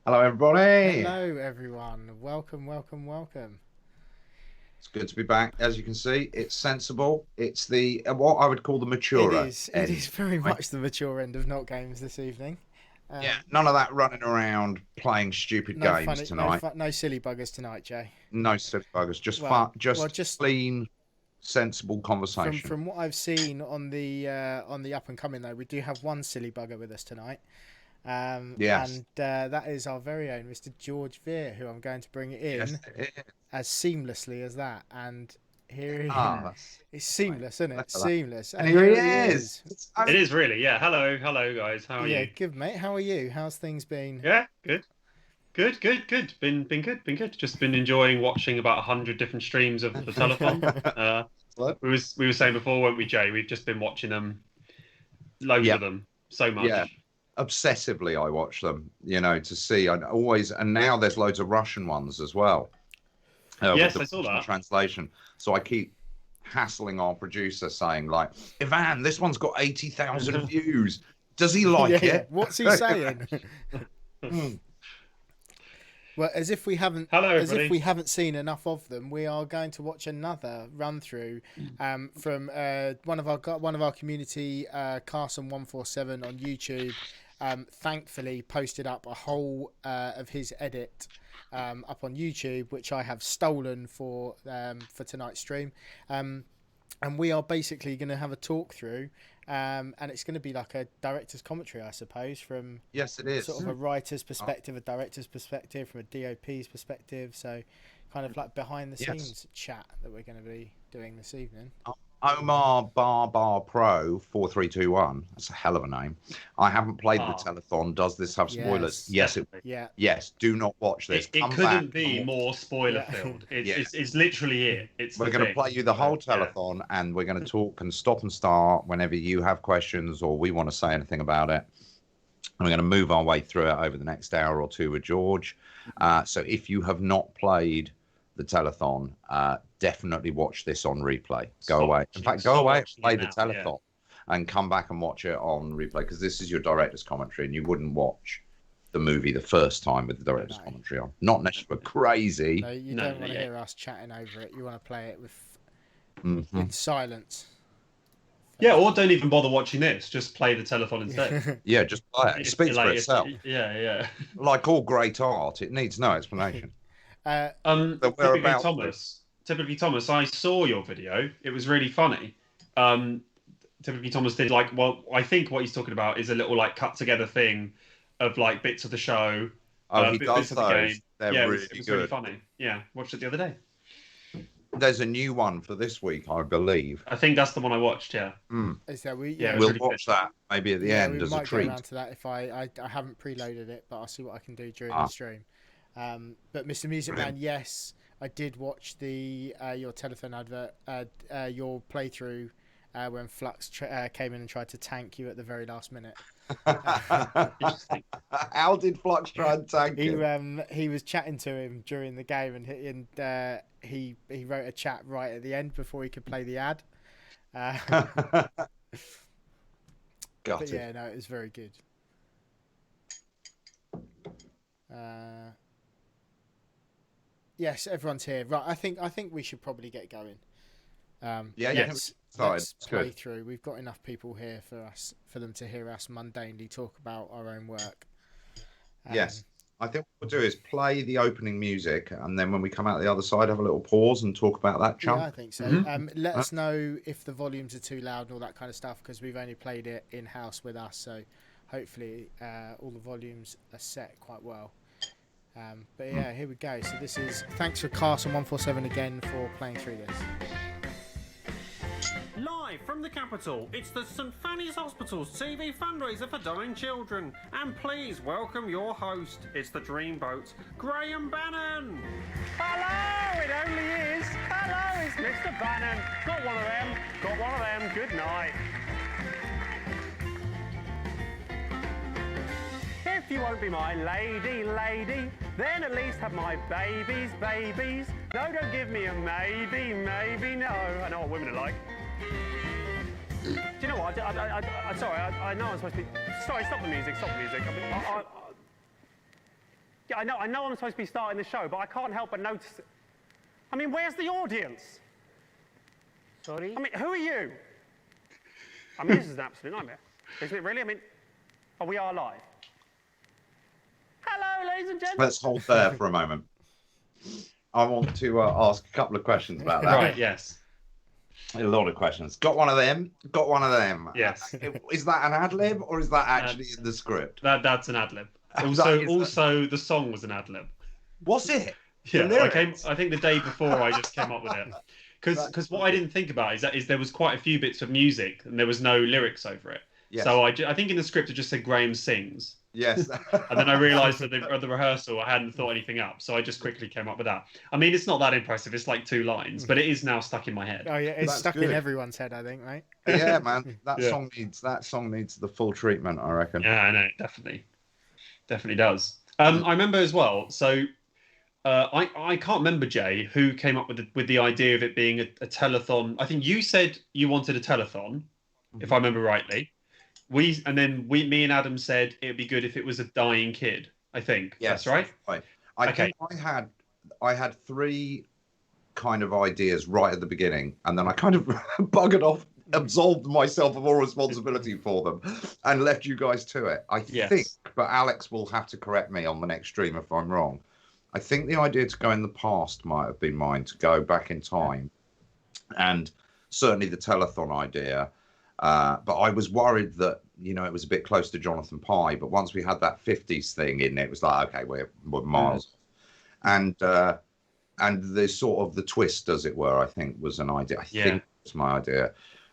Hello, everybody. Hello, everyone. Welcome, welcome, welcome. It's good to be back. As you can see, it's sensible. It's the what I would call the mature It is. end. It is very much the mature end of NotGames this evening. Yeah, none of that running around playing stupid games tonight. No silly buggers tonight, Jay. No silly buggers. Just just clean, sensible conversation. From what I've seen on the up and coming though, we do have one silly bugger with us tonight. Yes. And that is our very own Mr. George Vere, who I'm going to bring in as seamlessly as that. And here he is. It's seamless, isn't it? Seamless. And here he is. It is really, yeah. Hello guys. How are you? Yeah, good mate. How are you? How's things been? Yeah, good. Been good. Just been enjoying watching about 100 different streams of the Telethon. We were saying before, weren't we, Jay? We've just been watching them, loads of them, so much. Yeah. Obsessively, I watch them, to see. And now there's loads of Russian ones as well. Yes, I saw that. Translation. So I keep hassling our producer, saying like, Ivan, this one's got 80,000 views. Does he like it? What's he saying? Well, as if we haven't seen enough of them, we are going to watch another run through from one of our community, Carson147 on YouTube. Thankfully posted up a whole of his edit up on YouTube, which I have stolen for tonight's stream. And we are basically going to have a talk through, and it's going to be like a director's commentary, I suppose, from it is sort of a writer's perspective, a director's perspective, from a DOP's perspective. So kind of like behind the scenes chat that we're going to be doing this evening. Omar Bar Pro 4321. That's a hell of a name. I haven't played the Telethon. Does this have spoilers? Yes. Yes. Do not watch this. It couldn't be more spoiler filled. It's literally it. We're going to play you the whole Telethon, and we're going to talk and stop and start whenever you have questions or we want to say anything about it. And we're going to move our way through it over the next hour or two with George. So if you have not played the Telethon, definitely watch this on replay. Go away and play the Telethon and come back and watch it on replay, because this is your director's commentary, and you wouldn't watch the movie the first time with the director's commentary on. Not unless you were crazy. No, you don't want to hear us chatting over it. You want to play it with silence. Yeah, or don't even bother watching this. Just play the Telethon instead. Yeah, just play it. It speaks for itself. Yeah. Like all great art, it needs no explanation. Typically Thomas, I saw your video. It was really funny. Typically Thomas did I think what he's talking about is a little like cut together thing of like bits of the show. He does those. They're really it was good. Really funny. Yeah, watched it the other day. There's a new one for this week, I believe. I think that's the one I watched. Yeah. Is that we'll watch that maybe at the end as a treat. Go around to that if I haven't preloaded it, but I'll see what I can do during the stream. But Mr. Music Man, yes, I did watch the your Telethon advert, your playthrough when Flux came in and tried to tank you at the very last minute. How did Flux try and tank him? He was chatting to him during the game, and he wrote a chat right at the end before he could play the ad. But yeah, no, it was very good. Yes, everyone's here. Right, I think we should probably get going. Let's play through. We've got enough people here for them to hear us mundanely talk about our own work. Yes, I think what we'll do is play the opening music, and then when we come out the other side, have a little pause and talk about that chunk. Yeah, I think so. Let us know if the volumes are too loud and all that kind of stuff, because we've only played it in house with us, so hopefully all the volumes are set quite well. But yeah, here we go. So this is thanks for Carson147 again for playing through this. Live from the capital, it's the St Fanny's Hospital's TV fundraiser for dying children. And please welcome your host. It's the Dreamboat, Graham Bannon. Hello, it only is. Hello, it's Mr. Bannon. Got one of them. Good night. If you won't be my lady, then at least have my babies. No, don't give me a maybe, no. I know what women are like. Do you know what? I'm sorry, I know I'm supposed to be... Sorry, stop the music. Yeah, I know I'm supposed to be starting the show, but I can't help but notice it. I mean, where's the audience? Sorry? I mean, who are you? I mean, this is an absolute nightmare. Isn't it really? I mean, we are live. Hello, ladies and gentlemen. Let's hold there for a moment. I want to ask a couple of questions about that. Right, yes. A lot of questions. Got one of them. Yes. Is that an ad lib or is that actually in the script? That's an ad lib. Also, the song was an ad lib. Was it? Yeah, I think the day before I just came up with it. Because what I didn't think about is there was quite a few bits of music and there was no lyrics over it. Yes. So I think in the script it just said Graham sings. Yes. And then I realised that at the rehearsal I hadn't thought anything up, so I just quickly came up with that. I mean, it's not that impressive. It's like 2 lines, but it is now stuck in my head. Oh yeah, it's stuck in everyone's head, I think, right? Yeah, man. That song needs the full treatment, I reckon. Yeah, I know, definitely does. I remember as well. So I can't remember, Jay, who came up with the idea of it being a telethon. I think you said you wanted a telethon, if I remember rightly. Me and Adam said it'd be good if it was a dying kid. I think that's right. Right. I think I had 3 kind of ideas right at the beginning, and then I kind of buggered off, absolved myself of all responsibility for them, and left you guys to it. I think, but Alex will have to correct me on the next stream if I'm wrong. I think the idea to go in the past might have been mine, to go back in time, and certainly the telethon idea. But I was worried that, it was a bit close to Jonathan Pye. But once we had that 50s thing in, it was like, okay, we're miles. And the sort of the twist, as it were, I think was an idea. I think it was my idea.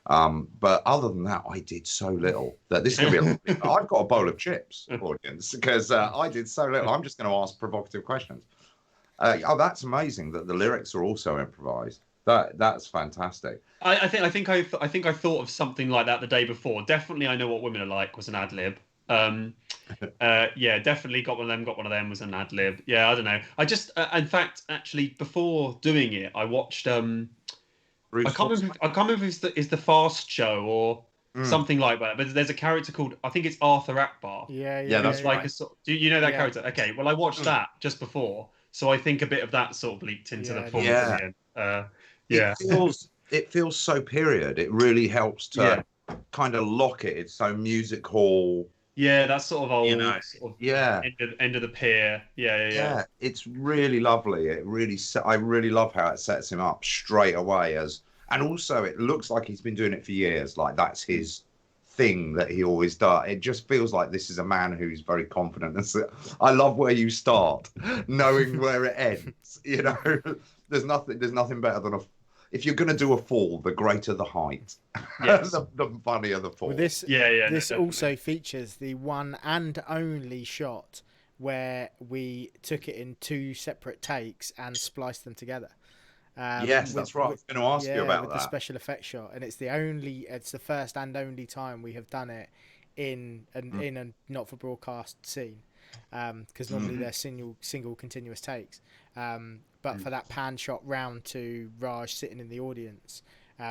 But other than that, I did so little that this is going to be I've got a bowl of chips, audience, because I did so little. I'm just going to ask provocative questions. That's amazing that the lyrics are also improvised. That's fantastic. I think I thought of something like that the day before. Definitely, I Know What Women Are Like was an ad lib. Definitely Got One of Them was an ad lib. Yeah, I don't know. I just, in fact, actually, before doing it, I watched. I can't remember if it's the Fast Show or something like that. But there's a character called, I think it's Arthur Akbar. Yeah. That's like do you know that character? Okay, well, I watched that just before, so I think a bit of that sort of leaked into the performance. It feels so period. It really helps to kind of lock it. It's so music hall. Yeah, that's sort of old. End of the pier. Yeah. It's really lovely. I really love how it sets him up straight away and also it looks like he's been doing it for years. Like that's his thing that he always does. It just feels like this is a man who's very confident. I love where you start, knowing where it ends. There's nothing better than if you're going to do a fall, the greater the height, the funnier the fall. Well, this also features the one and only shot where we took it in 2 separate takes and spliced them together. That's right. I was going to ask you about that. The special effects shot, and it's the first and only time we have done it in a not for broadcast scene, because normally they're single continuous takes. But for that pan shot round to Raj sitting in the audience,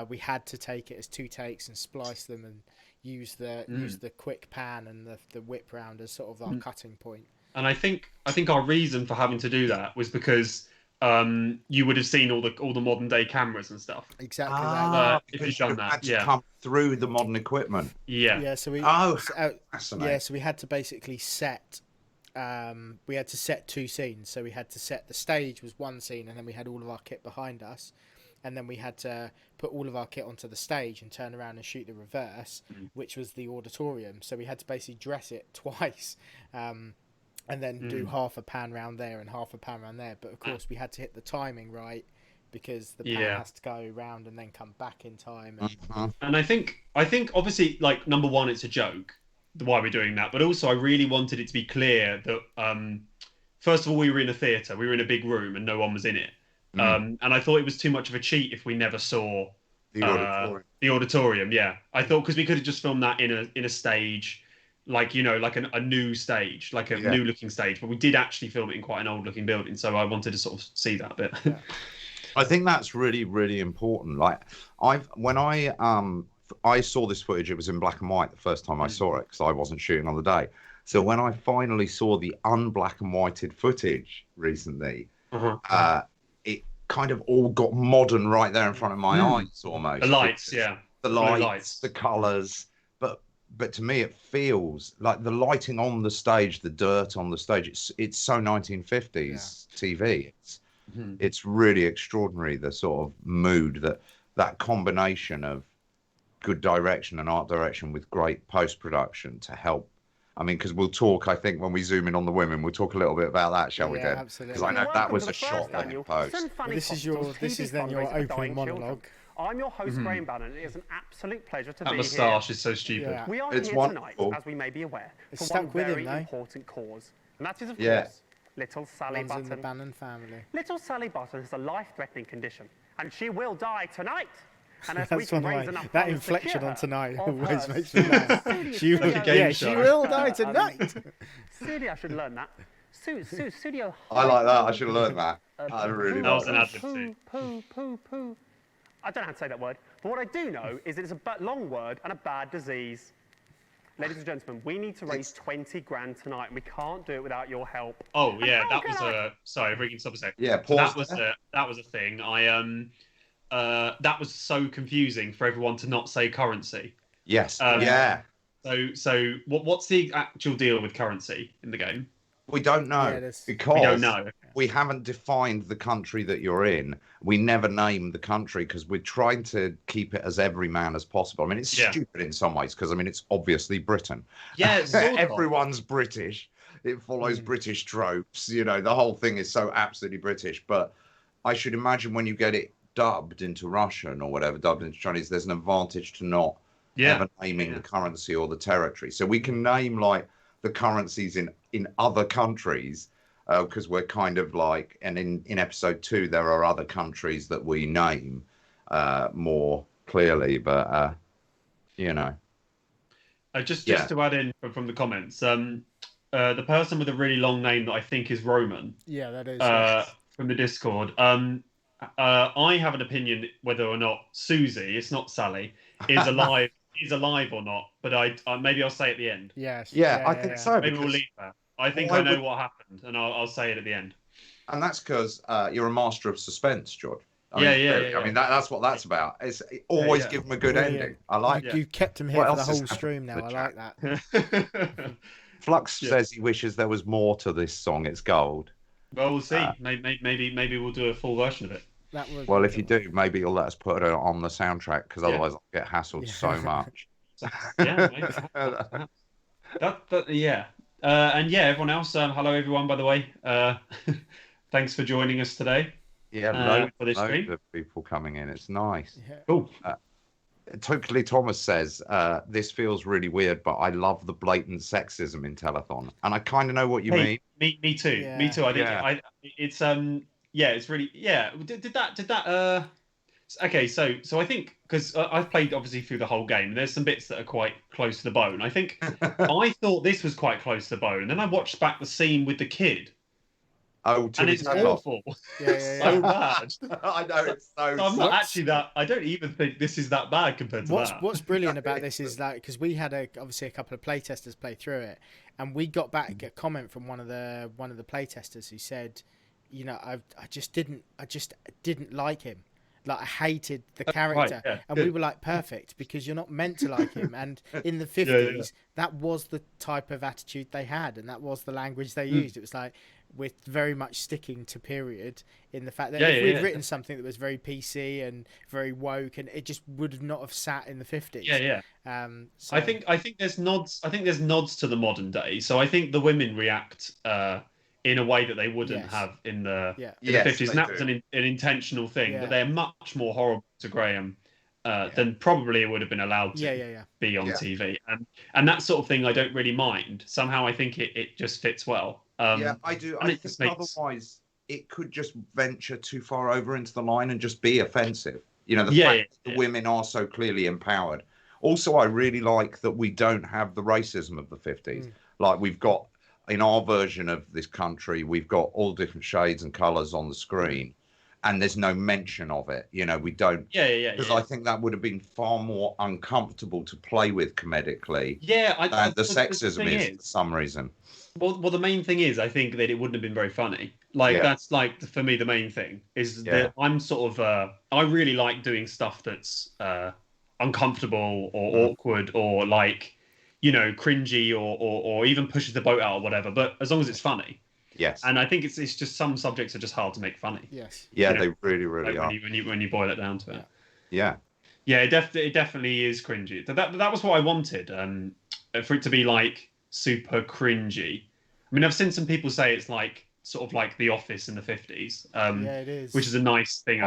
we had to take it as 2 takes and splice them and use the quick pan and the whip round as sort of our cutting point. And I think our reason for having to do that was because you would have seen all the modern day cameras and stuff. Exactly that. If you've done that, come through the modern equipment. So we so we had to basically set. We had to set 2 scenes. So we had to set the stage was 1 scene, and then we had all of our kit behind us, and then we had to put all of our kit onto the stage and turn around and shoot the reverse, which was the auditorium. So we had to basically dress it twice, and then do half a pan round there and half a pan round there. But of course, we had to hit the timing right, because the pan has to go round and then come back in time. And I think obviously, like, number one, it's a joke why we're doing that, but also I really wanted it to be clear that first of all, we were in a theatre, we were in a big room, and no one was in it. And I thought it was too much of a cheat if we never saw the auditorium. I thought, because we could have just filmed that in a stage, like a new stage, like a new looking stage, but we did actually film it in quite an old looking building, so I wanted to sort of see that bit. I think that's really, really important. Like when I saw this footage, it was in black and white the first time I saw it, because I wasn't shooting on the day. So when I finally saw the unblack and whited footage recently, it kind of all got modern right there in front of my eyes almost. The lights, the lights, the colours. But to me, it feels like the lighting on the stage, the dirt on the stage. It's so 1950s TV. It's really extraordinary, the sort of mood that combination of good direction and art direction with great post production to help. I mean, because we'll talk, I think, when we zoom in on the women, we'll talk a little bit about that, shall we, Deb? Absolutely. Because I know that was a shot in post. This is then your opening monologue. I'm your host, Graham Bannon, and it is an absolute pleasure to be here. That moustache is so stupid. Yeah. We are It's here wonderful. tonight, as we may be aware, It's for one stuck with very him, though. important cause. And that is, of course, little Sally Runs in the Button. Bannon family. Little Sally Button has a life-threatening condition, and she will die tonight. And as we That's can one raise way. enough That funds to inflection cure on her tonight of always her makes me laugh. She will die tonight. Studio, I should learn that. Studio. I like that. I should have learned that. I really That was like an that. ad-lib too. Poo. I don't know how to say that word, but what I do know is that it's a long word and a bad disease. Ladies and gentlemen, we need to raise 20 grand tonight, and we can't do it without your help. Oh yeah, that was a. Sorry, if we can stop a sec. Yeah, So pause that was a thing. That was so confusing for everyone to not say currency. Yes. So what's the actual deal with currency in the game? We don't know because we don't know. We haven't defined the country that you're in. We never name the country because we're trying to keep it as everyman as possible. I mean, it's stupid in some ways because, I mean, it's obviously Britain. Yeah, everyone's British. It follows British tropes. You know, the whole thing is so absolutely British. But I should imagine when you get it dubbed into Russian or whatever, dubbed into Chinese, there's an advantage to not ever naming the currency or the territory. So we can name, like, the currencies in other countries, because we're kind of like, and in episode 2 there are other countries that we name more clearly, but you know. Just to add in from the comments, the person with a really long name that I think is Roman. Yeah, that is. From the Discord. I have an opinion whether or not Susie, it's not Sally, is alive. Is alive or not, but maybe I'll say at the end. Yes. I think so. Maybe we'll leave that. I think I know what happened, and I'll say it at the end. And that's because you're a master of suspense, George. I mean, that's what that's about. It's always give them a good ending. I like it. You kept him here for the whole stream now. I like that. Flux says he wishes there was more to this song. It's gold. Well, we'll see. Maybe we'll do a full version of it. Well, if you do, maybe you'll let us put it on the soundtrack, because otherwise I'll get hassled so much. And everyone else, hello everyone, by the way. Thanks for joining us today. Yeah, for this stream. Loads of people coming in. It's nice. Yeah. Cool. Totally Thomas says, this feels really weird, but I love the blatant sexism in Telethon. And I kind of know what you mean. Me too. Yeah. Me too. I think it's it's really Did that okay, so I think, because I've played obviously through the whole game, there's some bits that are quite close to the bone. I think I thought this was quite close to the bone, and then I watched back the scene with the kid. Oh, and it's awful. So bad. I know, it's so. I'm not actually that. I don't even think this is that bad compared to that. What's brilliant about this is that, because we had obviously a couple of playtesters play through it, and we got back a comment from one of the playtesters who said, you know, I just didn't like him. Like, I hated the character. Right, and we were like, perfect, because you're not meant to like him. And in the 50s, that was the type of attitude they had, and that was the language they used. It was like, we're very much sticking to period, in the fact that if we'd written something that was very PC and very woke, and it just would not have sat in the 50s. So... I think there's nods. I think there's nods to the modern day. So I think the women react in a way that they wouldn't have in the 50s, and that was an intentional thing. But they're much more horrible to Graham than probably it would have been allowed to be on TV. And that sort of thing I don't really mind. Somehow I think it just fits well. I do. I think otherwise it could just venture too far over into the line and just be offensive. You know, the fact that the women are so clearly empowered. Also, I really like that we don't have the racism of the 50s. Like, we've got, in our version of this country, we've got all different shades and colours on the screen. and there's no mention of it. You know, we don't. Because I think that would have been far more uncomfortable to play with comedically. Yeah, the sexism is for some reason. Well, the main thing is, I think that it wouldn't have been very funny. Like that's like for me the main thing is that I'm sort of I really like doing stuff that's uncomfortable or awkward or like, you know, cringy or even pushes the boat out or whatever. But as long as it's funny. Yes. And I think it's just some subjects are just hard to make funny. Yes. Yeah, you know, they really are. When you boil it down to it. Yeah. Yeah, it definitely is cringy. That was what I wanted. For it to be like super cringy. I mean, I've seen some people say it's like sort of like The Office in the 50s. It is. Which is a nice thing.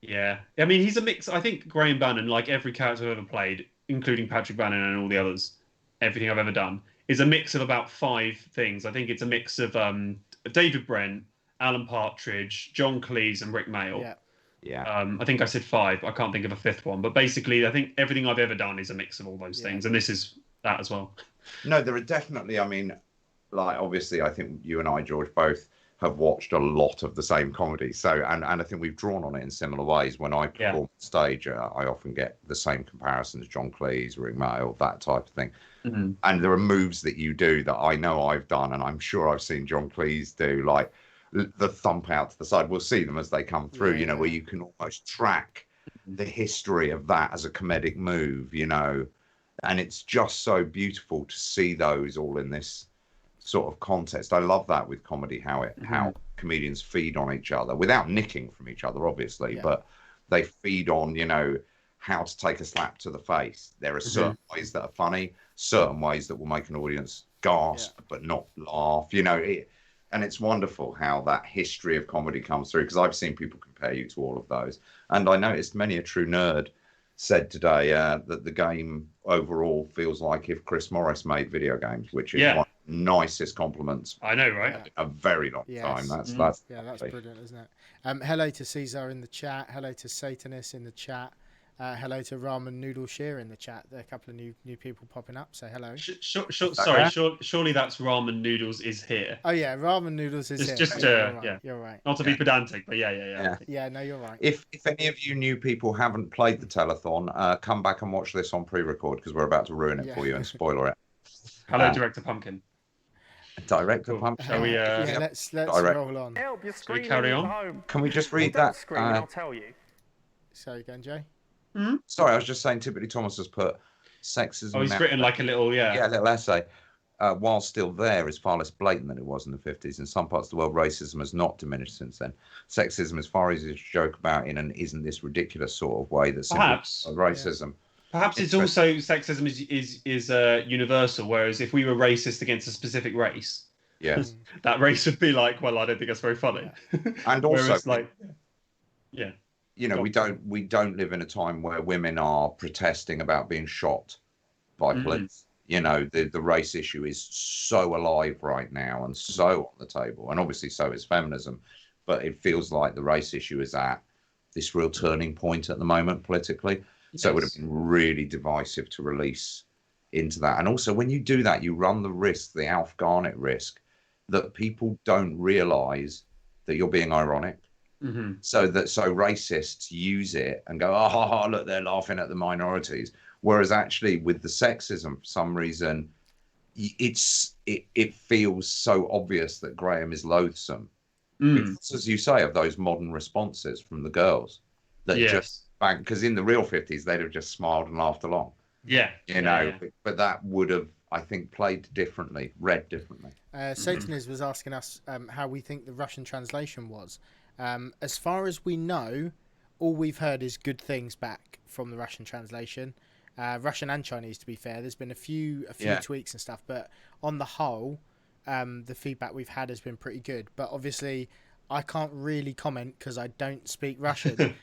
Yeah. I mean, he's a mix. I think Graham Bannon, like every character I've ever played, including Patrick Bannon and all the others, everything I've ever done, is a mix of about 5 things. I think it's a mix of David Brent, Alan Partridge, John Cleese, and Rick Mayall. Yeah. I think I said 5. I can't think of a 5th one. But basically, I think everything I've ever done is a mix of all those things. And this is that as well. No, there are definitely, I mean, like, obviously, I think you and I, George, both have watched a lot of the same comedy. So, and I think we've drawn on it in similar ways. When I perform on stage, I often get the same comparisons, John Cleese, Rick Mayall, that type of thing. Mm-hmm. And there are moves that you do that I know I've done, and I'm sure I've seen John Cleese do, like the thump out to the side. We'll see them as they come through, you know, where you can almost track the history of that as a comedic move, you know. And it's just so beautiful to see those all in this sort of context. I love that with comedy, how comedians feed on each other without nicking from each other, obviously, but they feed on, you know, how to take a slap to the face. There are certain ways that are funny, certain ways that will make an audience gasp but not laugh, you know. And it's wonderful how that history of comedy comes through, because I've seen people compare you to all of those. And I noticed many a true nerd said today that the game overall feels like if Chris Morris made video games, which is one of the nicest compliments. I know, right? A very long time. That's brilliant, isn't it? Hello to Caesar in the chat. Hello to Satanist in the chat. Hello to Ramen Noodle Shear in the chat. There are a couple of new people popping up. Say hello. Surely that's Ramen Noodles is here. Oh yeah, Ramen Noodles is here. Just you're right. Not to be pedantic, but yeah. Yeah, no, you're right. If any of you new people haven't played the telethon, come back and watch this on pre-record, because we're about to ruin it for you and spoiler it. Hello, Director Pumpkin. Director Pumpkin. Shall we? Let's roll on. Help! You're screaming. Shall we carry on? Can we just read that? Scream, I'll tell you. Sorry, again, Jay. Mm-hmm. Sorry, I was just saying. Typically, Thomas has put sexism. Oh, he's written like a little a little essay. While still there, is far less blatant than it was in the 50s. In some parts of the world, racism has not diminished since then. Sexism is far easier to joke about in an isn't this ridiculous sort of way that's perhaps racism. Perhaps it's also sexism is universal. Whereas if we were racist against a specific race, that race would be like, well, I don't think that's very funny. And also, like, you know, we don't live in a time where women are protesting about being shot by police. You know, the race issue is so alive right now and so on the table, and obviously so is feminism. But it feels like the race issue is at this real turning point at the moment politically. Yes. So it would have been really divisive to release into that. And also, when you do that, you run the risk, the Alf Garnett risk, that people don't realise that you're being ironic. Mm-hmm. So racists use it and go, oh, look, they're laughing at the minorities. Whereas actually with the sexism, for some reason, it feels so obvious that Graham is loathsome. Because, as you say, of those modern responses from the girls that just bang, because in the real 50s, they'd have just smiled and laughed along. Yeah. You know, but that would have, I think, played differently, read differently. Satanist was asking us how we think the Russian translation was. As far as we know, all we've heard is good things back from the Russian translation. Russian and Chinese, to be fair. There's been a few tweaks and stuff, but on the whole, the feedback we've had has been pretty good. But obviously, I can't really comment because I don't speak Russian,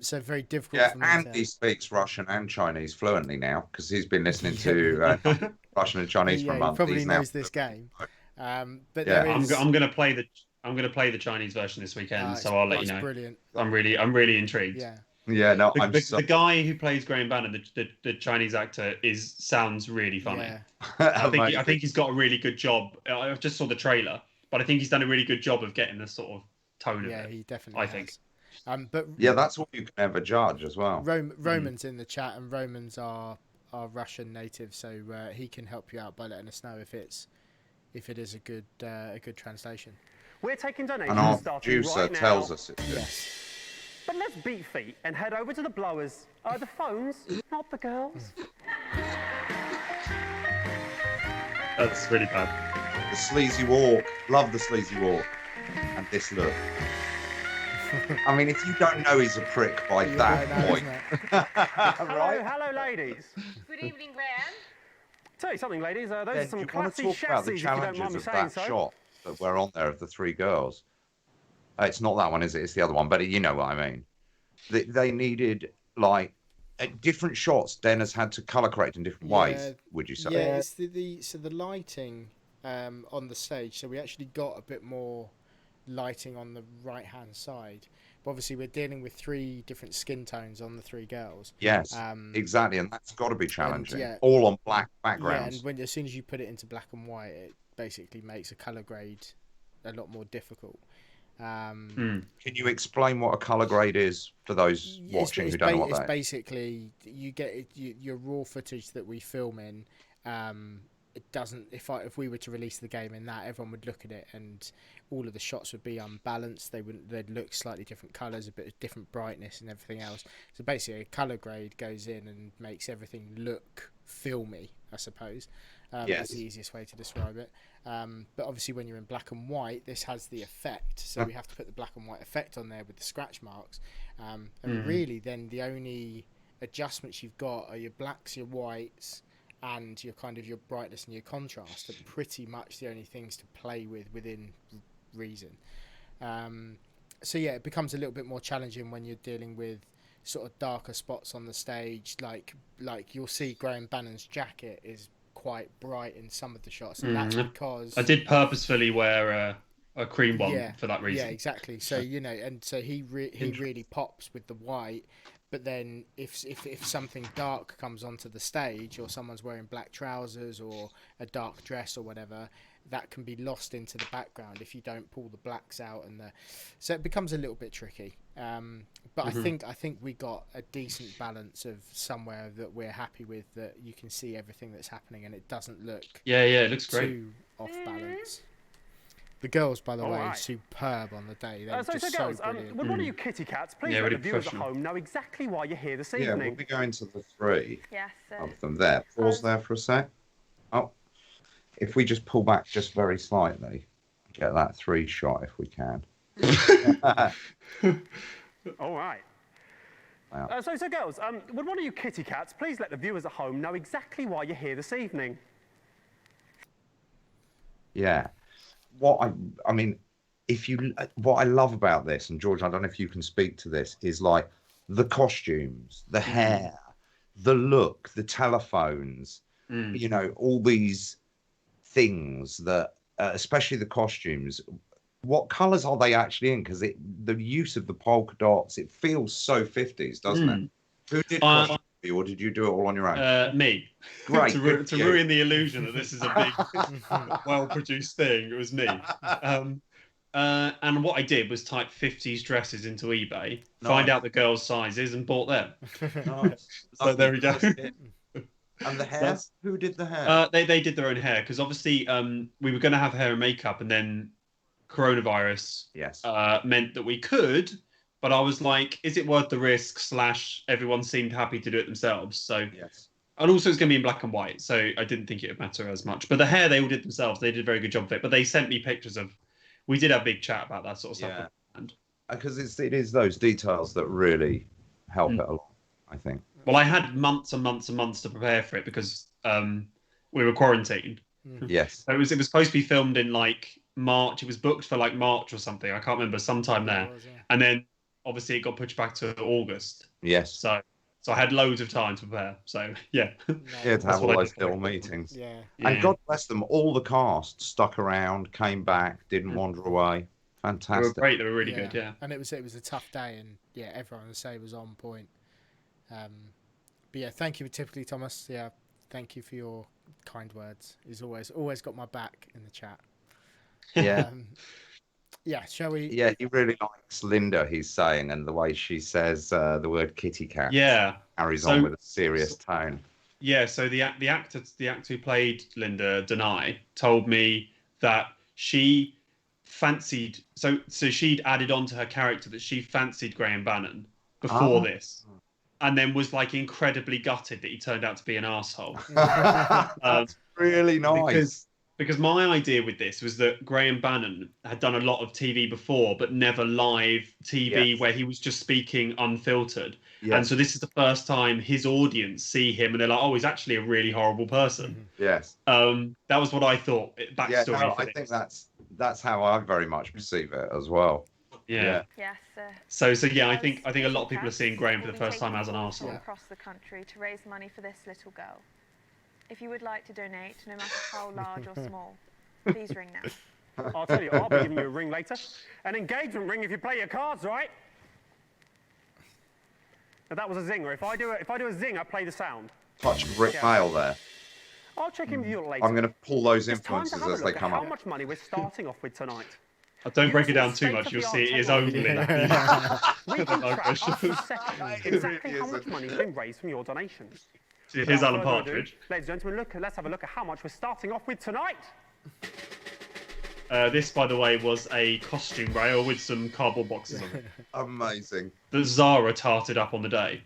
so very difficult for me. Andy speaks Russian and Chinese fluently now because he's been listening to Russian and Chinese for a month. He probably knows this game. But I'm going to play the Chinese version this weekend, so I'll let you know. Brilliant. I'm really intrigued. Yeah, no, the guy who plays Graham Bannon, the Chinese actor, sounds really funny. Yeah. I think he's got a really good job. I just saw the trailer, but I think he's done a really good job of getting the sort of tone of it. Yeah, he definitely I has. think. But yeah, that's all you can ever judge as well. Roman's in the chat, and Roman's our Russian native, so he can help you out by letting us know if it is a good translation. We're taking donations And our starting producer right now. tells us it's good. Yes. But let's beat feet and head over to the blowers. The phones, not the girls. That's really bad. The sleazy walk. Love the sleazy walk. And this look. I mean, if you don't know he's a prick by that point. Hello, ladies. Good evening, Graham. Tell you something, ladies. Those Then are some do you want to classy talk about the chassis, if you don't mind challenges me of saying that so. shot that were on there of the three girls? It's not that one, is it? It's the other one, but you know what I mean. They needed, like, different shots. Denis had to colour correct in different ways, would you say? Yeah, it's the lighting on the stage. So we actually got a bit more lighting on the right-hand side. But obviously, we're dealing with 3 different skin tones on the 3 girls. Yes, exactly, and that's got to be challenging. And, all on black backgrounds. Yeah, and as soon as you put it into black and white, it basically makes a colour grade a lot more difficult. Can you explain what a colour grade is for those watching who don't know what that is? It's basically you get your raw footage that we film in. It doesn't. If we were to release the game in that, everyone would look at it and all of the shots would be unbalanced. They'd look slightly different colours, a bit of different brightness and everything else. So basically, a colour grade goes in and makes everything look filmy, I suppose. That's the easiest way to describe it. But obviously, when you're in black and white, this has the effect. So we have to put the black and white effect on there with the scratch marks. And really, then the only adjustments you've got are your blacks, your whites, and your brightness and your contrast are pretty much the only things to play with within reason. So yeah, it becomes a little bit more challenging when you're dealing with sort of darker spots on the stage. Like you'll see Graham Bannon's jacket is quite bright in some of the shots, and that's because I did purposefully wear a cream one for that reason. Yeah, exactly. So and so he really pops with the white. But then if something dark comes onto the stage, or someone's wearing black trousers or a dark dress or whatever, that can be lost into the background if you don't pull the blacks out, so it becomes a little bit tricky. But I think we got a decent balance of somewhere that we're happy with, that you can see everything that's happening and it doesn't look it looks great. too off balance. The girls, by the way, superb on the day. They were just girls, brilliant. would one of you kitty cats please let the viewers at home know exactly why you're here this evening? Yeah, we'll be going to the 3 Yes, of them there. Pause there for a sec. Oh, if we just pull back just very slightly, get that 3 shot if we can. All right. Wow. So girls, would one of you kitty cats please let the viewers at home know exactly why you're here this evening? Yeah. What I love about this, and George, I don't know if you can speak to this, is like the costumes, the hair, the look, the telephones, all these things that, especially the costumes, what colours are they actually in? Because the use of the polka dots, it feels so 50s, doesn't it? Who did costume for you, or did you do it all on your own? Me. Great. to ruin the illusion that this is a big, well-produced thing, it was me. And what I did was type 50s dresses into eBay, find out the girls' sizes, and bought them. So there we go. And the hair? Who did the hair? They did their own hair, because obviously we were going to have hair and makeup, and then coronavirus meant that we could, but I was like, is it worth the risk? / everyone seemed happy to do it themselves. So and also it's going to be in black and white, so I didn't think it would matter as much. But the hair they all did themselves. They did a very good job of it. But they sent me pictures of. We did have a big chat about that sort of stuff. Because it is those details that really help it along, I think. Well, I had months and months and months to prepare for it because we were quarantined. Yes. It was supposed to be filmed in like March. It was booked for like March or something. I can't remember, sometime there. And then obviously it got pushed back to August. Yes. So I had loads of time to prepare. So yeah. Yeah, to have all those little meetings. Yeah. And God bless them, all the cast stuck around, came back, didn't wander away. Fantastic. They were great. They were really good. Yeah. And it was a tough day, and everyone would say was on point. But yeah, thank you, typically Thomas. Yeah, thank you for your kind words. He's always got my back in the chat. Yeah. Yeah, shall we? Yeah, he really likes Linda, he's saying, and the way she says the word kitty cat. Yeah. Carries on with a serious tone. Yeah, so the actor who played Linda, Denis, told me that she fancied so she'd added on to her character that she fancied Graham Bannon before this, and then was like incredibly gutted that he turned out to be an asshole. That's really nice. Because my idea with this was that Graham Bannon had done a lot of TV before, but never live TV where he was just speaking unfiltered. Yes. And so this is the first time his audience see him and they're like, oh, he's actually a really horrible person. Yes. That was what I thought. Backstory. Yeah, no, I think that's how I very much perceive it as well. Yeah. Yes. So yeah, I think a lot of people are seeing Graham for the first time as an arsehole. Across the country to raise money for this little girl. If you would like to donate, no matter how large or small, please ring now. I'll tell you, I'll be giving you a ring later. An engagement ring if you play your cards right. Now that was a zinger. If I do a zinger, play the sound. Touch of Rick Mail there. I'll check in with you later. I'm going to pull those influences as they come up. How much money we're starting off with tonight? Don't break it down too much. You'll see it is only. We can track exactly how much money has been raised from your donations. Here's Alan Partridge. Ladies and gentlemen, let's have a look at how much we're starting off with tonight. This, by the way, was a costume rail with some cardboard boxes on it. Amazing. That Zara tarted up on the day.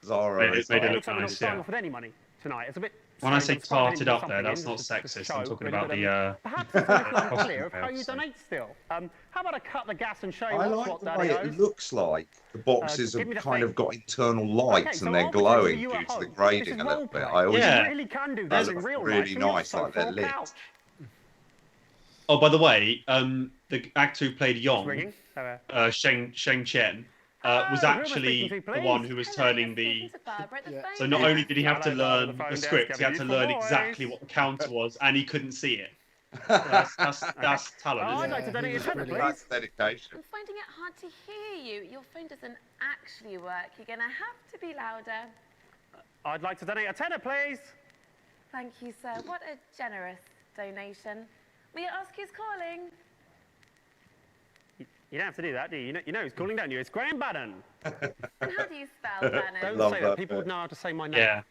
Zara. It made it look nice. We're not starting off with any money tonight. It's a bit. When I say tarted up there, that's not sexist. I'm talking about the. Perhaps it's a bit clear of how you donate still. How about I cut the gas and show you what the way it looks like. The boxes have kind of got internal lights and they're glowing due to the grading a little bit. I always really can do this in real life. Really nice, like they're lit. Oh, by the way, the actor who played Yong, Sheng Chen, was actually the one who was turning the. So not only did he have to learn the script, he had to learn exactly what the counter was, and he couldn't see it. That's talent. I'd like to donate a tenner, please. That's dedication. I'm finding it hard to hear you. Your phone doesn't actually work. You're going to have to be louder. I'd like to donate a tenner, please. Thank you, sir. What a generous donation. May I ask who's calling? You don't have to do that, do you? You know who's calling, don't you? It's Graham Bannon. And how do you spell Bannon? Don't say that. People would know how to say my name. Yeah.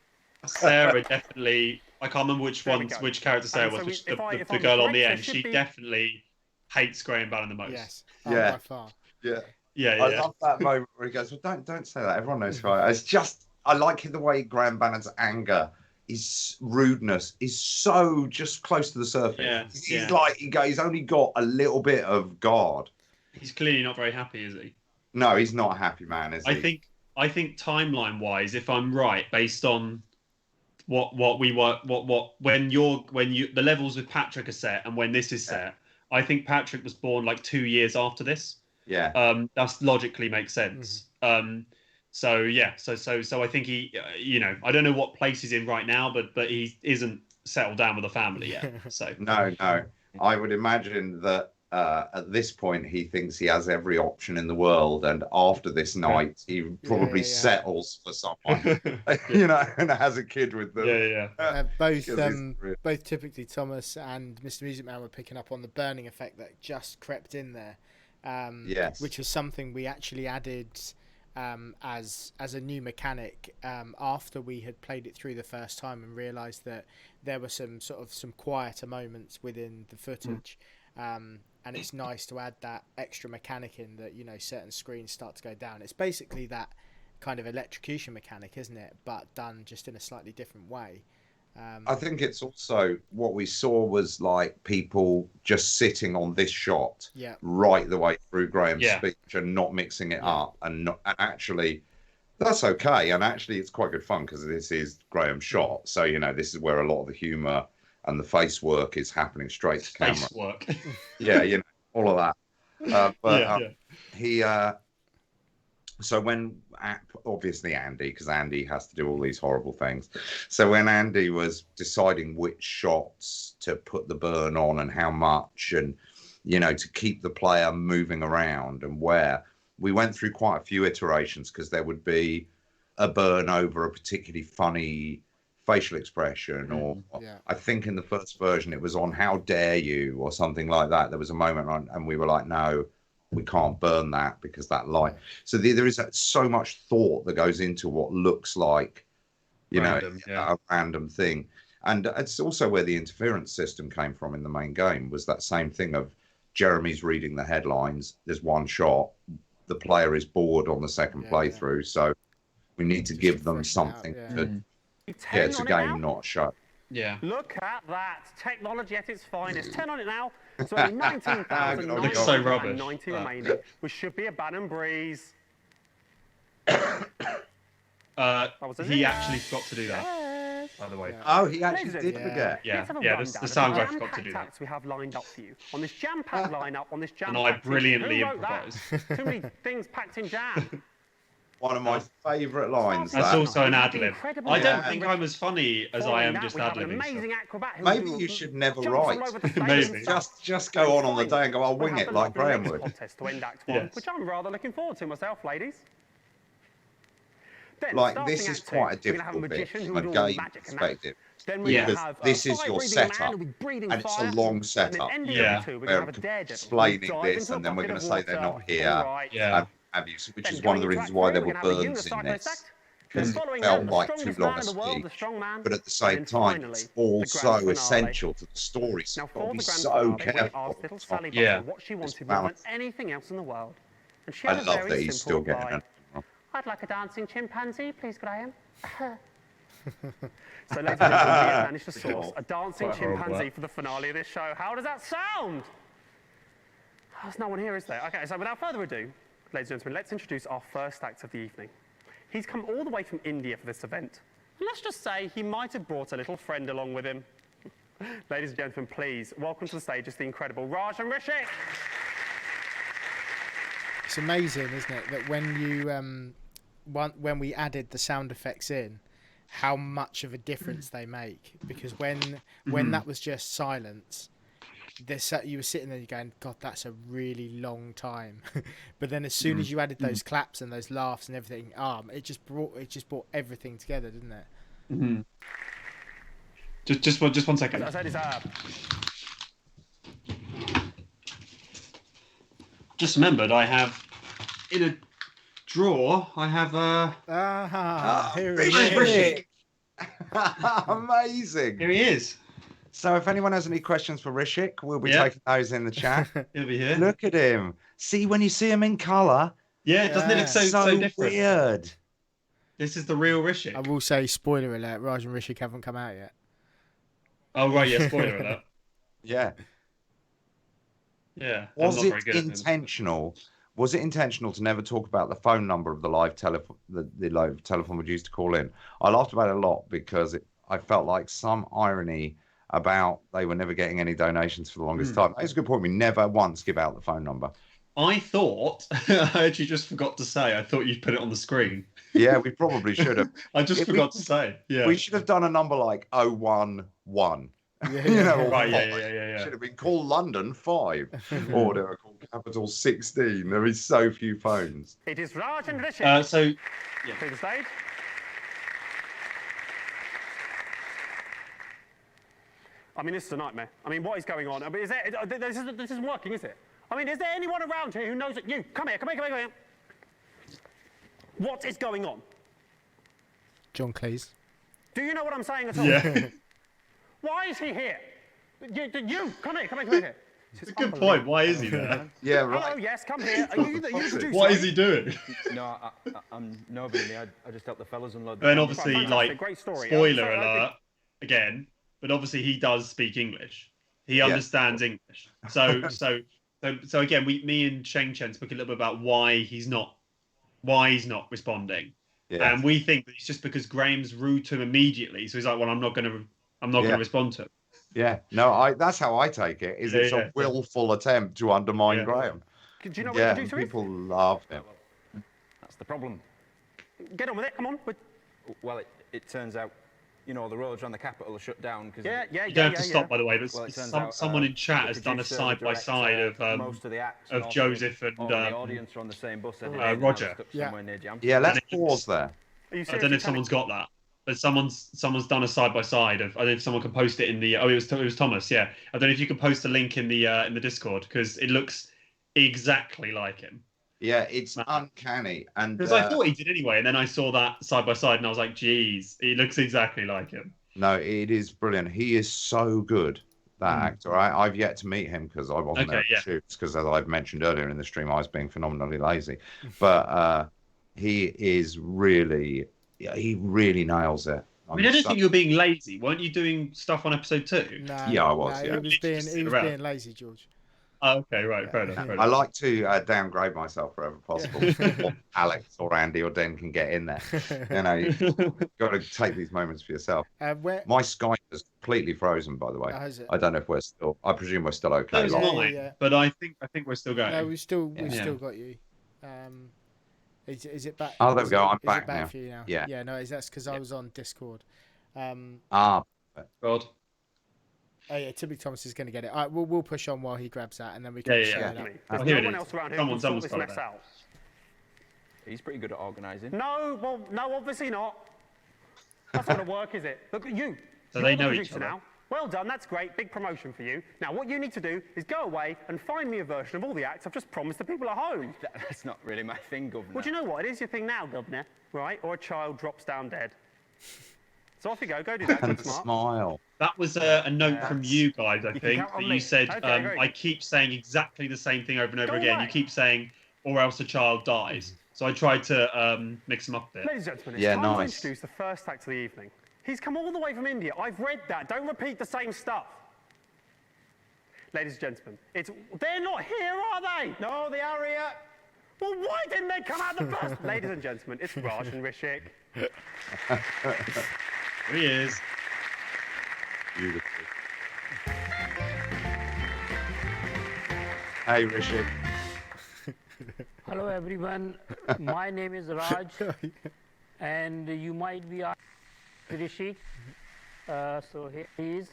Sarah definitely. I can't remember which character Sarah was, which the girl on the end. She definitely hates Graham Bannon the most. Yes. Yeah. By far. Yeah. Yeah. I love that moment where he goes, "Well, don't say that. Everyone knows who I am." It's just I like the way Graham Bannon's anger, his rudeness is so just close to the surface. Yeah. He's like he's only got a little bit of guard. He's clearly not very happy, is he? No, he's not a happy man, is he? I think timeline-wise, if I'm right, based on when the levels with Patrick are set and when this is set, I think Patrick was born like 2 years after this. Yeah. That's logically makes sense. So I think he, I don't know what place he's in right now, but he isn't settled down with a family yet. So no, I would imagine that at this point he thinks he has every option in the world, and after this night he probably settles for someone, and has a kid with them. Both typically Thomas and Mr. Music Man were picking up on the burning effect that just crept in there. Which was something we actually added as a new mechanic after we had played it through the first time and realised that there were some quieter moments within the footage, and it's nice to add that extra mechanic in that certain screens start to go down. It's basically that kind of electrocution mechanic, isn't it? But done just in a slightly different way. I think it's also what we saw was like people just sitting on this shot right the way through Graham's speech and not mixing it up, and actually that's okay. And actually it's quite good fun because this is Graham's shot. So, this is where a lot of the humour and the face work is happening straight to camera. Face work. All of that. He... So when, obviously Andy, because Andy has to do all these horrible things. So when Andy was deciding which shots to put the burn on and how much, and, to keep the player moving around and where, we went through quite a few iterations because there would be a burn over a particularly funny facial expression, or I think in the first version it was on "How dare you" or something like that. There was a moment on, and we were like, no, we can't burn that because that light. So there is so much thought that goes into what looks like, a random thing. And it's also where the interference system came from in the main game, was that same thing of Jeremy's reading the headlines. There's one shot. The player is bored on the second playthrough. So we need to give them something to... Yeah, it's a game, not a show. Yeah. Look at that. Technology at its finest. 10 on it now. So only 19,990 remaining, which should be a Bannon breeze. He actually forgot to do that, by the way. Oh, he actually did forget. Yeah, the sound guy forgot to do that. We have lined up for you on this jam-packed lineup, on this jam-packed. And I brilliantly improvised. Too many things packed in jam. One of my favourite lines. That's also an ad-lib. I don't think I'm as funny as I am just ad-libbing. Maybe you should never write. Maybe. Just go on the day and go, I'll wing it like Graham would. Which I'm rather looking forward to myself, ladies. Like, this is quite a difficult bit from a game perspective. Because this is your setup, and it's a long setup. We're explaining this, and then we're going to say they're not here. Which is one of the reasons why there were burns in this. Because it felt like too long a speech. But at the same time, it's all so essential to the story. So you've got to be so careful. What she wanted more than anything else in the world. And she I had a love very that he's still simple getting reply. I'd like a dancing chimpanzee, please, Graham. So, ladies and gentlemen, we have managed to source a dancing chimpanzee for the finale of this show. How does that sound? Oh, there's no one here, is there? Okay, so without further ado, ladies and gentlemen, let's introduce our first act of the evening. He's come all the way from India for this event. And let's just say he might have brought a little friend along with him. Ladies and gentlemen, please, welcome to the stage is the incredible Raj and Rishik. It's amazing, isn't it, that when you when we added the sound effects in, how much of a difference they make. Because when that was just silence, you were sitting there going, God, that's a really long time. But then as soon as you added those claps and those laughs and everything, it just brought everything together, didn't it? Just 1 second. Just remembered, I have in a drawer. I have here he is. Amazing. Here he is. So if anyone has any questions for Rishik, we'll be taking those in the chat. He'll be here. Look at him. See, when you see him in colour. Yeah, doesn't it look so different? Weird. This is the real Rishik. I will say, spoiler alert, Raj and Rishik haven't come out yet. Oh, right, yeah, spoiler alert. Yeah. Yeah. Was it intentional? Was it intentional to never talk about the phone number of the live telephone, the live telephone we used to call in? I laughed about it a lot because I felt like some irony about they were never getting any donations for the longest time. That's a good point. We never once give out the phone number. I thought, I actually just forgot to say, I thought you'd put it on the screen. Yeah, we probably should have. I just forgot to say. Yeah. We should have done a number like 011. Right, yeah. Should have been called London 5 or they were called Capital 16. There is so few phones. It is Raj and Rishik. To the stage. I mean, this is a nightmare. I mean, what is going on? I mean, this isn't working, is it? I mean, is there anyone around here who knows that you? Come here. What is going on? John Cleese. Do you know what I'm saying at all? Yeah. Why is he here? You, come here. It's a good point. Why is he there? Yeah, right. Hello, yes, come here. Are you the producer? What is he doing? No, I'm nobody. I just help the fellas unload. And obviously, like, spoiler alert again. But obviously, he does speak English. He understands English. So again, me and Sheng Chen spoke a little bit about why he's not responding. Yeah. And we think that it's just because Graham's rude to him immediately. So he's like, well, I'm not going to respond to him. Yeah, no, that's how I take it. It's a willful attempt to undermine Graham. Do you know what the producer is? People love him. That's the problem. Get on with it. Come on. Well, it turns out, the roads around the capital are shut down because. You don't have to stop, by the way. But someone in chat has done a side by side of Joseph and the audience are on the same bus. Roger. Yeah, let's pause there. I don't know if someone's got that. but someone's done a side by side of. I don't know if someone can post it in the. Oh, it was Thomas. Yeah, I don't know if you can post a link in the Discord because it looks exactly like him. Yeah, it's uncanny, and because I thought he did anyway, and then I saw that side by side, and I was like, "Geez, he looks exactly like him." No, it is brilliant. He is so good, that actor. I've yet to meet him because I wasn't there at shoots. Because as I've mentioned earlier in the stream, I was being phenomenally lazy. But he is really, he really nails it. I mean, I don't think you were being lazy. Weren't you doing stuff on episode 2? No, yeah, I was. No, yeah, he was being lazy, George. Oh, okay, right, fair enough. I like to downgrade myself wherever possible. Alex or Andy or Den can get in there. You know, you've got to take these moments for yourself. My Skype is completely frozen, by the way. I don't know if we're still. I presume we're still okay. But I think we're still going. No, we've still got you. Is it back? Oh, there we go. I'm back. Is it back now. For you now? Yeah. Yeah. No, that's because I was on Discord. God. Oh yeah, Timmy Thomas is going to get it. All right, we'll push on while he grabs that, and then we can. There's no one else around here who can sort this mess out. He's pretty good at organising. No, well, no, obviously not. That's not going to work, is it? Look at you. So they know each other now. Well done, that's great. Big promotion for you. Now, what you need to do is go away and find me a version of all the acts I've just promised the people at home. That's not really my thing, Governor. Well, do you know what? It is your thing now, Governor, right? Or a child drops down dead. So off you go. Go do that. And smile. That was a note from you guys, I think, that you said, I keep saying exactly the same thing over and over again. You keep saying, or else a child dies. So I tried to mix them up a bit. Ladies and gentlemen, it's time to introduce the first act of the evening. He's come all the way from India. I've read that. Don't repeat the same stuff. Ladies and gentlemen, they're not here, are they? No, they are here. Well, why didn't they come out the first? Ladies and gentlemen, it's Raj and Rishik. Here he is. Beautiful. Hey, Rishik. Hello, everyone. My name is Raj, and you might be Rishik. So here he is.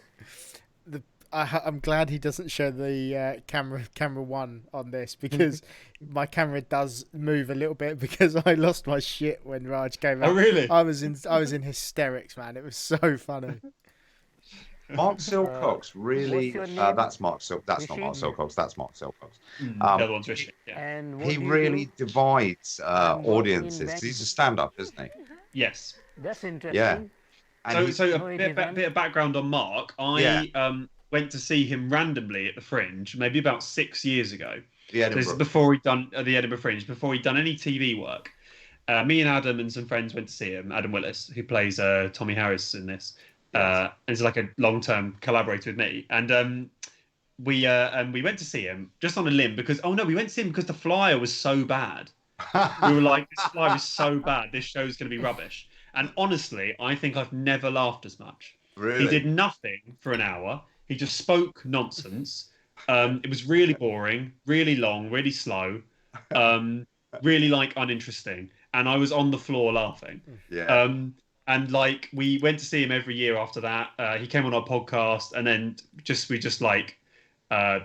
I'm glad he doesn't show the camera one on this because my camera does move a little bit because I lost my shit when Raj came out. Oh really? I was in hysterics, man. It was so funny. Mark Silcox, really? That's Mark Silcox. That's not Mark Silcox. That's Mark Silcox. The other one's Rishik. Yeah. And he really divides audiences. He's a stand-up, isn't he? Yes. That's interesting. Yeah. So a bit of background on Mark. I went to see him randomly at the Fringe, maybe about 6 years ago. This is before he'd done the Edinburgh Fringe, before he'd done any TV work. Me and Adam and some friends went to see him. Adam Willis, who plays Tommy Harris in this, and is like a long-term collaborator with me. And we went to see him just on a limb because we went to see him because the flyer was so bad. We were like, this flyer is so bad. This show's going to be rubbish. And honestly, I think I've never laughed as much. Really? He did nothing for an hour. He just spoke nonsense. It was really boring, really long, really slow, really uninteresting. And I was on the floor laughing. Yeah. And we went to see him every year after that. He came on our podcast, and then I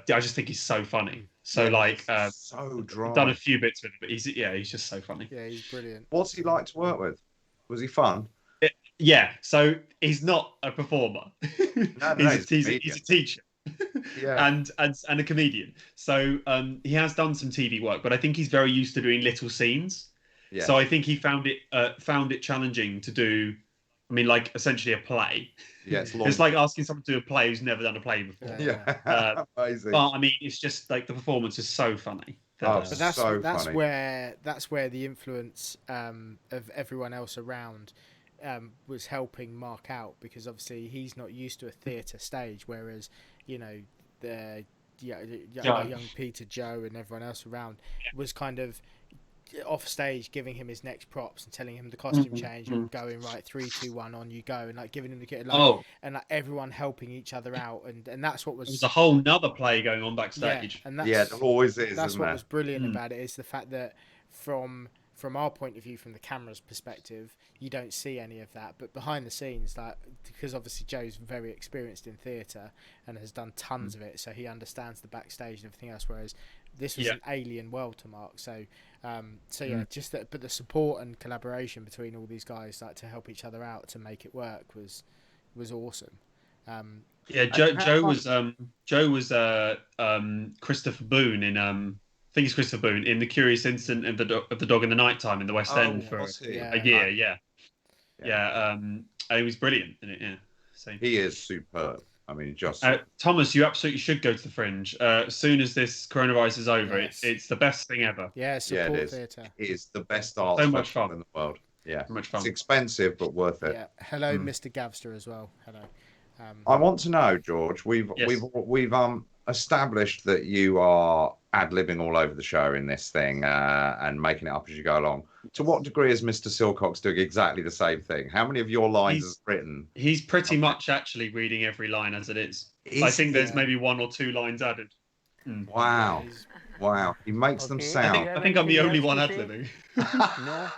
just think he's so funny. So so dry. Done a few bits with him, but he's just so funny. Yeah, he's brilliant. What's he like to work with? Was he fun? Yeah, so he's not a performer. He's a teacher. and a comedian. So he has done some TV work, but I think he's very used to doing little scenes. Yeah. So I think he found it challenging to do. I mean, essentially a play. Yeah, it's like asking someone to do a play who's never done a play before. Yeah, amazing. But I mean, it's just the performance is so funny. But that's where the influence of everyone else around was helping Mark out, because obviously he's not used to a theatre stage, whereas the young Peter, Joe, and everyone else around was kind of off stage, giving him his next props and telling him the costume change and going right 3, 2, 1 on you go, and giving him the kit and everyone helping each other out, and that's what was. There's a whole nother play going on backstage. Yeah, and there always is. That's isn't what there? was brilliant about it, is the fact that from from our point of view, from the camera's perspective, you don't see any of that. But behind the scenes, because obviously Joe's very experienced in theatre and has done tons of it, so he understands the backstage and everything else. Whereas this was an alien world to Mark. So just that. But the support and collaboration between all these guys, to help each other out to make it work, was awesome. Joe was Christopher Boone in I think it's Christopher Boone in The Curious Incident of the Dog in the Nighttime in the West End for a year. And he was brilliant in it. Yeah, so he is superb. I mean, just Thomas, you absolutely should go to the Fringe as soon as this coronavirus is over. Yes. It's the best thing ever. Yeah, support theatre. It is the best art so much fun in the world. Yeah, so much fun. It's expensive but worth it. Yeah. Hello, Mr. Gavster as well. Hello. I want to know, George. We've established that you are ad-libbing all over the show in this thing and making it up as you go along. To what degree is Mr. Silcox doing exactly the same thing? How many of your lines is written? He's pretty much actually reading every line as it is. I think there's maybe 1 or 2 lines added. Wow. He makes them sound. I think I'm the only one ad-libbing. No.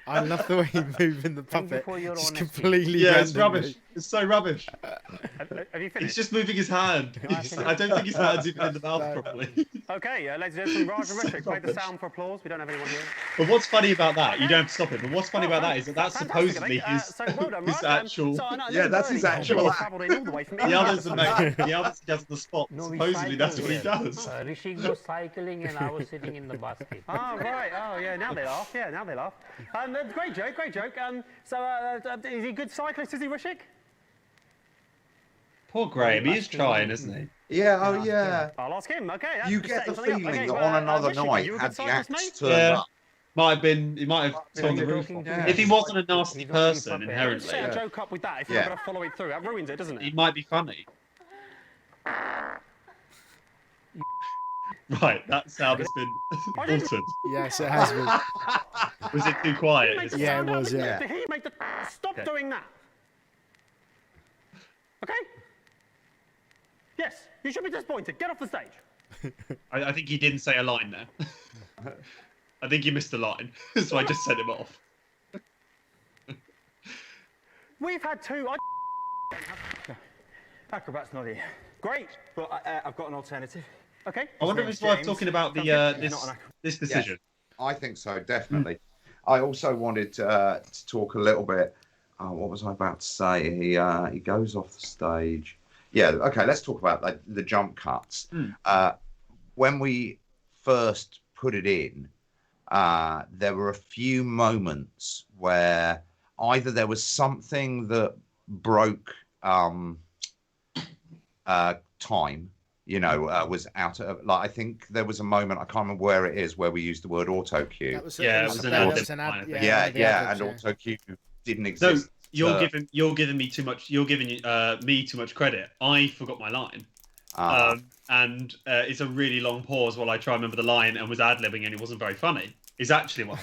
I love the way you move in the puppet. Just completely it's rubbish. It's so rubbish. Have you finished? He's just moving his hand. I don't think his hand's even in the mouth properly. Okay, ladies and gentlemen, Raj and Richard, make the sound for applause. We don't have anyone here. But what's funny about that, you don't have to stop it, but what's funny about that is that's supposedly his actual... that's his actual... The others are made. The others he does the spot. Supposedly that's what he does. Rishi goes cycling and I was sitting in the basket. Oh, right. Oh, yeah, now they laugh. Great joke. Is he a good cyclist, is he, Rishik? Poor Graham, he is trying, isn't he? Yeah, yeah. I'll ask him. Okay. You get the feeling that on another night had the axe turned up. He might have torn the roof off. If he wasn't a nasty person inherently. Set a joke up with that if you're not going to follow it through. That ruins it, doesn't it? He might be funny. Right, that's how it's been altered. Yes, it has been. Was it too quiet? Yeah, it was, yeah. Stop doing that. Okay? Yes, you should be disappointed. Get off the stage. I think he didn't say a line there. I think he missed a line, so I just sent him off. We've had 2... Acrobat's not here. Great. But I've got an alternative. Okay. I wonder if it's worth talking about this decision. I think so, definitely. I also wanted to talk a little bit. What was I about to say? He goes off the stage. Yeah, okay, let's talk about the jump cuts. When we first put it in, there were a few moments where either there was something that broke time, was out of, I think there was a moment, I can't remember where it is, where we used the word auto cue. It was an ad. And auto cue didn't exist. No, you're giving me too much. You're giving me too much credit. I forgot my line, and it's a really long pause while I try and remember the line, and was ad-libbing, and it wasn't very funny. Is actually what.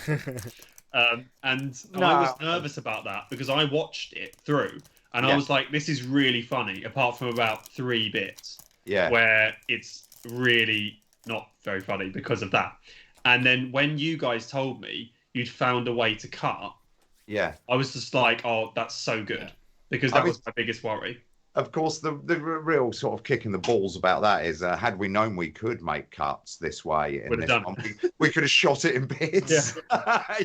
I was nervous about that because I watched it through, and I was like, "This is really funny." Apart from about 3 bits, where it's really not very funny because of that. And then when you guys told me you'd found a way to cut. Yeah, I was just like, "Oh, that's so good," because that was my biggest worry. Of course, the real sort of kick in the balls about that is, had we known we could make cuts this way, we could have shot it in bits.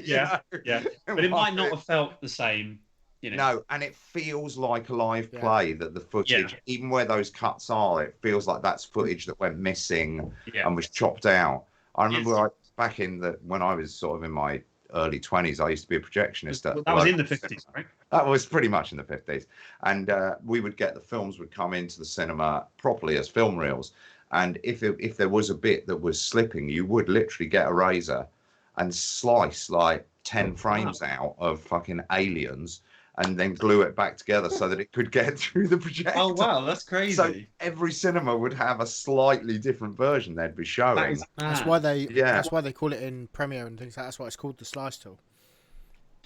Yeah, but it might not have felt the same. No, and it feels like a live play that the footage, even where those cuts are, it feels like that's footage that went missing and was chopped out. I remember back in when I was sort of in my early 20s, I used to be a projectionist. That was in the 50s, right? That was pretty much in the 50s. And we would get the films would come into the cinema properly as film reels. And if there was a bit that was slipping, you would literally get a razor and slice like 10 frames out of fucking aliens and then glue it back together so that it could get through the projector. Oh, wow, that's crazy. So every cinema would have a slightly different version they'd be showing. That's why they call it in Premiere and things like that. That's why it's called the slice tool.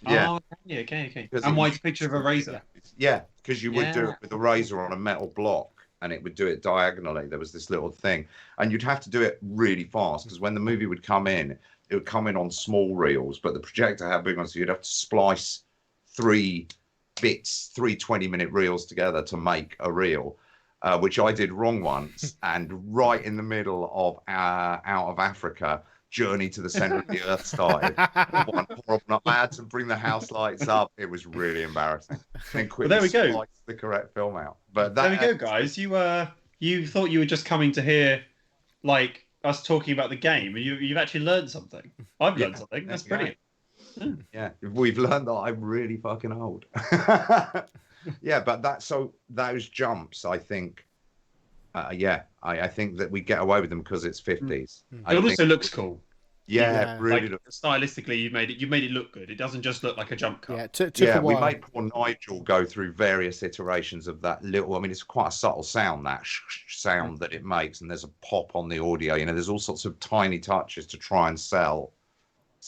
Yeah. Oh, okay. And why it's a picture of a razor? Yeah, because you would do it with a razor on a metal block and it would do it diagonally. There was this little thing, and you'd have to do it really fast because when the movie would come in, it would come in on small reels, but the projector had big ones, so you'd have to splice 3 bits, 3 20-minute reels together to make a reel, which I did wrong once, and right in the middle of Out of Africa, Journey to the Center of the Earth started. One horrible, I had to bring the house lights up. It was really embarrassing. And quickly there we go. splice the correct film out. But there we go, guys. You thought you were just coming to hear like us talking about the game, and you've actually learned something. I've learned something. That's brilliant. Yeah, we've learned that I'm really fucking old. Yeah, but those jumps, I think. I think that we get away with them because it's 50s. It also looks cool. Yeah, really. Like, stylistically, you've made it look good. It doesn't just look like a jump cut. Yeah, we made poor Nigel go through various iterations of that little. I mean, it's quite a subtle sound, that sound that it makes, and there's a pop on the audio. You know, there's all sorts of tiny touches to try and sell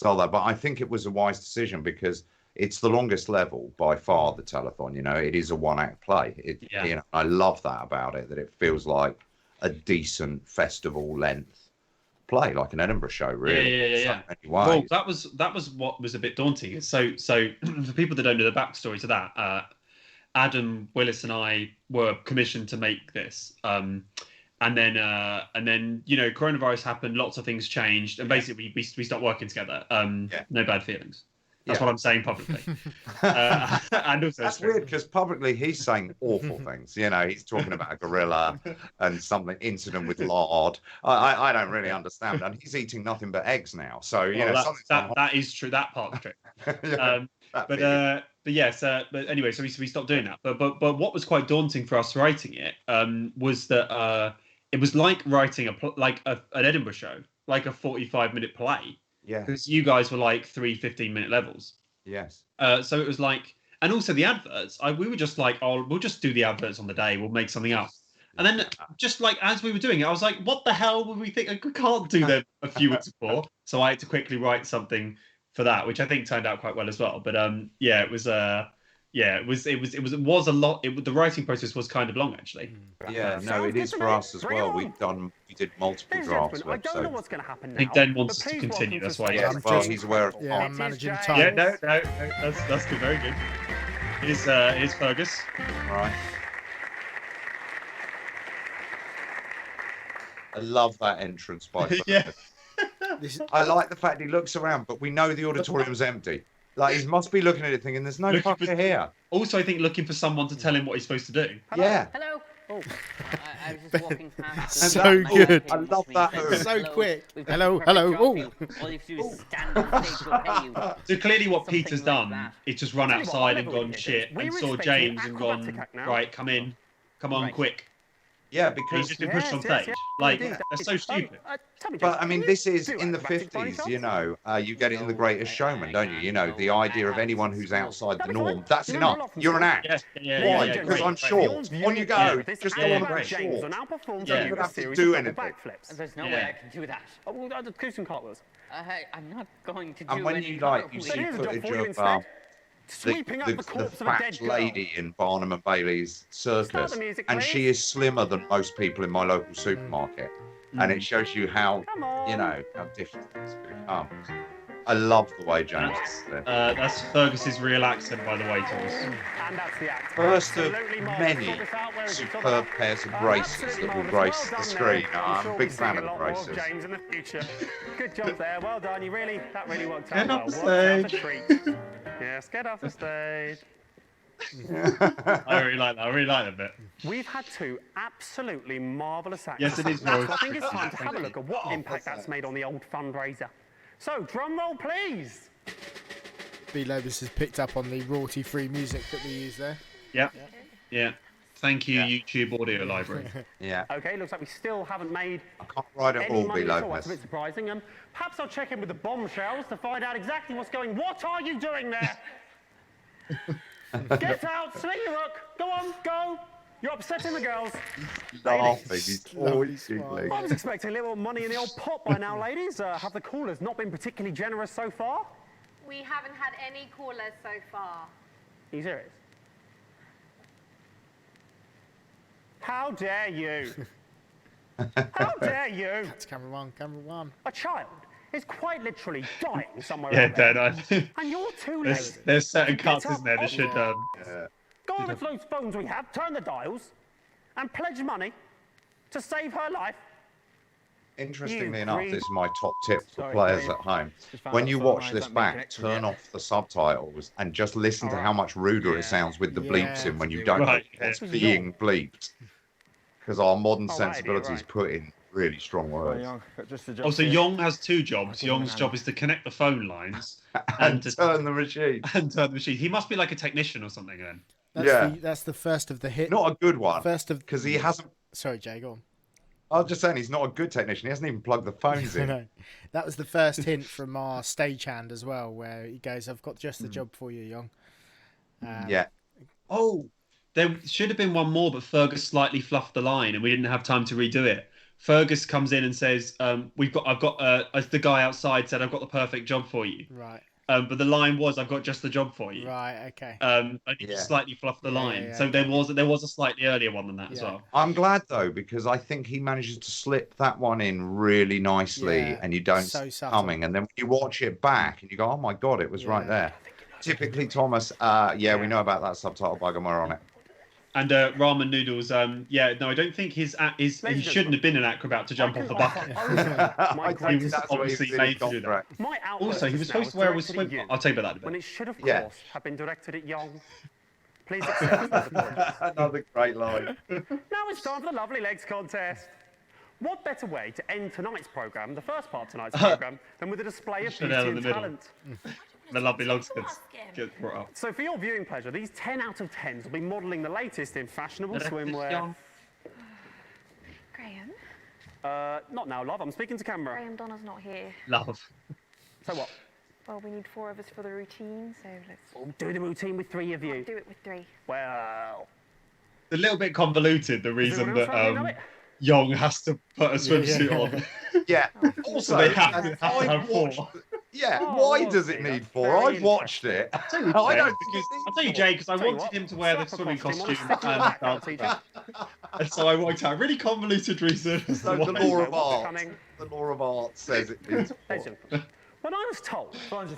that. But I think it was a wise decision because it's the longest level by far, the telethon. You know, it is a 1-act play. You know, I love that about it, that it feels like a decent festival length play, like an Edinburgh show, really. Yeah. Well, that was what was a bit daunting. So for people that don't know the backstory to that, Adam, Willis, and I were commissioned to make this. And then you know, coronavirus happened, lots of things changed, and basically we stopped working together. No bad feelings. That's what I'm saying publicly. And also, that's weird because publicly he's saying awful things. You know, he's talking about a gorilla and something incident with lard. I don't really understand. And he's eating nothing but eggs now. So you know, that is true. That part's true. But anyway, so we stopped doing that. But what was quite daunting for us writing it was that it was like writing an Edinburgh show, like a 45-minute play. Yeah. Because you guys were like 3 15-minute levels. Yes. So it was like, and also the adverts, we were just like, we'll just do the adverts on the day. We'll make something up. And then just like, as we were doing it, I was like, what the hell would we think? We can't do them a few weeks before. So I had to quickly write something for that, which I think turned out quite well as well. But it was a lot. The writing process was kind of long, actually. Yeah, no, it is for us as well. We did multiple drafts. I don't know what's going to happen now. I think Den wants us to continue. That's why. He's aware of. Yeah, I'm managing time. Yeah, no, that's good. Very good. Here's Fergus. All right. I love that entrance by Fergus. Yeah. I like the fact he looks around, but we know the auditorium's empty. Like, he must be looking at it thinking, there's no fucker here. Also, I think looking for someone to tell him what he's supposed to do. Yeah. Hello. Oh, I was just walking past. So good. I love that. So quick. Hello. All you have to do is stand on stage, we'll pay you. So clearly what Peter's done is just run outside and gone shit and saw James and gone, right, come on, quick. Yeah, because he's just been pushed on stage. Like, that's so stupid. But I mean, this is in the 50s, you know, you get it in The Greatest Showman, don't you? You know, the idea of anyone who's outside the norm, that's enough. You're an act. Why? Because I'm short. On you go. Just go on about short. You don't have to do anything. There's no way I can do that. Do some cartwheels. I'm not going to do And when you see footage of the fat lady in Barnum and Bailey's circus, and she is slimmer than most people in my local supermarket, and it shows you how, you know, how different it's become. I love the way James is there. That's Fergus's real accent, by the way, Thomas. And that's the act. First of many superb pairs of braces that will grace the screen. I'm a big fan of the braces. James in the future. Good job there. Well done. That really worked out Get well. off the stage. What a treat. Yes, get off the stage. I really like that bit. We've had 2 absolutely marvellous acts. Yes, it is. So I think it's time to have a look at what impact that's made on the old fundraiser. So, drum roll, please. B. Lobus has picked up on the royalty-free music that we use there. Yeah. Thank you, YouTube Audio Library. Yeah. Okay, looks like we still haven't made I can't write it all, B. Lopez. That's a bit surprising. Perhaps I'll check in with the bombshells to find out exactly what's going. What are you doing there? Get out, sling your hook. Go on, go. You're upsetting the girls. Laughing, he's always giggling. I was expecting a little money in the old pot by now, ladies. Have the callers not been particularly generous so far? We haven't had any callers so far. Are you serious? How dare you? How dare you? That's camera one. A child is quite literally dying somewhere Yeah, out there. Dan. And you're too late. There's certain to cuts, get up isn't there? That should Go over to those phones we have, turn the dials, and pledge money to save her life. Interestingly enough, this is my top tip for players at home. When you watch this back, turn off the subtitles and just listen to how much ruder it sounds with the bleeps in when you don't know what's being bleeped. Because our modern sensibilities put in really strong words. Also, Yong has two jobs. Yong's job is to connect the phone lines and to turn the machine. He must be like a technician or something then. That's the first of the hit. Not a good one. Because he hasn't. Sorry, Jay, go on. I was just saying he's not a good technician. He hasn't even plugged the phones in. No, that was the first hint from our stagehand as well, where he goes, "I've got just the job for you, Young." Yeah. Oh, there should have been one more, but Fergus slightly fluffed the line, and we didn't have time to redo it. Fergus comes in and says, as the guy outside said, I've got the perfect job for you. Right. But the line was, I've got just the job for you. Right, okay. And he just slightly fluffed the line. So there was a slightly earlier one than that as well. I'm glad, though, because I think he manages to slip that one in really nicely and you don't see it coming. And then when you watch it back and you go, oh, my God, it was right there. Typically, Thomas, we know about that subtitle bug and we're on it. And Ramen Noodles, I don't think he shouldn't have been an acrobat to jump off the bucket. He was obviously made to do that. Also, he was supposed to wear a swim. I'll tell you about that in a bit. When it should, of course, have been directed at Young. Please accept another great line. Now it's time for the Lovely Legs contest. What better way to end tonight's programme, the first part of tonight's programme, than with a display of beauty and talent? The lovely logs get brought up. So for your viewing pleasure, these 10 out of 10s will be modelling the latest in fashionable swimwear. Graham? Not now, love. I'm speaking to camera. Graham, Donna's not here. Love. So what? Well, we need 4 of us for the routine, so let's... We'll do the routine with 3 of you. I'll do it with 3. Well... It's a little bit convoluted, the reason that Young has to put a swimsuit on. Yeah. Also, they have to have 4. Why does it need 4? I've watched it. I'll tell you, Jay, because I wanted him to wear the swimming costume and so I worked out a really convoluted reason. So the law of art says it needs 4. When I was told, great,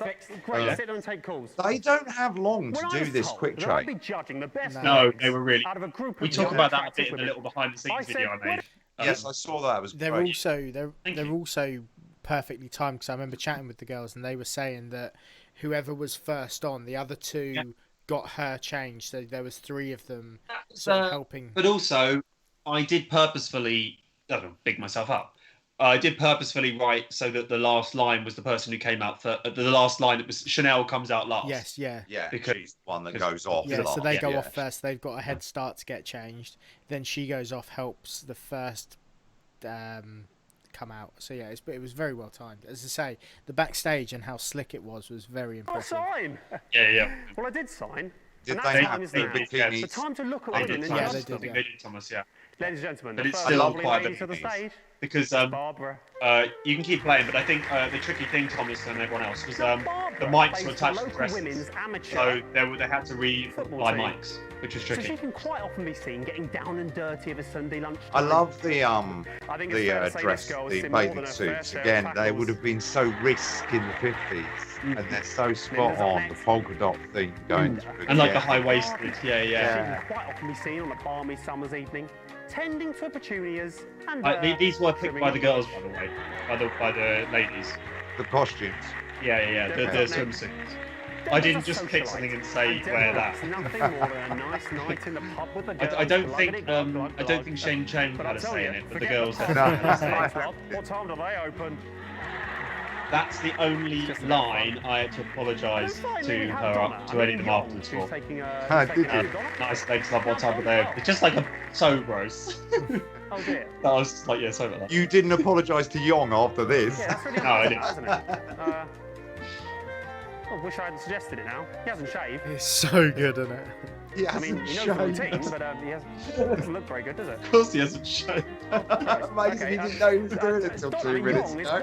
sit there and take calls. They don't have long to do this quick I'd be train. judging the best. No, they were really. Out of a group we talk about that a bit in the little behind the scenes video I made. Yes, I saw that. It was they're great. also perfectly timed, because I remember chatting with the girls and they were saying that whoever was first on, the other 2 got her changed, so there was 3 of them sort of helping. But also, I did purposefully, I don't big myself up. I did purposefully write so that the last line was the person who came out for the last line. It was Chanel comes out last. Yes, yeah, because she's the one that goes off. Yeah, so they go off first. They've got a head start to get changed. Then she goes off, helps the first come out. So yeah, it was very well timed. As I say, the backstage and how slick it was very impressive. I'll sign. Yeah. Well, I did sign. Did and they that time is now. bikinis? The time to look at They women did, and Thomas. judge them. They did, Thomas. Yeah. Ladies and gentlemen, But the it's first still lovely quite lady to the stage. Because Barbara. you can keep playing, but I think the tricky thing, Thomas, and everyone else, was the mics were attached to the dresses, so they had to rebuy mics, which was tricky. So she can quite often be seen getting down and dirty of a Sunday lunch. I love the dress, the bathing suits. Again, they would have been so risk in the 50s, and they're so spot on. The polka dot thing going through. And like the high waisted, She can quite often be seen on a balmy summer's evening, tending to petunias and these were picked by the girls, by the way, by the ladies. The costumes. Yeah, the swimsuits. I didn't just pick something and say wear that. Nothing more than a nice night in the pub with the girls. I don't think Shane Chang had a say in it, but the girls had a say. What time do they open? That's the only line I had to apologise to her, to any of them afterwards for. Did you? Nice legs, love, what time of day? It's just like so gross. Oh dear. I was just like, yeah, sorry about that. You didn't apologise to Yong after this. Yeah, that's really No, I didn't. isn't it? I wish I hadn't suggested it now. He hasn't shaved. It's so good, isn't it? I mean, he knows the routine, but he doesn't look very good, does it? Of course he hasn't shown. Amazing, he didn't know he was doing it until 2 minutes ago.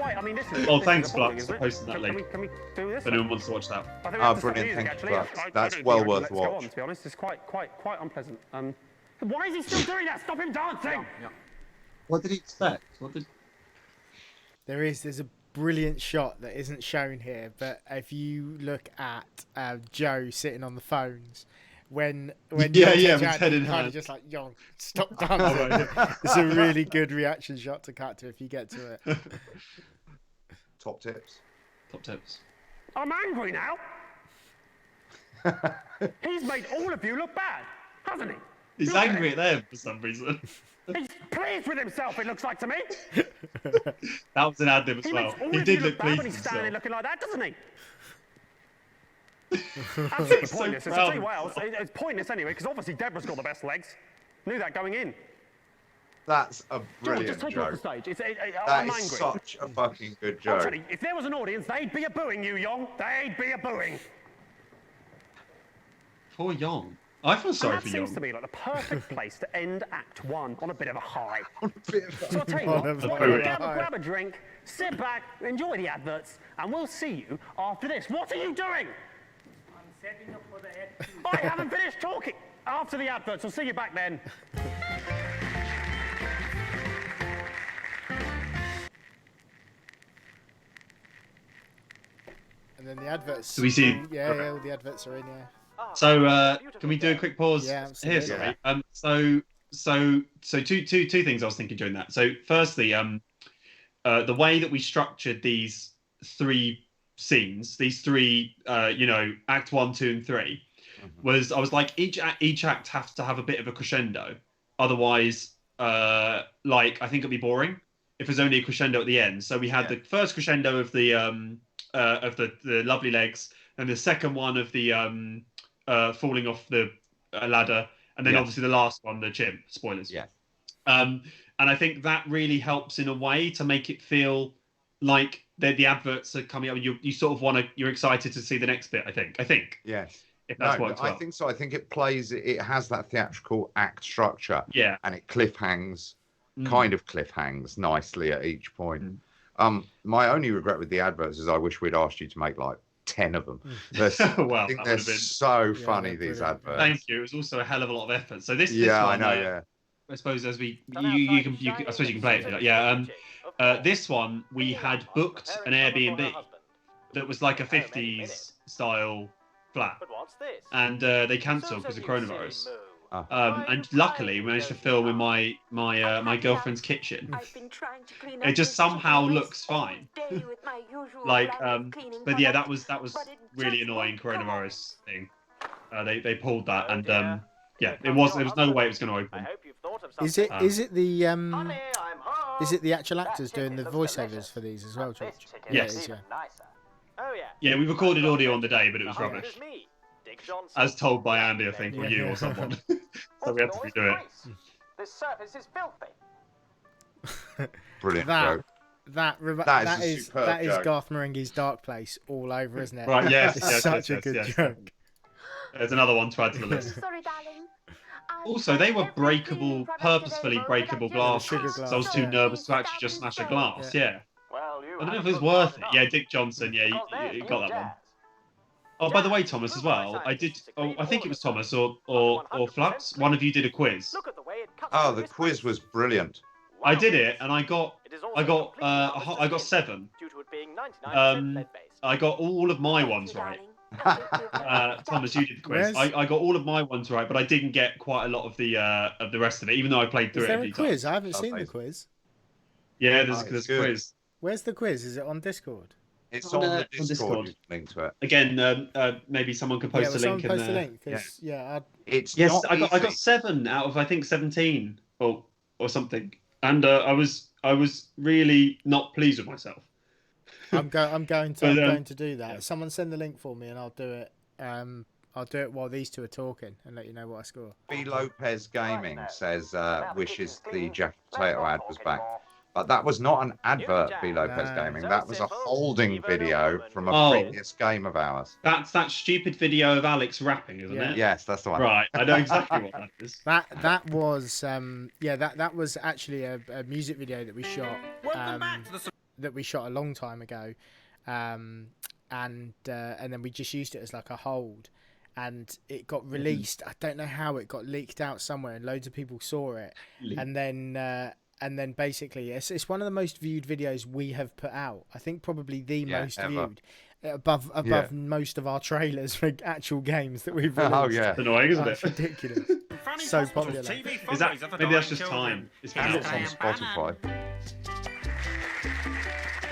Oh, thanks, Flux, for posting that link. Can we do this? If anyone wants to watch that. Oh, brilliant, thank you, Flux. That's well worth a watch. To be honest, it's quite unpleasant. Who Why is he still doing that? Stop him dancing! Yeah. What did he expect? There's a brilliant shot that isn't shown here, but if you look at Joe sitting on the phones, when with head in kind hand. of just like, yo, stop dancing. It's a really good reaction shot to cut to if you get to it. Top tips. I'm angry now. He's made all of you look bad, hasn't he? He's angry at them for some reason. He's pleased with himself, it looks like to me. That was an ad-lib as He well. makes all He of did you look bad pleased when with he's standing there himself. looking like that, doesn't he? Absolutely So pointless. I'll proud tell you of what else. It's pointless anyway, because obviously Deborah's got the best legs. Knew that going in. That's a George, brilliant just take it off the joke. stage. That I'm is angry. such a fucking good I'll joke. tell you, if there was an audience, they'd be a-booing you, Yong. They'd be a-booing. Poor Yong. I feel sorry And for that seems Yong. to me like the perfect place to end Act 1 on a bit of a high. On So I'll tell you a what, bit why of don't you a grab a drink, sit back, enjoy the adverts, and we'll see you after this. What are you doing? I'm setting up for the Act 2. I haven't finished talking. After the adverts, we'll see you back then. And then the adverts. Do we see- Yeah, all the adverts are in, yeah. So can we do a quick pause Yeah, here? absolutely. Sorry. So two things I was thinking during that. So firstly, the way that we structured these three scenes, these three, Act 1, 2, and 3, was I was like each act has to have a bit of a crescendo, otherwise, I think it'd be boring if there's only a crescendo at the end. So we had the first crescendo of the lovely legs, and the second one of the falling off the ladder, and then obviously the last one, the chimp. Spoilers. Yeah. And I think that really helps in a way to make it feel like the adverts are coming up. You sort of you're excited to see the next bit. I think. Yes. If that's No, worked I well. think so. I think it plays. It has that theatrical act structure. Yeah. And it cliffhangs, kind of cliffhangs nicely at each point. My only regret with the adverts is I wish we'd asked you to make like 10 of them. Well, I think that they're would have been so funny, they're these brilliant. adverts. Thank you. It was also a hell of a lot of effort. So this Yeah, one, I know. Yeah. I suppose as we you can I suppose you can play it if you like. Yeah. This one we had booked an Airbnb that was like a 50s style flat, and they cancelled because of coronavirus. And luckily we managed to film in my girlfriend's kitchen. It just somehow looks fine. But yeah, that was really annoying coronavirus thing. They pulled that, and there was no way it was going to open. Is it the actual actors doing the voiceovers for these as well, George? Yes. Yeah, it is, yeah. Yeah, we recorded audio on the day, but it was rubbish. As told by Andy, I think, or you or someone. So we had to redo it. This surface is filthy. Brilliant That joke. That That is a is superb joke. Garth Marenghi's Dark Place all over, isn't it? Right, yes, It's yes, such yes, a good yes. joke. There's another one to add to the list. Sorry, darling. Also, they were breakable, purposefully breakable glasses. sugar glass, So I was too yeah. nervous to actually just smash a glass. Yeah. Well, I don't know if it was worth it. Yeah, Dick Johnson. Yeah, you got that one. Oh, by the way, Thomas, as well. I did. Oh, I think it was Thomas or Flux. One of you did a quiz. Oh, the quiz was brilliant. I did it, and I got 7. I got all of my ones right. Thomas, you did the quiz. I got all of my ones right, but I didn't get quite a lot of the rest of it, even though I played through Is it there a a few quiz? times. I haven't seen the quiz. Yeah, there's it's a good. quiz. Where's the quiz? Is it on Discord? It's On, on uh, the on Discord. Discord. You can link to it. Again, maybe someone could post yeah, a someone link. post in a there. link. 'Cause, It's Yes, not I got easy. 7 out of I think 17 or something, and I was really not pleased with myself. I'm going But, to do that. Someone send the link for me, and I'll do it. I'll do it while these two are talking, and let you know what I score. B. Lopez Gaming says wishes the Jack Potato ad was back. But that was not an advert, B. Lopez No. Gaming. That was a holding video from a previous game of ours. That's that stupid video of Alex rapping, isn't Yeah. it? Yes, that's the one. Right, I know exactly what that is. That was that was actually a music video that we shot. That we shot a long time ago, and then we just used it as like a hold. and it got released. I don't know how it got leaked out somewhere, and loads of people saw it. And then basically, it's one of the most viewed videos we have put out. I think probably the most viewed, above most of our trailers for actual games that we've released. Oh yeah, it's annoying, isn't it? Ridiculous. So popular. Is that maybe that's just time? It's on Spotify.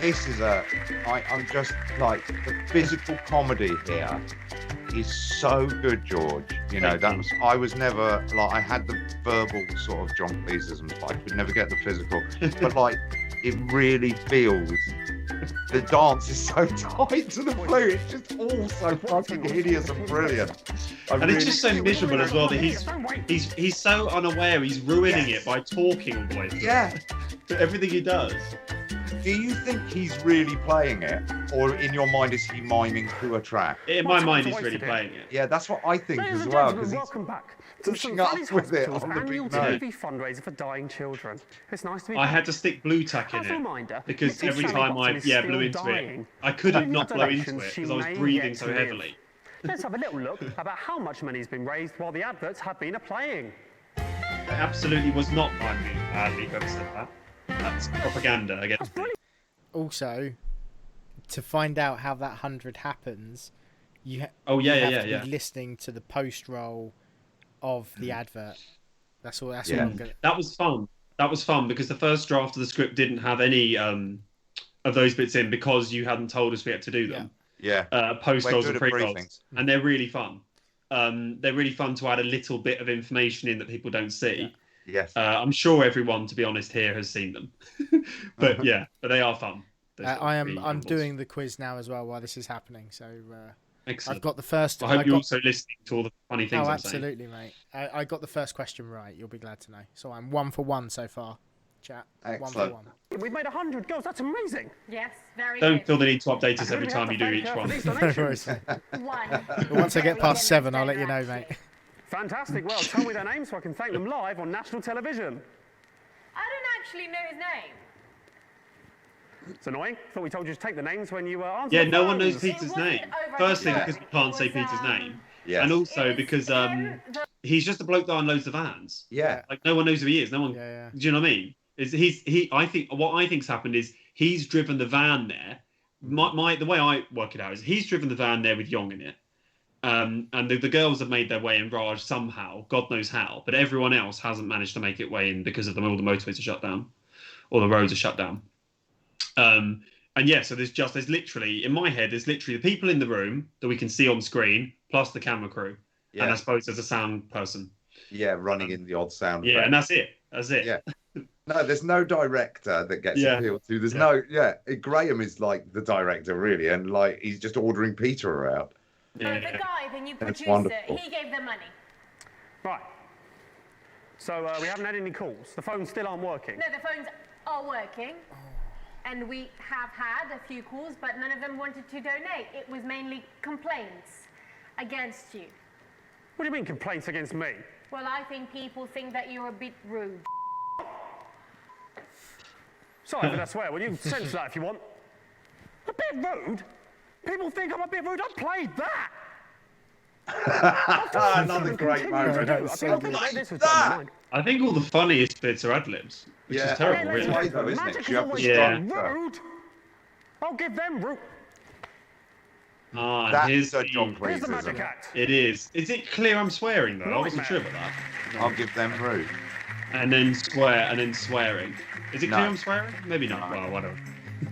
This is I'm just like, the physical comedy here is so good, George. You know, I was never like, I had the verbal sort of John Cleeseism, but I could never get the physical. But like, it really feels, the dance is so tight to the flute. It's just all so fucking hideous and brilliant. It's just so miserable as well that he's so unaware. He's ruining it by talking all the way through. Yeah, everything he does. Do you think he's really playing it, or in your mind is he miming to a track? In my mind, he's really playing it. Yeah, that's what I think as well. Welcome back to pushing up with it on the annual big note. TV fundraiser for dying children. It's nice to be I back. had to stick blue tack in As a it reminder, because Mrs. every time I Shelley blew into dying. it, I couldn't not blow into Donations it she because I was may breathing yet so live. heavily. Let's have a little look about how much money's been raised while the adverts have been playing. It absolutely was not by me. Whoever said that. That's propaganda against me. Also, to find out how that 100 happens, you have to be listening to the post roll of the advert. That's all. That's all I'm gonna. That was fun. That was fun because the first draft of the script didn't have any of those bits in because you hadn't told us we had to do them. Yeah. Post rolls and pre rolls, and they're really fun. They're really fun to add a little bit of information in that people don't see. Yes. I'm sure everyone, to be honest, here has seen them. but they are fun. I'm doing the quiz now as well while this is happening. So excellent. I've got the first. I hope you're also listening to all the funny things I'm saying. Absolutely, mate. I got the first question right. You'll be glad to know. So I'm 1 for 1 so far. Chat. Excellent. 1 for 1. We've made 100 goals. That's amazing. Yes, very Don't good. feel the need to update us every time you do each one. But once I get past 7, I'll let you know, mate. Fantastic. Well, tell me their names so I can thank them live on national television. I don't actually know his name. It's annoying. Thought we told you to take the names when you answered. Yeah, the no one knows phones. Peter's name. Firstly, because we can't say Peter's name. Yes. And also because he's just a bloke that owns the vans. Yeah. Like no one knows who he is. No one. Yeah. Do you know what I mean? I think what I think's happened is he's driven the van there. The way I work it out is he's driven the van there with Yong in it. And the girls have made their way in Raj somehow, God knows how, but everyone else hasn't managed to make it way in because of all the motorways are shut down, or the roads are shut down. And yeah, so there's literally, in my head, there's literally the people in the room that we can see on screen, plus the camera crew, and I suppose there's a sound person. Yeah, running in the odd sound. Yeah, and that's it. Yeah. No, there's no director that gets appealed to. There's no. Graham is like the director, really, and like he's just ordering Peter around. Yeah. The guy, the new producer, he gave them money. Right. So we haven't had any calls. The phones still aren't working. No, the phones are working. And we have had a few calls, but none of them wanted to donate. It was mainly complaints against you. What do you mean complaints against me? Well, I think people think that you're a bit rude. Sorry for that swear. Will you censor that if you want? A bit rude? People think I'm a bit rude. I played that. Another great moment. I think all the funniest bits are ad libs, which is terrible, really. It's though, isn't it? You have the rude. I'll give them rude. That is a John Cleese, Here's the isn't magic it? act. It is. Is it clear I'm swearing though? I wasn't sure about that. I'll give them rude. And then swearing. Is it clear I'm swearing? Maybe not. Well, whatever.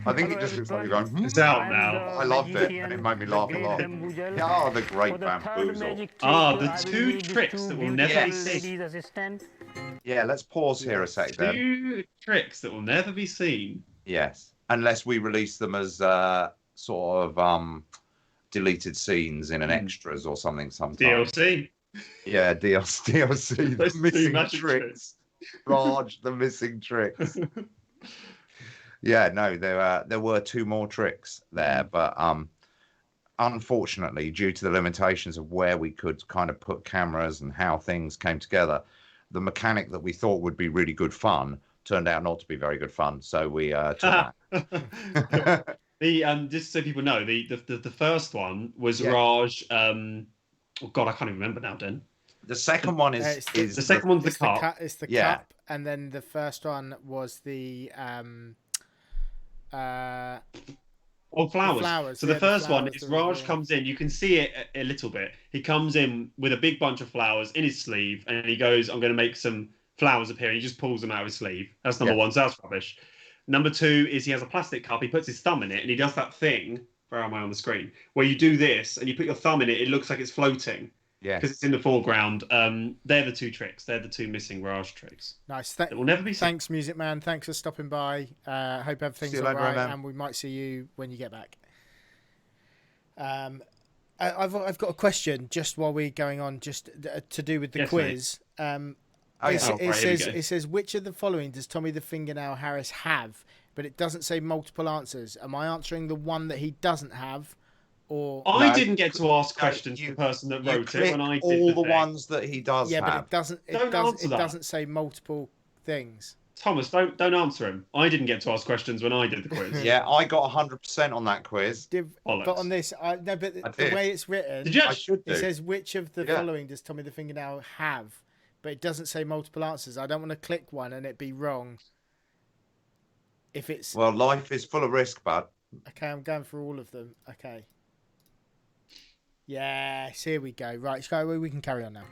I think it just looks like you're going. It's out now. I loved it, and it made me laugh a lot. The great bamboozle. The 2 tricks that will never be seen. Yeah, let's pause here a sec then. 2 tricks that will never be seen. Yes, unless we release them as sort of deleted scenes in an extras or something sometime. DLC. Yeah, DLC. The missing tricks. Raj, the missing tricks. Yeah, no, there were 2 more tricks there, but unfortunately, due to the limitations of where we could kind of put cameras and how things came together, the mechanic that we thought would be really good fun turned out not to be very good fun. So we took that. Just so people know, the first one was Raj Oh God, I can't even remember now, Den. The second one is the second one's the cup. It's the cup, and then the first one was the flowers. So yeah, the first flowers, one is Raj comes in. You can see it a little bit. He comes in with a big bunch of flowers in his sleeve, and he goes, "I'm going to make some flowers appear." And he just pulls them out of his sleeve. That's number one. So that's rubbish. Number 2 is he has a plastic cup. He puts his thumb in it, and he does that thing. Where am I on the screen? Where you do this, and you put your thumb in it. It looks like it's floating. Yeah, because it's in the foreground. They're the 2 tricks. They're the 2 missing Raj tricks. Nice. It will never be. Thanks, Music Man. Thanks for stopping by. Hope everything's all right, and we might see you when you get back. I've got a question just while we're going on, just to do with the quiz. It says which of the following does Tommy the Fingernail Harris have, but it doesn't say multiple answers. Am I answering the one that he doesn't have? Or I didn't get to ask questions to the person that wrote it when I did all the ones that he does have. But it doesn't. It doesn't say multiple things. Thomas, don't answer him. I didn't get to ask questions when I did the quiz. Yeah, I got 100% on that quiz. But on this, the way it's written, it says which of the following does Tommy the Fingernail have, but it doesn't say multiple answers. I don't want to click one and it be wrong. If it's life is full of risk, bud. Okay, I'm going for all of them. Okay. Yes, here we go. Right, we can carry on now.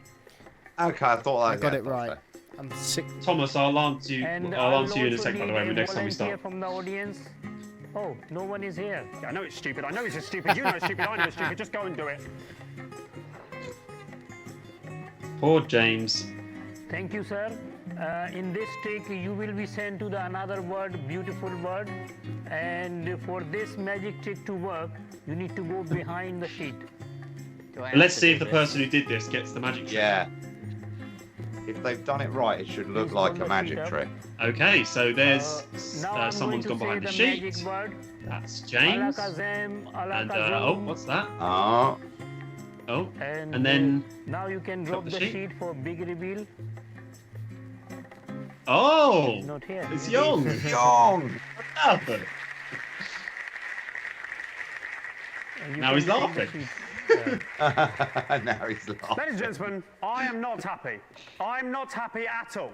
Okay, I thought I got it right. I'm sick. Thomas, I'll answer you. I'll answer you in a second. By the way, next time we start. From the audience. Oh, no one is here. Yeah, I know it's stupid. I know it's stupid. You know it's stupid. I know it's stupid. Just go and do it. Poor James. Thank you, sir. In this trick, you will be sent to the another word, beautiful word. And for this magic trick to work, you need to go behind the sheet. Let's see if the person who did this gets the magic trick. Yeah. If they've done it right, it should look like a magic trick. Okay, so there's someone's gone behind the sheet. That's James. And what's that? Oh, and then now you can drop the sheet for big reveal. Oh, he's not here. It's Young. Young. What happened? Now he's laughing. Now he's laughing. Ladies and gentlemen, I am not happy. I'm not happy at all.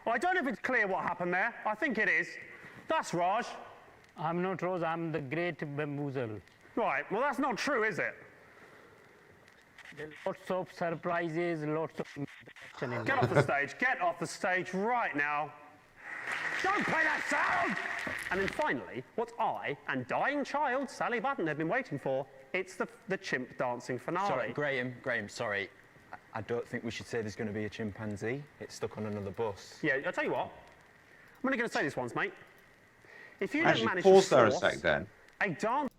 Well, I don't know if it's clear what happened there. I think it is. That's Raj. I'm not Raj. I'm the great bamboozle. Right. Well, that's not true, is it? Lots of surprises, lots of... Get off the stage. Get off the stage right now. Don't play that sound! And then finally, what I and dying child Sally Bannon have been waiting for, it's the chimp dancing finale. Sorry, Graham, sorry. I don't think we should say there's going to be a chimpanzee. It's stuck on another bus. Yeah, I'll tell you what. I'm only going to say this once, mate. If you actually, don't manage pause to there a sec, then. A dance...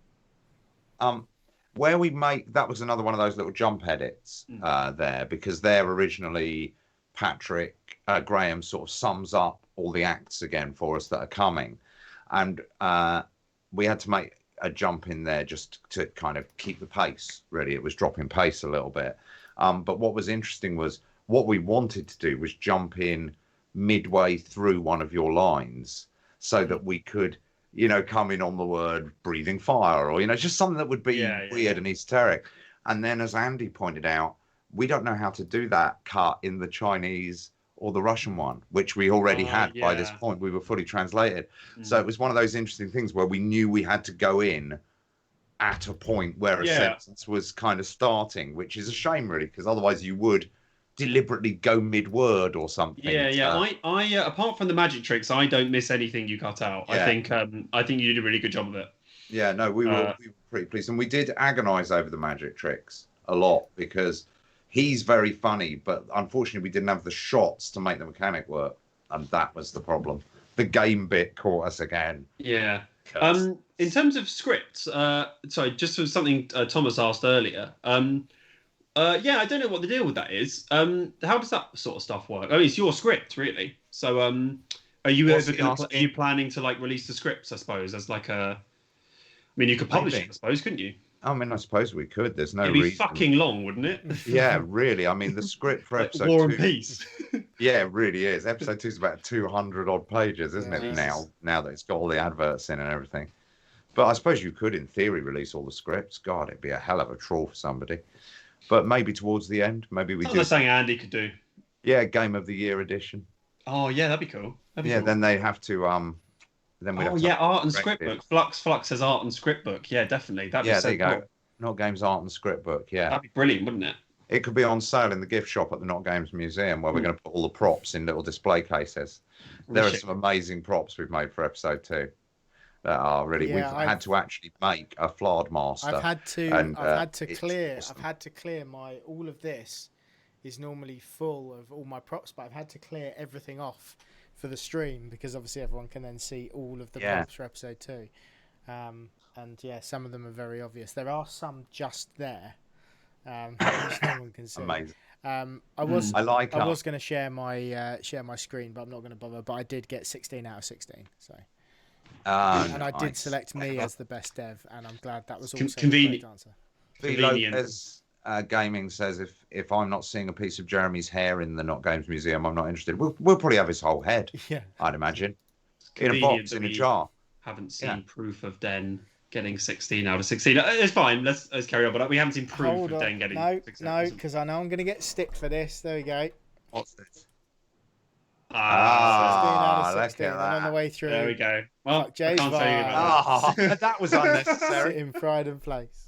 Where we make... That was another one of those little jump edits there, because there originally Patrick Graham sort of sums up all the acts again for us that are coming. And we had to make a jump in there just to kind of keep the pace, really. It was dropping pace a little bit. But what was interesting was what we wanted to do was jump in midway through one of your lines so that we could, come in on the word breathing fire or, just something that would be weird and esoteric. And then as Andy pointed out, we don't know how to do that cut in the Chinese or the Russian one, which we already had by this point. We were fully translated. So it was one of those interesting things where we knew we had to go in at a point where a sentence was kind of starting, which is a shame, really, because otherwise you would deliberately go mid-word or something. I apart from the magic tricks, I don't miss anything you cut out. I think you did a really good job of it. Yeah, no, we were pretty pleased. And we did agonize over the magic tricks a lot because he's very funny, but unfortunately we didn't have the shots to make the mechanic work, and that was the problem. The game bit caught us again. Yeah. In terms of scripts, sorry, just for something Thomas asked earlier. I don't know what the deal with that is. How does that sort of stuff work? I mean, it's your script, really. So, are you planning to release the scripts? I suppose as I mean, you could publish it, I suppose, couldn't you? I mean, I suppose we could. There's no reason. It'd be reason. fucking long, wouldn't it? Yeah, really. I mean, the script for episode War 2... and Peace. Yeah, it really is. Episode 2 is about 200-odd pages, isn't it, now that it's got all the adverts in and everything. But I suppose you could, in theory, release all the scripts. God, it'd be a hell of a chore for somebody. But maybe towards the end, maybe we do. Something Andy could do. Yeah, Game of the Year edition. Oh yeah, that'd be cool. Cool. Then they have to then we. Art and script book. Flux says art and script book. Yeah, definitely. That'd be so there you cool. go. Not Games art and script book. Yeah, that'd be brilliant, wouldn't it? It could be on sale in the gift shop at the Not Games Museum, where we're going to put all the props in little display cases. There are some amazing props we've made for episode 2 that are really. We've had to actually make a Flard Master. I've had to clear my all of this is normally full of all my props, but I've had to clear everything off for the stream because obviously everyone can then see all of the props for episode 2. And yeah, some of them are very obvious. There are some just there, which no one can see. Amazing. I was going to share my screen, but I'm not going to bother. But I did get 16 out of 16. So, and I did select me as the best dev, and I'm glad that was also convenient. the correct answer. Convenient. Gaming says if I'm not seeing a piece of Jeremy's hair in the Not Games Museum, I'm not interested. We'll probably have his whole head. Yeah, I'd imagine in a box in a jar. Haven't seen proof of Den getting 16 out of 16. It's fine. Let's carry on. But we haven't seen proof of Den getting 16. No, because I know I'm going to get stick for this. There we go. What's this? 16 out of 16. Look at I'm on the way through. There we go. Well, Jay's I can't tell you about that. That was unnecessary. In pride and place.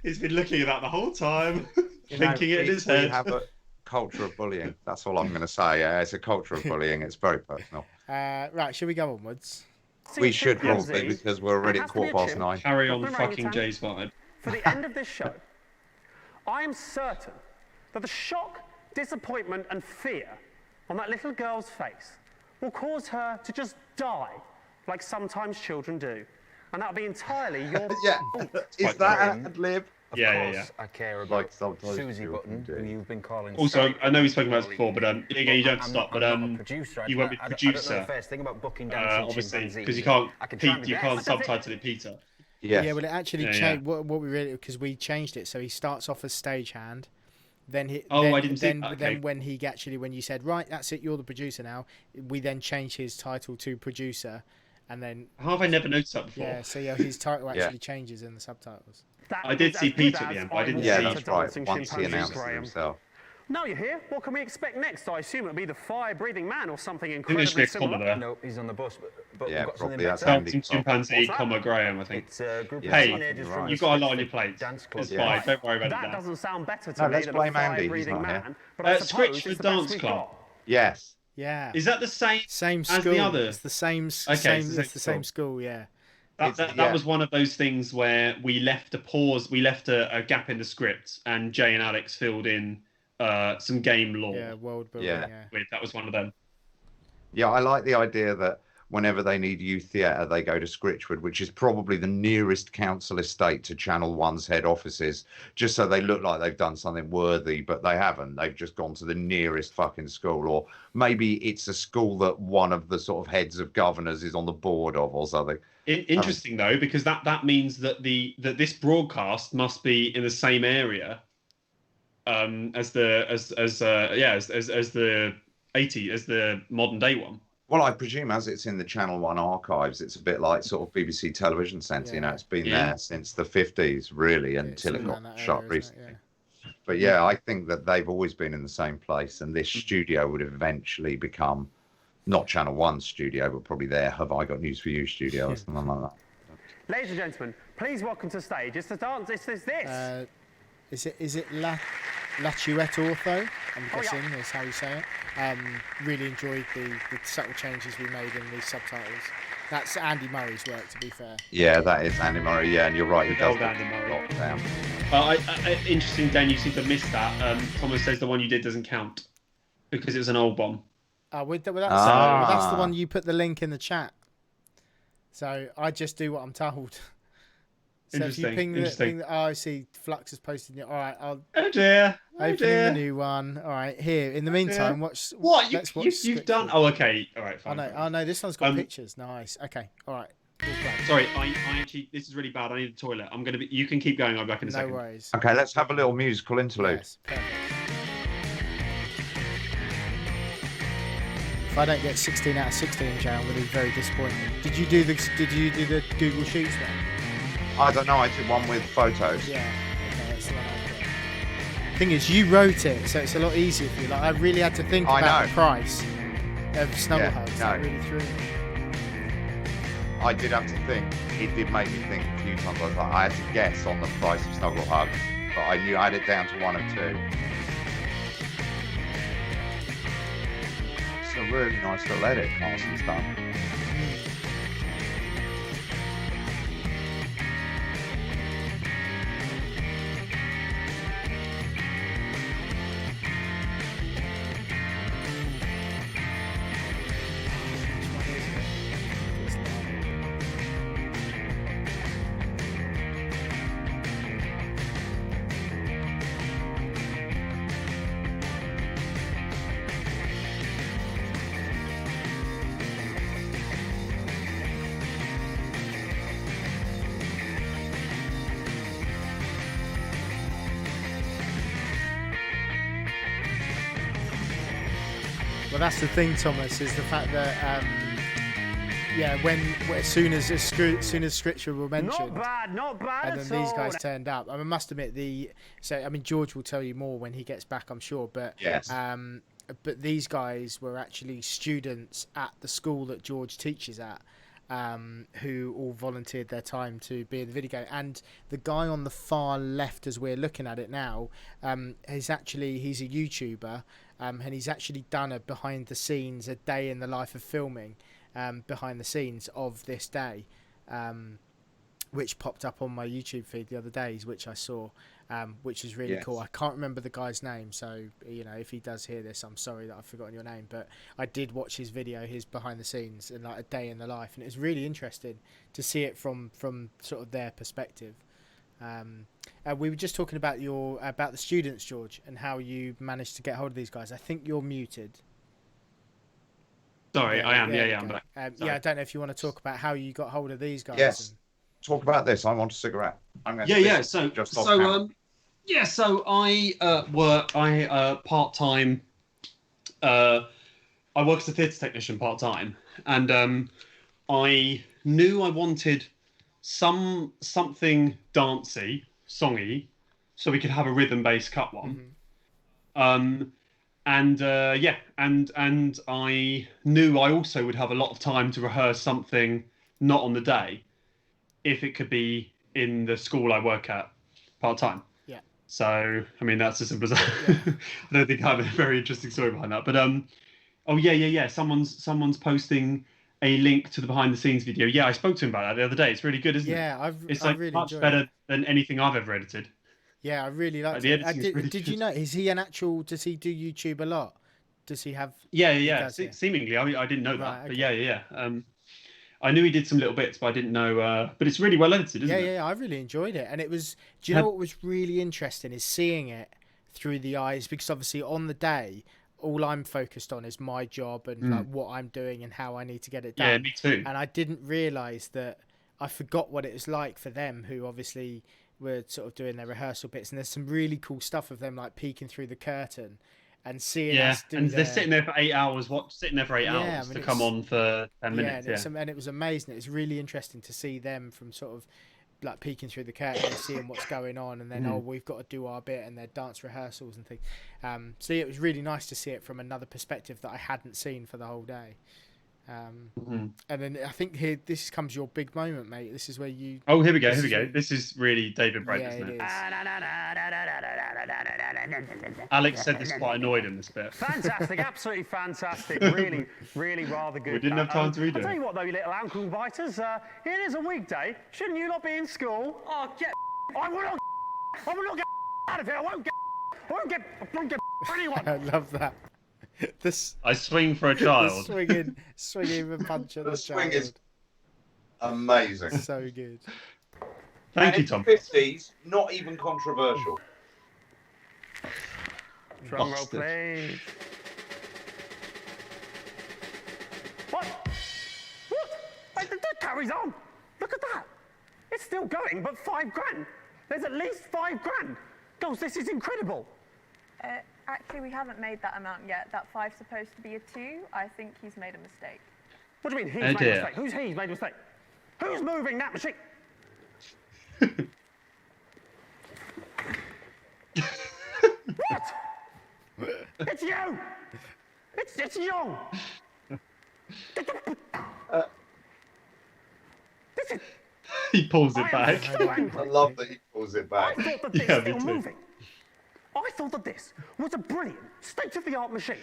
He's been looking at that the whole time, thinking it in his head. We have a culture of bullying. That's all I'm going to say. It's a culture of bullying. It's very personal. Right, should we go onwards? We should probably, because we're already at 9:15. Carry on fucking Jay's vibe. For the end of this show, I am certain that the shock, disappointment and fear on that little girl's face will cause her to just die, like sometimes children do. And that'll be entirely your fault. Is that an ad-lib? Of course, I care about Susie Button, who you've been calling. Also, I know we've spoken about this before, but again, you don't have to stop. But you won't be producer. I don't know the first thing about booking dancing obviously, because you can't subtitle it Peter. Yeah, well, it actually changed. What we really, because we changed it, so he starts off as stagehand. Then I didn't see. Then when you said right, that's it, you're the producer now. We then changed his title to producer, and then. How have I never noticed that before? Yeah, so his title actually changes in the subtitles. I did see Peter at the end, but I didn't see. Yeah, that's right. Once he announced it himself. Now you're here. What can we expect next? I assume it'll be the fire-breathing man or something incredibly similar. No, he's on the bus. But yeah, we've got probably that's Andy. Chimpanzee, Graham, I think. It's a group of teenagers from you've got a lot on your plate. It's fine. Don't worry about that. That doesn't sound better to me than a fire-breathing man. But I suppose it's the dance club. Yes. Yeah. Is that the same school as the other? It's the same. Okay, it's the same school. Yeah. That was one of those things where we left a pause, we left a gap in the script, and Jay and Alex filled in some game lore. Yeah, world building. Yeah. That was one of them. Yeah, I like the idea that whenever they need youth theatre, they go to Scritchwood, which is probably the nearest council estate to Channel 1's head offices, just so they look like they've done something worthy, but they haven't. They've just gone to the nearest fucking school, or maybe it's a school that one of the sort of heads of governors is on the board of or something. Interesting though, because that means that this broadcast must be in the same area as the modern day one. Well, I presume as it's in the Channel 1 archives, it's a bit like sort of BBC Television Centre. Yeah. You know, it's been there since the 50s, really, until it got shut recently. But yeah, I think that they've always been in the same place, and this studio would eventually become not Channel 1's studio, but probably their Have I Got News for You studio or something like that. Ladies and gentlemen, please welcome to stage. It's the dance. It's this. Is it La Tuette Ortho? I'm guessing is how you say it. Really enjoyed the subtle changes we made in these subtitles. That's Andy Murray's work, to be fair. Yeah, that is Andy Murray. Yeah, and you're right. He does Andy Murray. Lockdown. Interesting, Dan. You seem to have missed that. Thomas says the one you did doesn't count because it was an Orbaum. That's the one you put the link in the chat. So I just do what I'm told. So if you ping the I see Flux has posted it. All right, I'll opening the new one. All right, here. In the meantime, watch. What you've done? Oh, okay. All right, fine. Oh no, this one's got pictures. Nice. Okay. All right. Sorry, I actually this is really bad. I need a toilet. I'm gonna be. You can keep going. I'm back in a second. No worries. Okay, let's have a little musical interlude. Yes, perfect. If I don't get 16 out of 16, Jay, I'm going to be very disappointed. Did you do the Google Sheets one? I don't know. I did one with photos. Yeah. Okay, that's the one I Thing is, you wrote it, so it's a lot easier for you. Like I really had to think about the price of Snugglehugs. That really threw me. I did have to think. It did make me think a few times. I had to guess on the price of Snugglehugs, but I knew I had it down to 1 or 2. It's a really nice little edit Carson's done. Well, that's the thing, Thomas, is the fact that as soon as scripture were mentioned, not bad and then these guys turned up. I must admit George will tell you more when he gets back, I'm sure. But yes. But these guys were actually students at the school that George teaches at, who all volunteered their time to be in the video. And the guy on the far left, as we're looking at it now, he's a YouTuber. And he's actually done a behind the scenes, a day in the life of filming, behind the scenes of this day, which popped up on my YouTube feed the other days, which I saw, which is really cool. I can't remember the guy's name, so if he does hear this, I'm sorry that I've forgotten your name, but I did watch his video, his behind the scenes, and like a day in the life, and it was really interesting to see it from sort of their perspective. We were just talking about about the students, George, and how you managed to get hold of these guys. I think you're muted. Sorry, I am. Yeah, I'm back. I don't know if you want to talk about how you got hold of these guys. Yes. Talk about this. I want a cigarette. So I work. I part-time. I work as a theatre technician part-time, and I knew I wanted something dancey, songy, so we could have a rhythm-based cut one. And I knew I also would have a lot of time to rehearse something not on the day, if it could be in the school I work at part-time. Yeah. So, I mean, that's as simple as that. Yeah. I don't think I have a very interesting story behind that. But, someone's posting a link to the behind-the-scenes video. Yeah, I spoke to him about that the other day. It's really good, isn't it? Yeah, it's like really much better than anything I've ever edited. Yeah, I really liked it. Did you know? Is he an actual? Does he do YouTube a lot? Does he have? Yeah. Seemingly, I didn't know that. Right, okay. But yeah. I knew he did some little bits, but I didn't know. But it's really well edited, isn't it? Yeah. I really enjoyed it, and it was. Do you know what was really interesting is seeing it through the eyes, because obviously on the day, all I'm focused on is my job and like what I'm doing and how I need to get it done. Yeah, me too. And I didn't realise that I forgot what it was like for them, who obviously were sort of doing their rehearsal bits. And there's some really cool stuff of them like peeking through the curtain and seeing us do and they're sitting there for 8 hours. Hours to come on for 10 minutes. And it was amazing. It was really interesting to see them from sort of like peeking through the curtain and seeing what's going on, and then we've got to do our bit, and their dance rehearsals and things. So it was really nice to see it from another perspective that I hadn't seen for the whole day. And then I think this comes your big moment, mate. This is where you. Oh, here we go. This is really David Brent, isn't it? Alex said this quite annoyed in this bit. Fantastic, absolutely fantastic. Really, really rather good. We didn't have time to read it. I'll tell you what, though, you little ankle biters. It is a weekday. Shouldn't you not be in school? Oh, I will not get out of here. I won't get anyone. I love that. I swing for a child. Swinging the punch at the swing child. is amazing. So good. Thank you, Tom. 50s, not even controversial. Drum roll, please. What? Wait, that carries on. Look at that. It's still going, but $5,000. There's at least $5,000. Gosh, this is incredible. Actually, we haven't made that amount yet. That 5's supposed to be a 2. I think he's made a mistake. What do you mean he's made a mistake? Who's made a mistake? Who's moving that machine? What? It's you! It's you! He pulls it back. I love that he pulls it back. I thought that this still moving. I thought that this was a brilliant, state-of-the-art machine.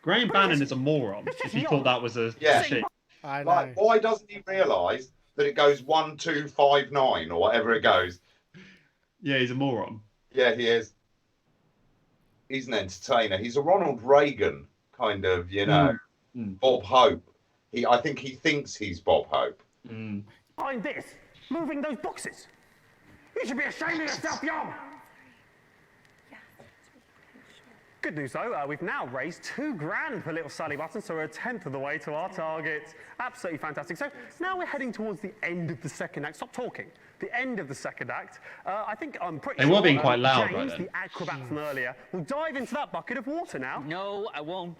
Graham Bannon is a moron if he thought that was a machine. I know. Like, why doesn't he realise that it goes 1, 2, 5, 9 or whatever it goes? Yeah, he's a moron. Yeah, he is. He's an entertainer. He's a Ronald Reagan kind of, you know, Bob Hope. I think he thinks he's Bob Hope. Behind this, moving those boxes. You should be ashamed of yourself, young. Good news though, we've now raised $2,000 for little Sally Button, so we're a 10th of the way to our target. Absolutely fantastic. So now we're heading towards the end of the second act. Stop talking. The end of the second act. I think I'm pretty sure. They were being quite loud, James, right then. the acrobat from earlier, will dive into that bucket of water now. No, I won't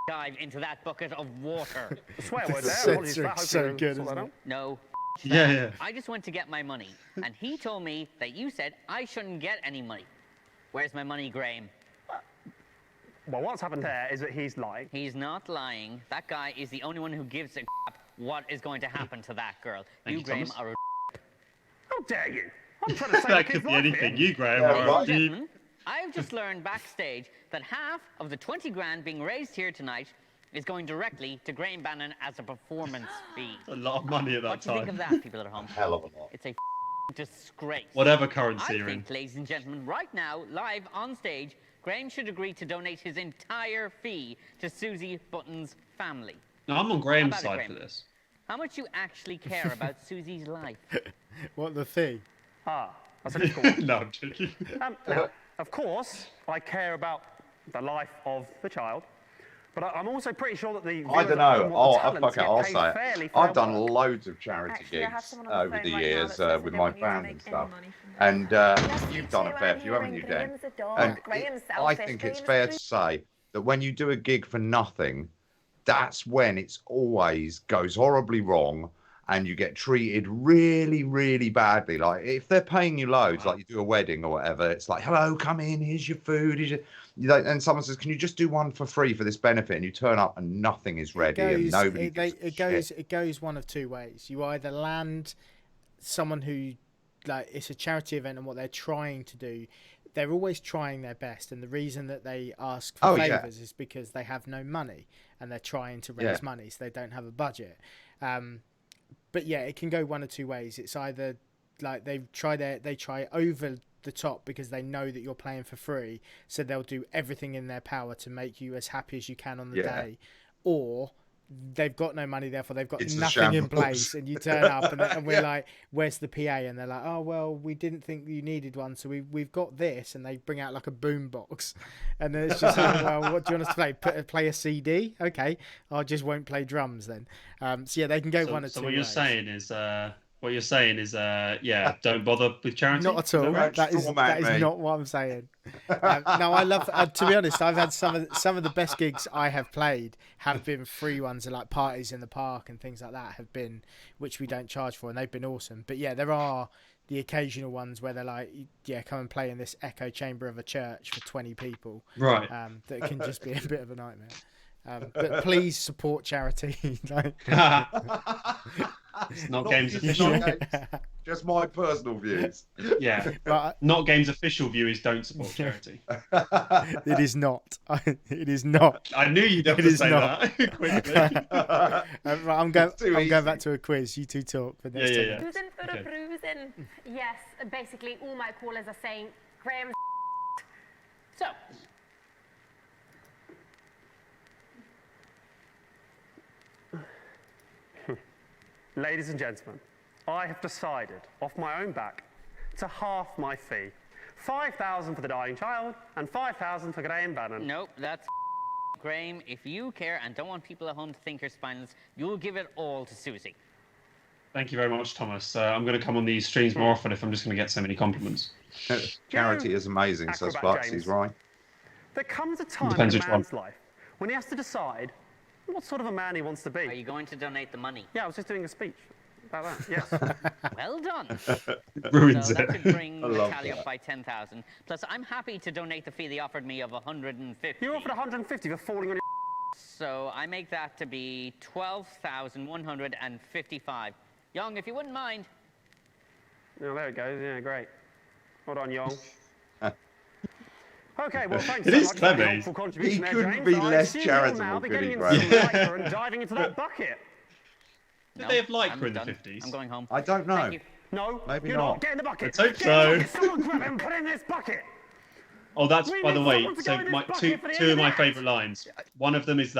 dive into that bucket of water. Swear word there. Apologies for that. So good, isn't it? No. Yeah. I just went to get my money, and he told me that you said I shouldn't get any money. Where's my money, Graham? Well, what's happened there is that he's lying. He's not lying. That guy is the only one who gives a crap what is going to happen to that girl. You, Graham, Thomas. are a How dare you? I'm trying to say That could be anything. You, Graham, are gentlemen. I've just learned backstage that half of the $20,000 being raised here tonight is going directly to Graham Bannon as a performance fee. a lot of money at that What do you think time. of that, people at home? Hell of a lot. It's a disgrace. Whatever currency I you're in. think, ladies and gentlemen, right now, live on stage, Graham should agree to donate his entire fee to Susie Button's family. No, I'm on Graham's How about it, side Graham? for this. How much you actually care about Susie's life? What, the fee? That's a difficult one. No, I'm joking. Now, of course, I care about the life of the child, but I'm also pretty sure that the I don't know. I'll say it. fairly I've done loads of charity Actually, I have gigs someone on the over phone the right now years that says with they my don't want you to band make and any stuff. money from that. And Yes, you've me done a too, fair I'm few, haven't you, hearing Dan? Graham's a dog, And Graham's I selfish, think it's Graham's fair true. to say that when you do a gig for nothing, that's when it's always goes horribly wrong and you get treated really, really badly. Like if they're paying you loads, like you do a wedding or whatever, it's like, hello, come in, here's your food. You know, and someone says, can you just do one for free for this benefit? And you turn up and nothing is ready and nobody it goes one of two ways. You either land someone who, like, it's a charity event and what they're trying to do, they're always trying their best, and the reason that they ask for favors is because they have no money and they're trying to raise money, so they don't have a budget. But yeah, it can go one of two ways. It's either like they try over the top because they know that you're playing for free, so they'll do everything in their power to make you as happy as you can on the day, or they've got no money, therefore they've got nothing in place, and you turn up and we're like, where's the PA? And they're like, oh well, we didn't think you needed one, so we've got this, and they bring out like a boom box, and then it's just like, well, what do you want us to play? Play a CD? Okay, I just won't play drums then. So yeah, they can go one or two. So what you're ways. saying is, don't bother with charity. Not at all. That is not what I'm saying. No, I love. To be honest, I've had some of the best gigs I have played have been free ones, and like parties in the park and things like that have been, which we don't charge for, and they've been awesome. But yeah, there are the occasional ones where they're like, yeah, come and play in this echo chamber of a church for 20 people. Right. That can just be a bit of a nightmare. But please support charity. It's not Games official. Just my personal views. Yeah, but Not Games official viewers don't support charity. It is not. It is not. I knew you'd have to say that quickly. I'm going back to a quiz. You two talk for the next 10 minutes. Bruising for a bruising. Yes, basically all my callers are saying Graham's. So. Ladies and gentlemen, I have decided, off my own back, to half my fee. 5,000 for the dying child and 5,000 for Graham Bannon. Nope, that's Graham. If you care and don't want people at home to think you're spineless, you'll give it all to Susie. Thank you very much, Thomas. I'm going to come on these streams more often if I'm just going to get so many compliments. Charity is amazing, says Flux. He's right. There comes a time Depends in which a one. man's life when he has to decide what sort of a man he wants to be. Are you going to donate the money? Yeah, I was just doing a speech about that, yes. Well, Well done. Ruins so that it. could bring I the love tally that. up by 10,000. Plus, I'm happy to donate the fee they offered me of 150. You offered 150 for falling on your... So I make that to be 12,155. Young, if you wouldn't mind. Oh, there it goes. Yeah, great. Hold on, Young. Okay, well, thanks It so is much clever. for the helpful contribution He there, couldn't James. be I less assume you'll charitable, now be could he, getting into Graham? some lycra and diving into that bucket. Did they have lycra I'm in the done. 50s? I'm going home. I don't know. Thank you. No, Maybe you're not. Get in the bucket. Let's hope Get in the so. bucket. Someone grab him and put it in this bucket. Oh, that's, We by the need way, someone to so go in this my bucket for the two end of of my that. favourite lines. One of them is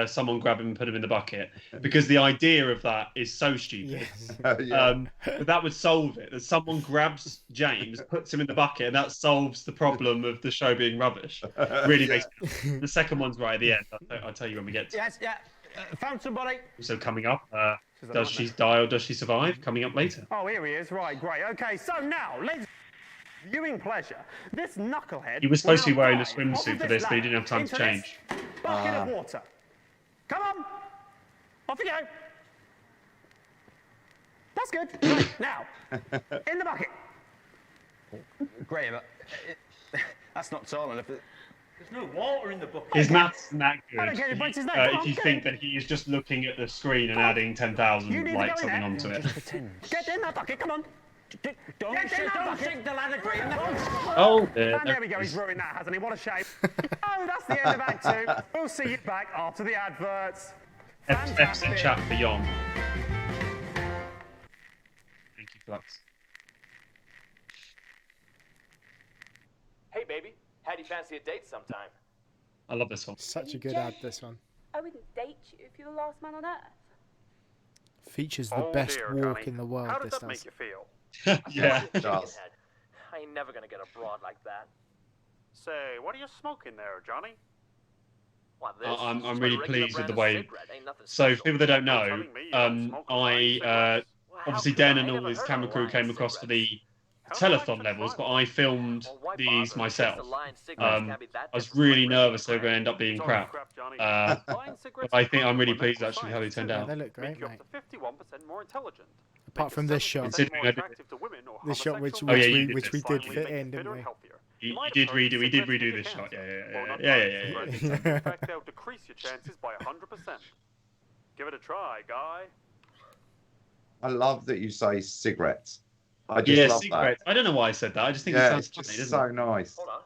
someone grab him and put him in the bucket, because the idea of that is so stupid. Yeah. But that would solve it. That someone grabs James, puts him in the bucket, and that solves the problem of the show being rubbish. Really makes the second one's right at the end. I'll tell you when we get to it. Yes, yeah. Found somebody. So coming up, does she die or does she survive? Coming up later. Oh, here he is. Right, great. Okay, so now, let's... Viewing pleasure. This knucklehead... He was supposed to be will wearing a dive swimsuit off for of this, but he ladder didn't have time to into change. this bucket of water. Come on. Off you go. That's good. Right, now, in the bucket. Graham, that's not tall enough. There's no water in the bucket. His maths isn't that I don't good. care if he breaks his neck. Come If on, you get think in. that he is just looking at the screen and adding You 10,000 need to like go in something there. onto it. Get in that bucket, come on. Don't Get in that don't bucket. shake the ladder, Graham. Oh, And there we go, he's ruined that, hasn't he? What a shame. Oh, that's the end of Act 2. We'll see you back after the adverts. F's in Fantastic. chat for Yon. Thank you, Flux. Hey, baby. How do you fancy a date sometime? I love this one. Such a good ad, this one. I wouldn't date you if you're the last man on earth. Features the best walk in the world. How does This that make does. you feel? Yeah. It does. I ain't never gonna get a broad like that. Say, what are you smoking there, Johnny? What, this? I'm Just a really regular pleased with brand the of way. cigarette, ain't nothing So, for special. people that don't know, telling me you don't smoke a line of I cigarettes. Well, obviously how could I? Dan I and all never his heard of camera a crew line came of across for the cigarettes. telethon levels, but I filmed Well, why these bother? myself. Just a line of cigarettes can't be that I was different really from nervous they were regular going to end up being It's all crap. Johnny. But Line cigarettes I are think I'm really good for pleased medical actually how they science, turned too. Yeah, out. they look great, Make you mate. up to 51% more intelligent. Apart from this shot. Considering more I did- attractive to women or This shot which, homosexual Oh, yeah, which, you we, did which this. we did Finally fit make you in, fitter didn't we? and healthier. You might did have heard redo. We did cigarettes redo give this you shot. cancer. Yeah. Well, not Yeah. cigarettes. In fact, they'll decrease your chances by 100%. Give it a try, guy. I love that you say cigarettes. I just Yeah, love cigarettes. I don't know why I said that. I just that. think it Yeah, sounds it's just funny, doesn't so it? nice. Hold on.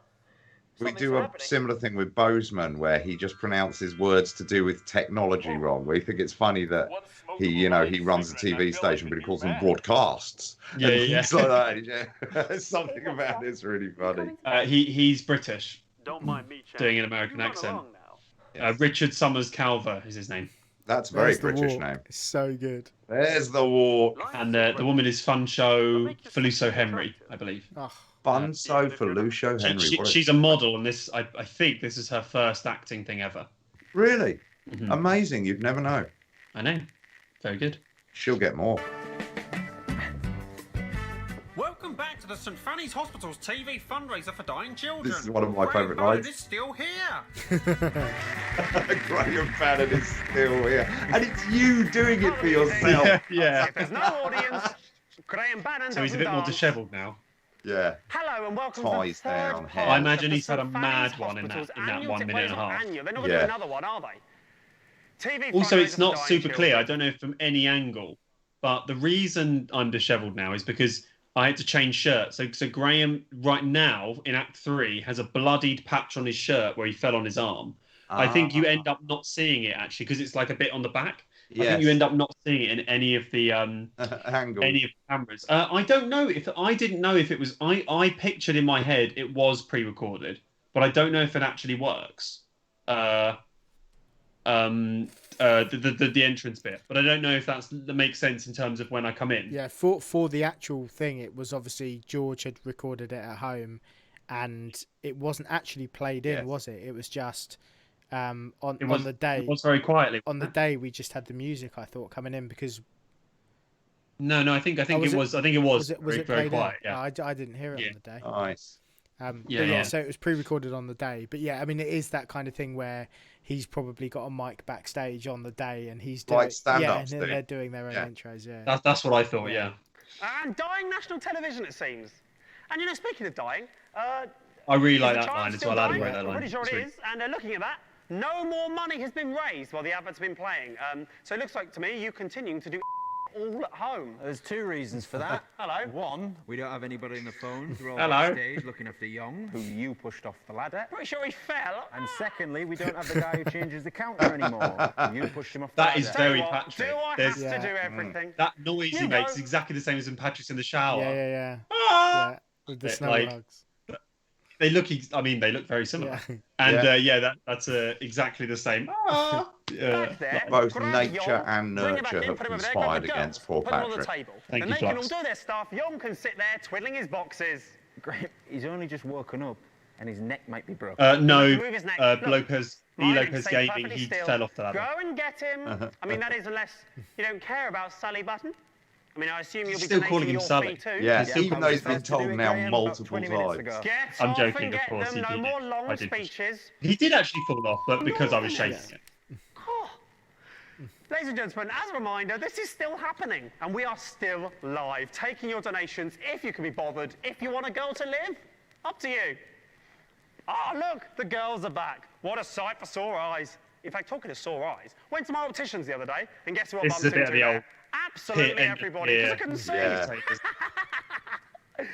We Something's do a happening. similar thing with Bozeman where he just pronounces words to do with technology wrong. We think it's funny that he runs a TV station, but he calls them broadcasts. Yeah, and yeah. things like that. Yeah. Something about it's really funny. He's British, Don't mind me, champ. doing an American You run accent. along now. Richard Summers Calver is his name. That's a very There's the British walk. name. It's so good. There's the walk. And the woman is Fun Show Feluso Henry, I believe. Oh, Funso Felucio Henry. What a- She's a model, and this I think this is her first acting thing ever. Really? Mhm. Amazing. You'd never know. I know. Very good. She'll get more. Welcome back to the St Fanny's Hospital's TV fundraiser for dying children. This is one of my Graham favourite Bannon lines. is still here. Graham Bannon is still here. And it's you doing it for yourself. Yeah. If there's no audience, Graham Bannon So he's a bit more dishevelled now. Yeah. Hello and welcome Ties to the third down, part hair. I imagine of the he's had a St mad Fanny's one in that Hospital's 1 annual- minute and a half. Annual. They're not going to Yeah. do another one, are they? TV Also, it's fundraiser not for dying super clear. I children. don't know if from any angle, but the reason I'm dishevelled now is because I had to change shirts. So Graham, right now in Act 3, has a bloodied patch on his shirt where he fell on his arm. I think you end up not seeing it actually because it's like a bit on the back. I think you end up not seeing it in any of the Angles. any of the cameras. I don't know if I didn't know if it was. I pictured in my head it was pre-recorded, but I don't know if it actually works. The entrance bit, but I don't know if that makes sense in terms of when I come in. yeah, for the actual thing, it was obviously George had recorded it at home, and it wasn't actually played in, was it? It was just on the day. It was very quietly. On the day, we just had the music. I thought coming in because. No, I think it was. I think it was very played quiet. in? Yeah. I didn't hear it on the day. Nice. Yeah. So it was pre-recorded on the day. But yeah, I mean, it is that kind of thing where he's probably got a mic backstage on the day, and he's doing Like stand-ups and do. they're doing their own intros. Yeah, That's what I thought. Yeah. And dying national television, it seems. And you know, speaking of dying, I really like is the that child line as still well. I'd dying? write that line. I'm pretty sure it is. And looking at that, no more money has been raised while the advert's been playing. So it looks like to me you continuing to do all at home. There's 2 reasons for that. Hello. 1, we don't have anybody on the phone. We're all Hello. backstage looking after Young, who you pushed off the ladder. Pretty sure he fell. And secondly, we don't have the guy who changes the counter anymore. You pushed him off the That ladder. is very What, Patrick. do I There's- have to do everything? That noise he You makes go. is exactly the same as when Patrick's in the shower. Yeah. Ah! Yeah, with the Bit snow like- bugs. They look. They look very similar. Yeah. And that's exactly the same. Ah! Back there, Both grab nature Young, and bring it back nurture in, have put him over there, conspired grab the against girls, poor put them on the Patrick. table. Thank and you, they can all Flux. do their stuff. Young can sit there twiddling his boxes. Great. He's only just woken up, and his neck might be broken. No, Move his neck. Look, Lopez my neck Lopez stays Gaming. perfectly He still. fell off the ladder. Go and get him. I mean, that is unless you don't care about Sally Button. I mean, I assume you'll be Still donating calling him your Sally. fee too. Yes, Still even though he's been Started to do told it, now Graham, about multiple 20 minutes times. ago. Get I'm off joking, and of get course, them. he No did more it. long I did. speeches. He did actually fall off, but because I was shaking it. Oh. Ladies and gentlemen, as a reminder, this is still happening, and we are still live, taking your donations if you can be bothered. If you want a girl to live, up to you. Ah, look, the girls are back. What a sight for sore eyes. In fact, talking of sore eyes, went to my opticians the other day, and guess who I This bumped is a bit into of the there? old Absolutely pit and everybody, because I ear. couldn't see. Yeah.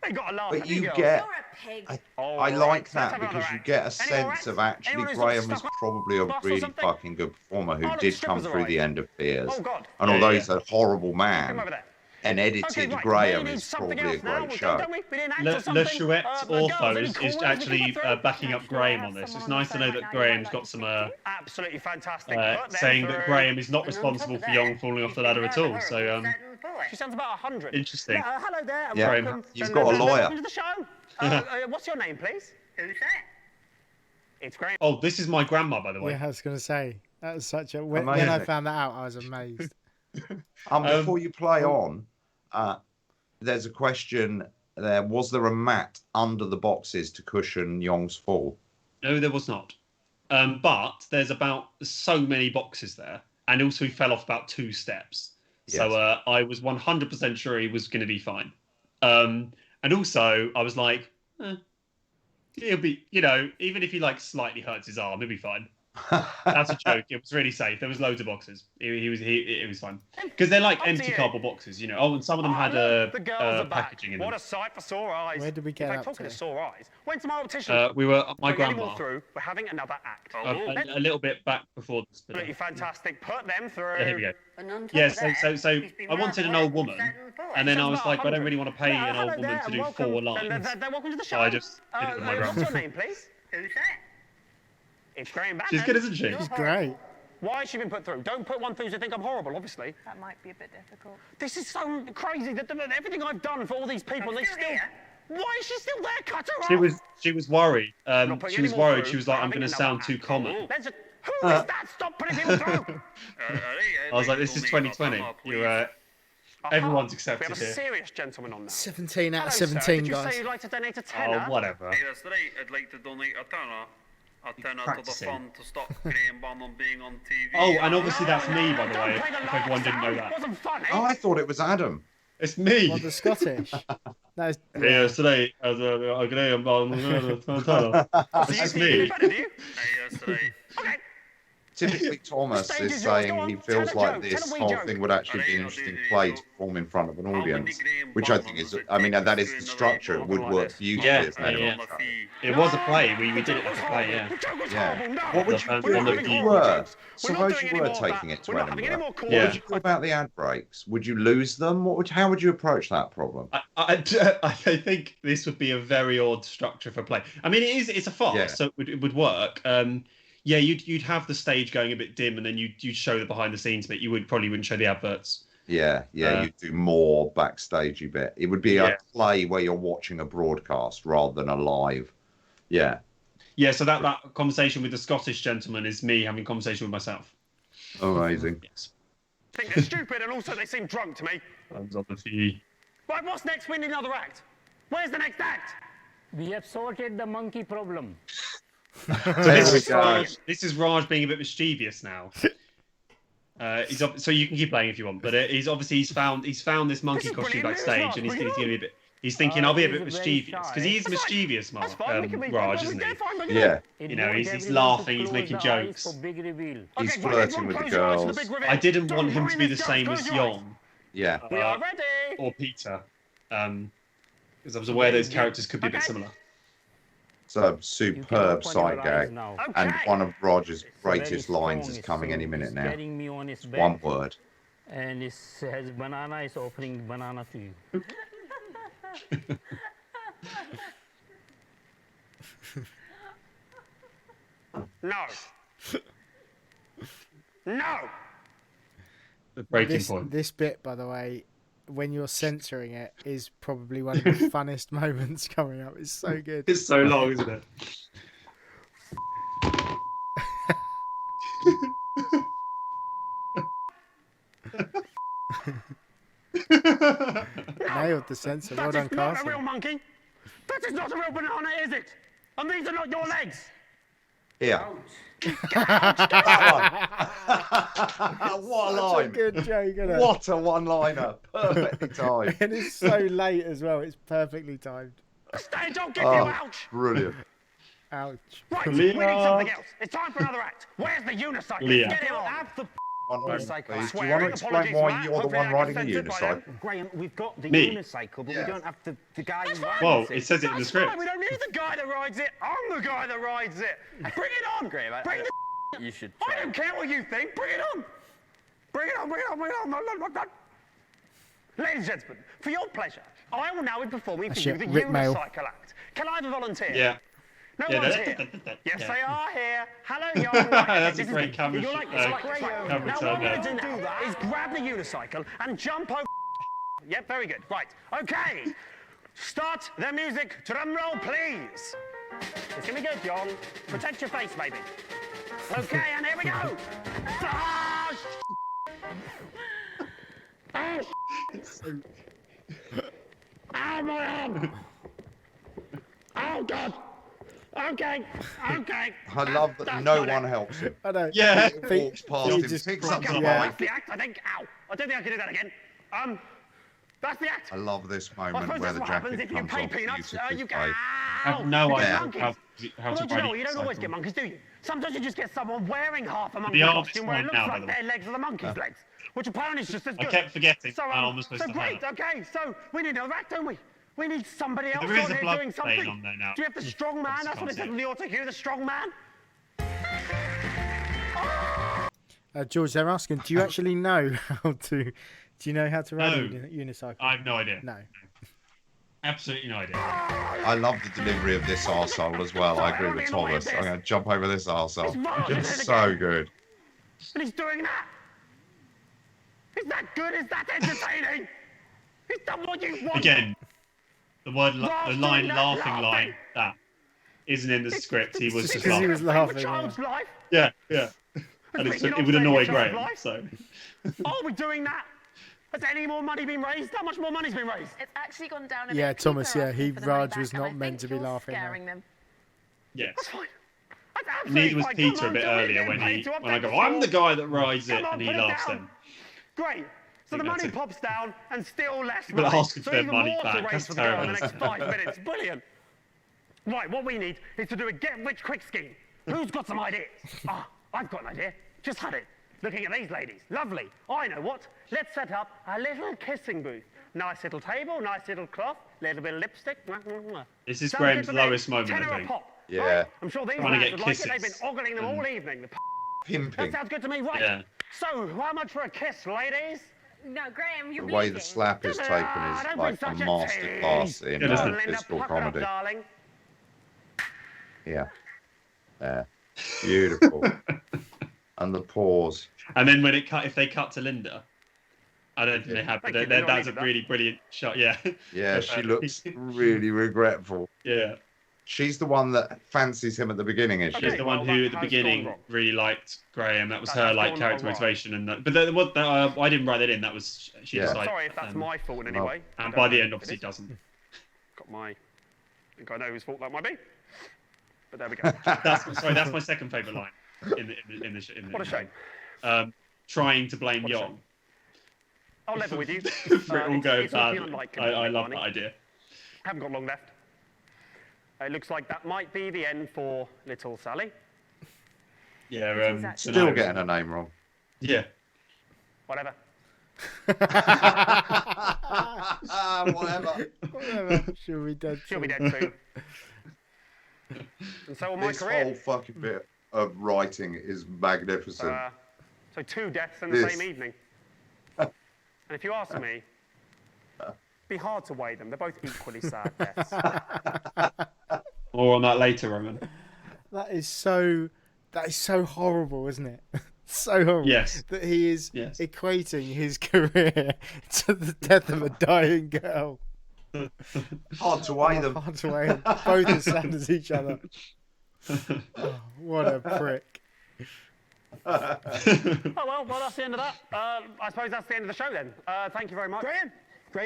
They got a laugh But at you girls. get, You're a pig. I like right, let's that have because another you act. get a Any more sense acts? of actually Anyone who's Graham not is stuck probably a bus or really something? fucking good performer who Oh, look, did come strippers through are the right. end of Fears. Oh, God. And Yeah, although yeah. he's a horrible Come man, over there. and edited right, Graham we need is something probably a else now. great We show. don't we? We didn't act or Le something. Chouette girls, Ortho any is cool ones we actually can put through? backing up Graham on this. It's nice to know that Graham's got some Absolutely fantastic. Put them saying that through. Graham is not responsible for Young falling off the ladder at all. So She sounds about 100. interesting. Hello there. And Yeah, welcome. you've to got a the- lawyer. Welcome to the show. What's your name, please? Who's that? It's Graham. Oh, this is my grandma, by the way. Yeah, I was going to say that was such a. When I Amazing. found that out, I was amazed. Before you play on, there's a question there. Was there a mat under the boxes to cushion Young's fall? No, there was not. But there's about so many boxes there, and also he fell off about 2 steps. Yes. So I was 100% sure he was going to be fine. And also I was like, he'll be, even if he like slightly hurts his arm, he'll be fine. That's a joke. It was really safe. There was loads of boxes. It was fine because they're like Up to empty you. cardboard boxes, Oh, and some of them had Look, the girls are back. packaging in them. What a sight for sore eyes. Where did we get In fact, up talking to? of sore eyes, went to my optician. We were my Bring any more grandma. through. We're having another act. A little bit back before this. But, Absolutely fantastic. Put them through. here we go. And on top Yeah, of that, so he's been I wanted an rather old woman, upset and bored. and then I was Sounds like, about I don't really want to pay an hello old woman there, to and do welcome. 4 lines. They're welcome to the show. So I just did it with my What's grandma. your name, please? Who's that? It's Graham Bannon. She's good, isn't she? It's great. Why has she been put through? Don't put one through to think I'm horrible, obviously. That might be a bit difficult. This is so crazy that everything I've done for all these people, I'm they still still. here. Why is she still there? Cut her She off. was worried. Not putting She any was more worried. through. She was like, We're I'm going to having sound another too act. common. Who is that? Stop putting people through. I was like, this is 2020. Everyone's accepted We have a here. serious gentleman on now. 17 out Hello, of sir. 17, Did you guys. say you'd like to donate a tenner? Oh, whatever. Hey, that's right. I'd like to donate a tenner to the Practicing. fund to stop Graham Bannon being on TV. Oh, and obviously that's me, by the Don't way, play the if everyone didn't know laugh that. sound. It wasn't funny. Oh, I thought it was Adam. It's me. What, the Scottish? That is, Yeah, today, as a Graham Bannon. That's me. Better, do you? Hey, that's right. Okay. Typically, Thomas stage is is yours. Go saying on, he tell feels a like joke, this tell a wee whole joke. thing would actually be an interesting play to perform in front of an audience, which I think is, I mean, that is the structure. It would work beautifully Yeah, as an yeah. show. It was a play. We did it as a play, yeah. The joke was Yeah. horrible. No. What would you The do fans if on you the were? We're not Suppose doing you any were more of taking that. it to We're not having any Edinburgh. more calls. Yeah. What would you do about the ad breaks? Would you lose them? How would you approach that problem? I think this would be a very odd structure for play. I mean, it's a farce, Yeah. so it would work. Yeah, you'd have the stage going a bit dim, and then you'd show the behind the scenes bit. You probably wouldn't show the adverts. Yeah, you'd do more backstagey bit. It would be Yeah. a play where you're watching a broadcast rather than a live. Yeah. Yeah, so that conversation with the Scottish gentleman is me having a conversation with myself. Amazing. Yes. I think they're stupid and also they seem drunk to me. Thumbs up the fee. Right, what's next? We need another act. Where's the next act? We have sorted the monkey problem. So this is Raj being a bit mischievous now. So you can keep playing if you want, but he's found this monkey costume backstage, and he's thinking I'll be a bit mischievous because he's mischievous, Raj, isn't he? Yeah. You know, he's laughing, he's making jokes. He's flirting with the girls. I didn't want him to be the same as Yon. Yeah. Or Peter, because I was aware those characters could be a bit similar. It's a superb side gag, and one of Roger's greatest lines is coming any minute now. It's one word. And it says banana is offering banana to you. No. No. The breaking point. This bit, by the way, when you're censoring it, is probably one of the funnest moments coming up. It's so good. It's so long, isn't it? Nailed the censor. Well done, That is not Carson. a real monkey. That is not a real banana, is it? And these are not your legs. Here. What a line. Such a good joke, isn't it? What a one-liner. Perfectly timed. And it's so late as well. It's perfectly timed. Stay, don't give you ouch. Brilliant. Ouch. Right, we need something else. It's time for another act. Where's the unicycle? Leah. Get him on. Unicycle. Do you want to explain why you're the one riding the unicycle? Graham, we've got the Me? unicycle, but we don't have the guy who rides Well, it. it says it in the script. We don't need the guy that rides it. I'm the guy that rides it. Bring it on. Graham, Bring the you should I don't care what you think. Bring it on. Bring it on. Bring it on. Bring it on. No. Ladies and gentlemen, for your pleasure, I will now be performing for you the Rick Mail. unicycle act. Can I have a volunteer? Yeah. No Yeah, one's that- here. that- Yes, yeah. they are here. Hello, young. That's a great camera You're like, sh- it's like camera now what turn I'm going there. to do now is grab the unicycle and jump over. Yep, very good. Right. Okay. Start the music. Drum roll, please. It's going to be good, John. Protect your face, baby. Okay, and here we go. Ah, oh, oh, my arm. Oh, God. Okay. I love that no one helps him. I know. Yeah. He walks past him, picks up the That's mic. the act, I think. Ow. I don't think I can do that again. That's the act. I love this I moment suppose where that's the what happens jacket if you comes pay off peanuts. beautifully You played. I have no you get idea monkeys. how Well, to don't you ride know, a you don't always cycle. get monkeys, do you? Sometimes you just get someone wearing half a monkey The arm is costume where it fine looks now, by like the way. their legs are the monkey's legs, which apparently is just as I good. kept forgetting. So, my arm was supposed so to great, have. okay, so we need another act, don't we? We need somebody else There is on a here blood doing stain something. on there now. Do you have the strong man? That's what it says on the auto cue, the strong man. George, they're asking, do you actually know how to? Do you know how to ride a unicycle? I have no idea. No. Absolutely no idea. I love the delivery of this arsehole as well. I agree with Thomas. I'm going to jump over this arsehole. Just so good. And he's doing that. Is that good? Is that entertaining? Is that what you want? Again, the line laughing line that isn't in the script. He was just Because he was laughing. A child's life. Yeah. And it would annoy Graham. So. Are we doing that? Has any more money been raised? How much more money's been raised? It's actually gone down a Yeah, bit. Thomas, People are yeah, asking for the Raj money was back, not and I meant think to be you're laughing there. scaring them. Yes. That's fine. That's absolutely Neither was fine. Peter Come a on, bit do it earlier again, when Peter, I I've go, done I'm the before. guy that rides it, Come on, and he put it laughs down. then. Great. So the that's money it. pops down and still less But money. asking So for their even money more to back, raise that's for the girl in the terrible. next 5 minutes. Brilliant. Right, what we need is to do a get-rich-quick scheme. Who's got some ideas? I've got an idea. Just had it. Looking at these ladies. Lovely. I know what. Let's set up a little kissing booth. Nice little table, nice little cloth, little bit of lipstick. This is Sounds Graham's good to me. lowest moment, I Tenner a think. pop. Yeah. Right? I'm sure these Trying to lads get would like it. They've been kisses ogling them all evening. That Pimping. sounds good to me. Right. Yeah. So, how much for a kiss, ladies? No, Graham, you're The way the bleeding. slap is taken is like a masterclass in physical comedy. Darling. Yeah. Yeah. Beautiful. And the pause. And then when if they cut to Linda, I don't think they have, but Thank you, that's a Linda. really brilliant shot. Yeah. Yeah, she looks really regretful. Yeah. She's the one that fancies him at the beginning, is She's she? the one who, at the beginning, really liked Graham. That was her like character motivation, and that, but I didn't write that in. That was she decided. Sorry if that's my fault in any way. And by the end, obviously, it doesn't. I think I know whose fault that might be. But there we go. That's my second favourite line in the What a shame. trying to blame Young. I'll level with you. For it all going bad. I love that idea. Haven't got long left. It looks like that might be the end for little Sally. Yeah, still getting her name wrong. Yeah. Whatever. Whatever. She'll be dead. She'll be dead soon. And so will my career. This whole fucking bit of writing is magnificent. So 2 deaths in the same evening. And if you ask me, it'd be hard to weigh them. They're both equally sad deaths. More on that later, Roman. That is so horrible, isn't it? So horrible. Yes. That he is equating his career to the death of a dying girl. Hard to weigh them. Hard to weigh them. Both as sad as each other. Oh, what a prick. Oh, well, that's the end of that. I suppose that's the end of the show then. Thank you very much. Graham.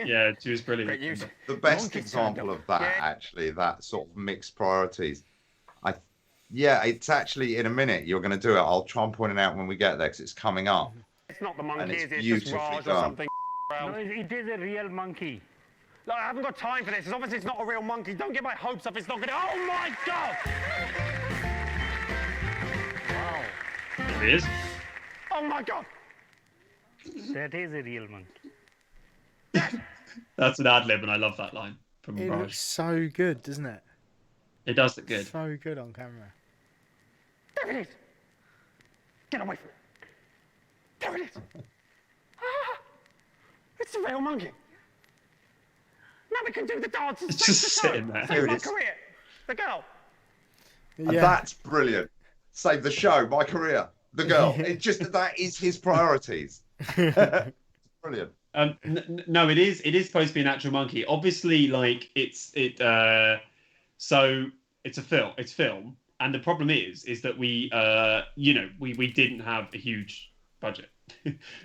Yeah, she was brilliant. Great news. The best example of that, actually, that sort of mixed priorities. Yeah, it's actually in a minute. You're going to do it. I'll try and point it out when we get there because it's coming up. It's not the monkey, it's is it? It's just beautifully Raj or done. something. No, it is a real monkey. Look, I haven't got time for this. It's obviously it's not a real monkey. Don't get my hopes up. It's not going to... Oh, my God! Wow. There he is. Oh, my God! That is a real monkey. That's an ad-lib, and I love that line from It Raj. looks so good, doesn't it? It does look good. So good on camera. There it is! Get away from it. There it is! It's a real monkey. Now we can do the dance. It's just sitting there. Save my career. The girl. And that's brilliant. Save the show, my career, the girl. It just that is his priorities. Brilliant. No, it is supposed to be an actual monkey. Obviously, like so it's a film. It's film, and the problem is that we we didn't have a huge budget.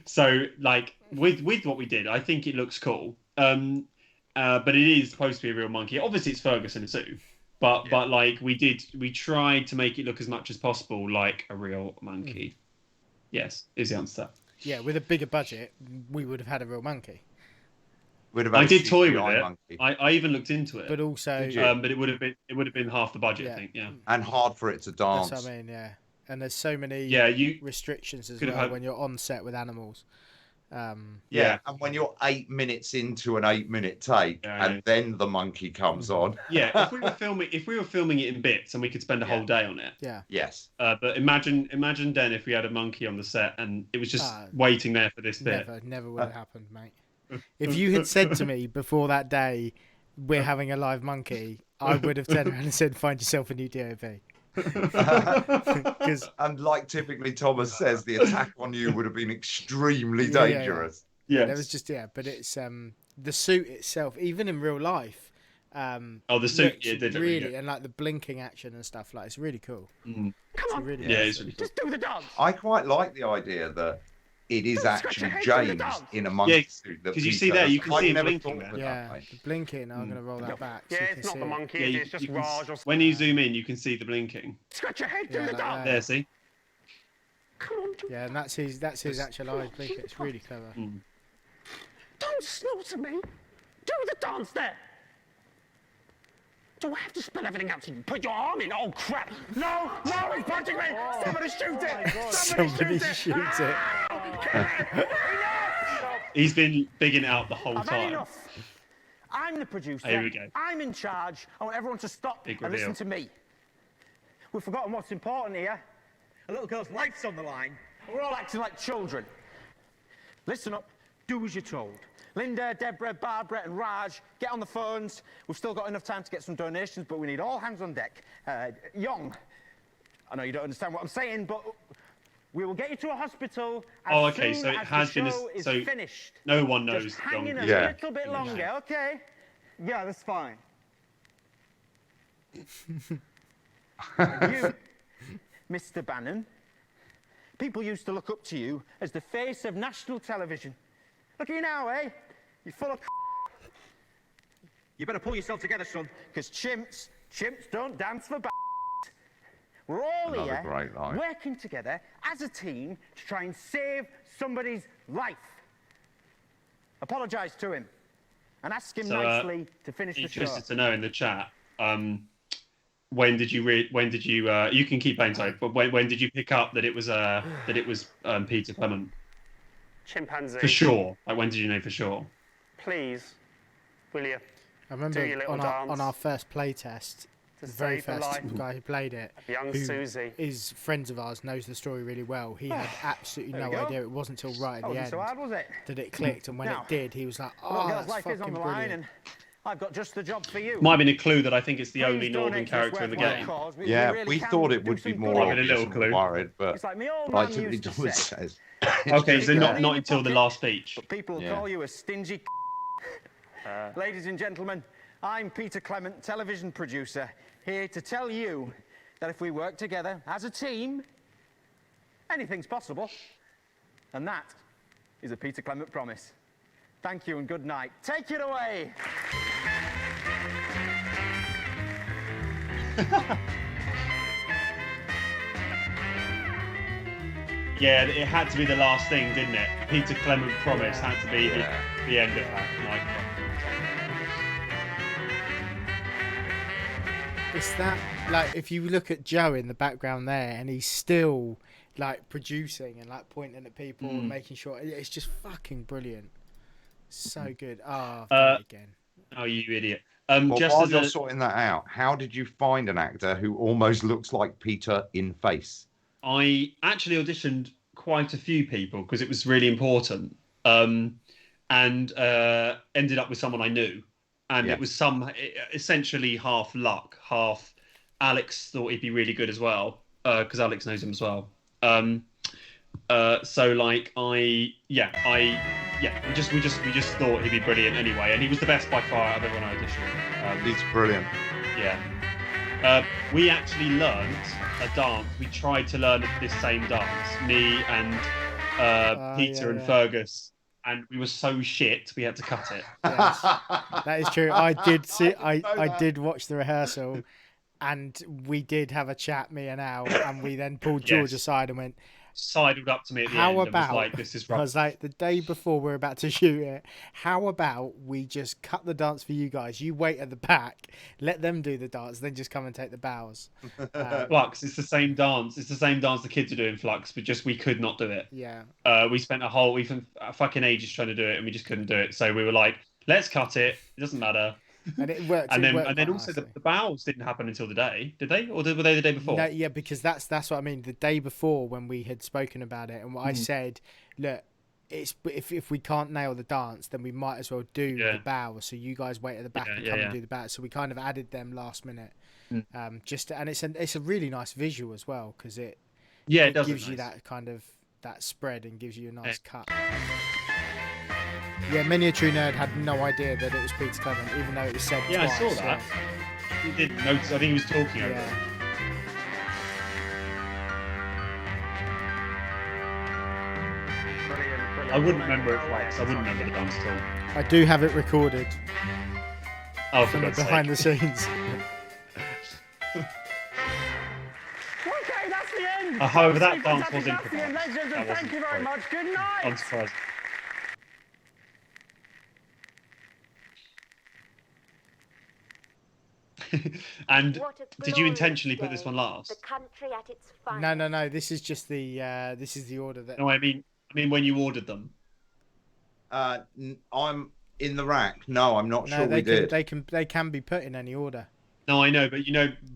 So like with what we did, I think it looks cool. But it is supposed to be a real monkey. Obviously, it's Ferguson and Sue, but like we tried to make it look as much as possible like a real monkey. Yes, is the answer. Yeah, with a bigger budget, we would have had a real monkey. I did toy with it. I even looked into it. But also, but it would have been half the budget, I think. Yeah. And hard for it to dance. That's what I mean. Yeah, and there's so many restrictions as well when you're on set with animals. Yeah, and when you're 8 minutes into an 8-minute take, and then the monkey comes on. Yeah, if we were filming it in bits, and we could spend a whole day on it. Yeah. Yes. But imagine then if we had a monkey on the set and it was just waiting there for this bit. Never would have happened, mate. If you had said to me before that day, we're having a live monkey, I would have turned around and said, find yourself a new DOP. And like typically Thomas says, the attack on you would have been extremely dangerous. Yeah, there was just but it's the suit itself, even in real life. The suit, did really, and like the blinking action and stuff, like it's really cool. Mm. Come on, really it's really cool. Just do the dance. I quite like the idea that it is actually James in a monkey suit. Because you see there, you can see him blinking there. Yeah, the blinking. I'm going to roll that back. Yeah, it's not the monkey. It's just Raj or when you zoom in, you can see the blinking. Scratch your head, do the dance. There, see? Come on. Yeah, and that's his actual eyes blinking. It's really clever. Don't slaughter me. Do the dance there. Do I have to spell everything out so you can put your arm in? Oh, crap. No, he's punching me. Somebody shoot it. Somebody shoot it. He's been bigging it out the whole I've time. had enough. I'm the producer. Here we go. I'm in charge. I want everyone to stop Big and reveal. listen to me. We've forgotten what's important here. A little girl's life's on the line. We're all acting like children. Listen up. Do as you're told. Linda, Deborah, Barbara and Raj, get on the phones. We've still got enough time to get some donations, but we need all hands on deck. Young, I know you don't understand what I'm saying, but we will get you to a hospital as soon so it as has the been show is finished. No one knows. Just hang in a Yeah. little bit longer, okay? Yeah, that's fine. You, Mr. Bannon, people used to look up to you as the face of national television. Look at you now, eh? You're full of You better pull yourself together, son. Because chimps don't dance for We're all all Another here great line. working together as a team to try and save somebody's life. Apologise to him and ask him nicely to finish the show. Interested to know in the chat. When did you you can keep playing, sorry, but when did you pick up that it was Peter Clement? Chimpanzee. For sure. Like, when did you know for sure? Please, will you? I remember do your little on our first play test, the very save the first life guy who played it, young Susie, is friends of ours, knows the story really well. He had absolutely There no we go. idea. It wasn't until right at the Wasn't end so hard, was it? that it clicked, and when Now, it did, he was like, a little "Oh, girl's that's life is on fucking the line, brilliant." and I've got just the job for you. Might have been a clue that I think it's the Please only Northern donate to character this in the worthwhile game. cause. Yeah, really we can thought it do would be some more good. Might have been a little obvious clue. and worried, but It's like my old like man it used to always say. says. Okay, so Got it in not your until the pocket, last speech. But people Yeah. call you a stingy. Ladies and gentlemen, I'm Peter Clement, television producer, here to tell you that if we work together as a team, anything's possible. And that is a Peter Clement promise. Thank you and good night. Take it away. Yeah, it had to be the last thing, didn't it? Peter Clement promise had to be the end of that night. It's that, like, if you look at Joe in the background there, and he's still like producing and like pointing at people and making sure it's just fucking brilliant. So good. Oh, I've done it again. Oh, you idiot. Well, just while as you're sorting that out, how did you find an actor who almost looks like Peter in face? I actually auditioned quite a few people because it was really important, and ended up with someone I knew, and it was essentially half luck, half Alex thought he'd be really good as well, because Alex knows him as well. So like we just thought he'd be brilliant anyway, and he was the best by far out of everyone I auditioned. He's brilliant. Yeah. We actually learned a dance. We tried to learn this same dance, me and Peter and Fergus, and we were so shit we had to cut it. Yes, that is true. I did see. I did watch the rehearsal, and we did have a chat, me and Al, and we then pulled George aside and went. Sidled up to me at the how end about, and was like, this is I was like, the day before we're about to shoot it, how about we just cut the dance for you guys? You wait at the back, let them do the dance, then just come and take the bows. Flux, it's the same dance. It's the same dance the kids are doing, Flux, but just we could not do it. Yeah. We spent a fucking ages trying to do it, and we just couldn't do it. So we were like, let's cut it. It doesn't matter. And it worked. And then also the bows didn't happen until the day, did they? Or were they the day before? No, yeah, because that's what I mean. The day before, when we had spoken about it, and what I said, look, it's if we can't nail the dance, then we might as well do the bows. So you guys wait at the back and come and do the bows. So we kind of added them last minute. And it's a really nice visual as well, because it gives you that kind of that spread and gives you a nice cut. Yeah, Many a True Nerd had no idea that it was Peter Clement, even though it was said twice. I saw that. He didn't notice. I think he was talking over it. I wouldn't remember it, Flax. I wouldn't remember the dance at all. I do have it recorded. Oh, from the behind the scenes. Okay, that's the end. However, that dance was That's the end, improvised. legends, and thank you very much. Good night. I'm surprised. And did you intentionally put this one last? The country at its finest. No. This is just the order that. No, I mean when you ordered them. I'm in the rack. No, I'm not sure we did. They can be put in any order. No, I know, but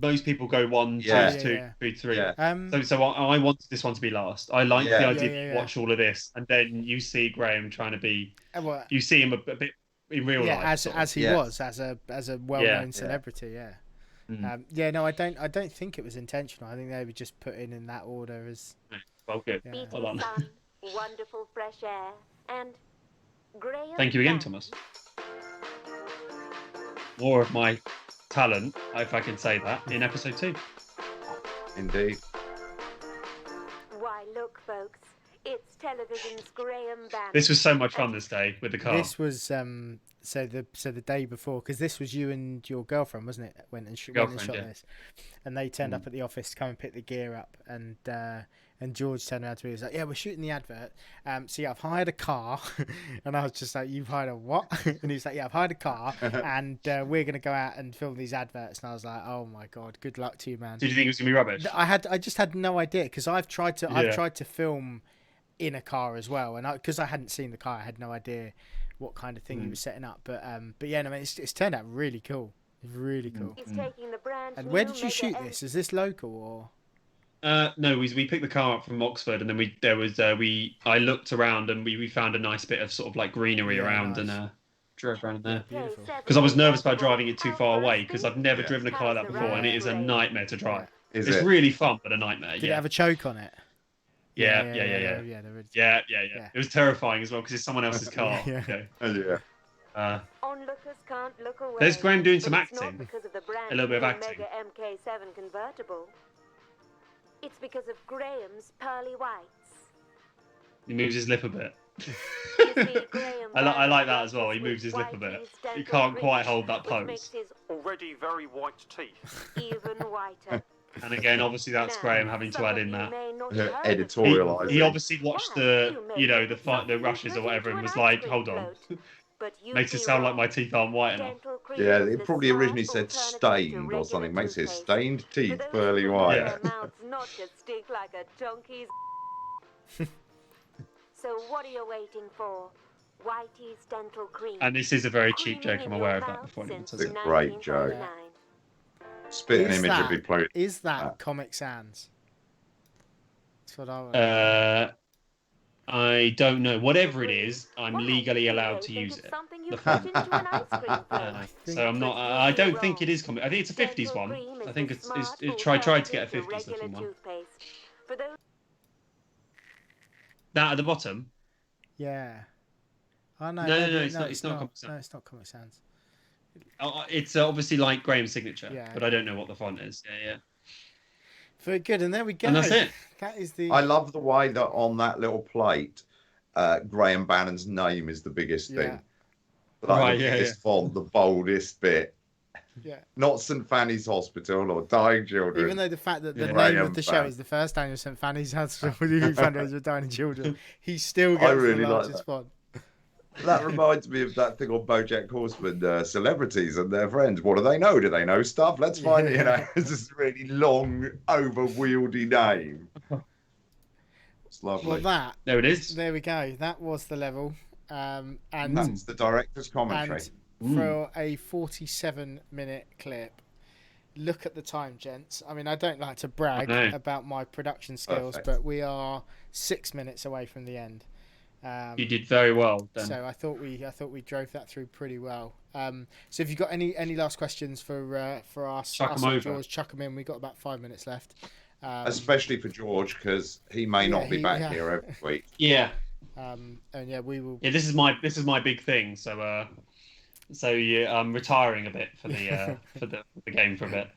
most people go 1, 2, 3, 3. Yeah. So I wanted this one to be last. I like the idea that you watch all of this, and then you see Graham trying to be. You see him a bit in real life. as he was as a well-known celebrity. Yeah. No, I don't think it was intentional. I think they were just put in that order as. Well, good. Beating sun, wonderful fresh air, and Graham. Thank you again, Thomas. More of my talent, if I can say that, in episode 2. Indeed. Why, look, folks, it's television's Graham Bannon. This was so much fun this day with the car. This was So the day before, because this was you and your girlfriend, wasn't it? Went and shot this, and they turned up at the office to come and pick the gear up, and George turned around to me. He was like, "Yeah, we're shooting the advert. So yeah, I've hired a car," and I was just like, "You've hired a what?" And he's like, "Yeah, I've hired a car, and we're gonna go out and film these adverts." And I was like, "Oh my god, good luck to you, man." Did you think it was gonna be rubbish? I just had no idea, because I've tried to film in a car as well, and because I hadn't seen the car, I had no idea what kind of thing he was setting up. But yeah, no, it's turned out really cool. Really cool. And where did you shoot this? Is this local or? No, we picked the car up from Oxford, and then I looked around, and we found a nice bit of sort of like greenery around, nice. And drove around there. Because I was nervous about driving it too far away, because I've never driven a car like that before, and it is a nightmare to drive. It's really fun, but a nightmare. Did it have a choke on it? Yeah. It was terrifying as well, because it's someone else's car. Onlookers can't look away. There's Graham doing some It's acting. not because of the brand A little bit of new acting. Mega MK7 convertible. It's because of Graham's pearly whites. He moves his lip a bit. I like that as well. He moves his lip a bit. He can't quite hold that pose. Already very white teeth. Even whiter. And again, obviously, that's Graham having to add in that. Editorialising. He obviously watched the rushes or whatever, and was like, "Hold on." Makes it sound like my teeth aren't white enough. Yeah, it probably originally said stained or something. Makes it stained teeth pearly white. Yeah. Not to stick like a donkey's. So what are you waiting for? Whitey's dental cream. And this is a very cheap joke. I'm aware of that before anyone says It's it. a great joke. Spitting image would be played. Is that Comic Sans? That's what I want. I don't know. Whatever it is, I'm legally allowed to use it. So I'm not. I don't think it is comic. I think it's a 50s one. I think it's tried to get a 50s looking one. That at the bottom. Yeah. Oh no. No, it's not Comic Sans. No, it's not Comic Sans. It's obviously like Graham's signature, but I don't know what the font is. Yeah. Very good, and there we go. And that's it. That is the. I love the way that on that little plate, Graham Bannon's name is the biggest thing. Like the biggest font, the boldest bit. Yeah. Not St Fanny's Hospital or Dying Children. Even though the fact that the name of the show is the first annual St Fanny's Hospital fundraiser for dying children, he still gets the largest font. That reminds me of that thing on BoJack Horseman, celebrities and their friends. What do they know? Do they know stuff? Let's find it. You know, it's this really long, overwieldy name. It's lovely. Well, there it is. There we go. That was the level. And that's the director's commentary. And for a 47-minute clip, look at the time, gents. I mean, I don't like to brag about my production skills, but we are 6 minutes away from the end. You did very well then. So I thought we drove that through pretty well. So if you've got any last questions for us, chuck them over. George, chuck them in. We've got about 5 minutes left. Especially for George, because he may not be back here every week. Yeah. And yeah, we will. Yeah, this is my big thing. So I'm retiring a bit for the for the game for a bit.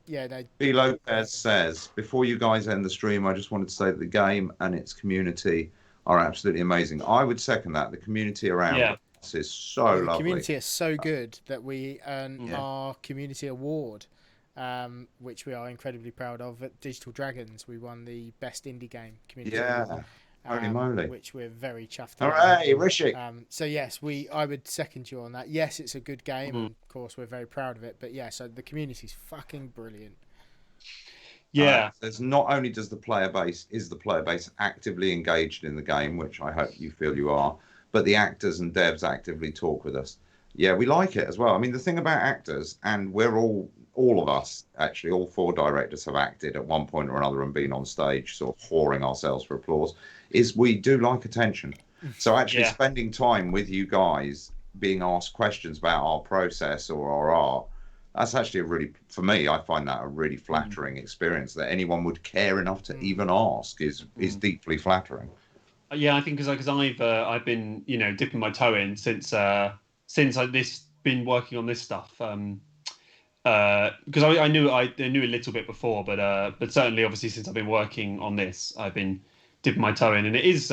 Yeah, no. B. Lopez says, before you guys end the stream, I just wanted to say that the game and its community are absolutely amazing. I would second that. The community around us is so lovely. The community is so good that we earn our community award, which we are incredibly proud of. At Digital Dragons, we won the best indie game community award. Holy moly. Which we're very chuffed Hooray, Rishi. So yes, I would second you on that. Yes, it's a good game, and of course we're very proud of it. But yeah, so the community's fucking brilliant. Yeah. There's not only is the player base actively engaged in the game, which I hope you feel you are, but the actors and devs actively talk with us. Yeah, we like it as well. I mean, the thing about actors, and we're all of us, actually, all 4 directors have acted at one point or another and been on stage, sort of whoring ourselves for applause, is we do like attention. So actually spending time with you guys, being asked questions about our process or our art, that's actually for me, I find that a really flattering experience. That anyone would care enough to even ask is deeply flattering. Yeah, I think because I've been dipping my toe in since I've been working on this stuff. Because I knew a little bit before, but certainly obviously since I've been working on this, I've been dipping my toe in, and it is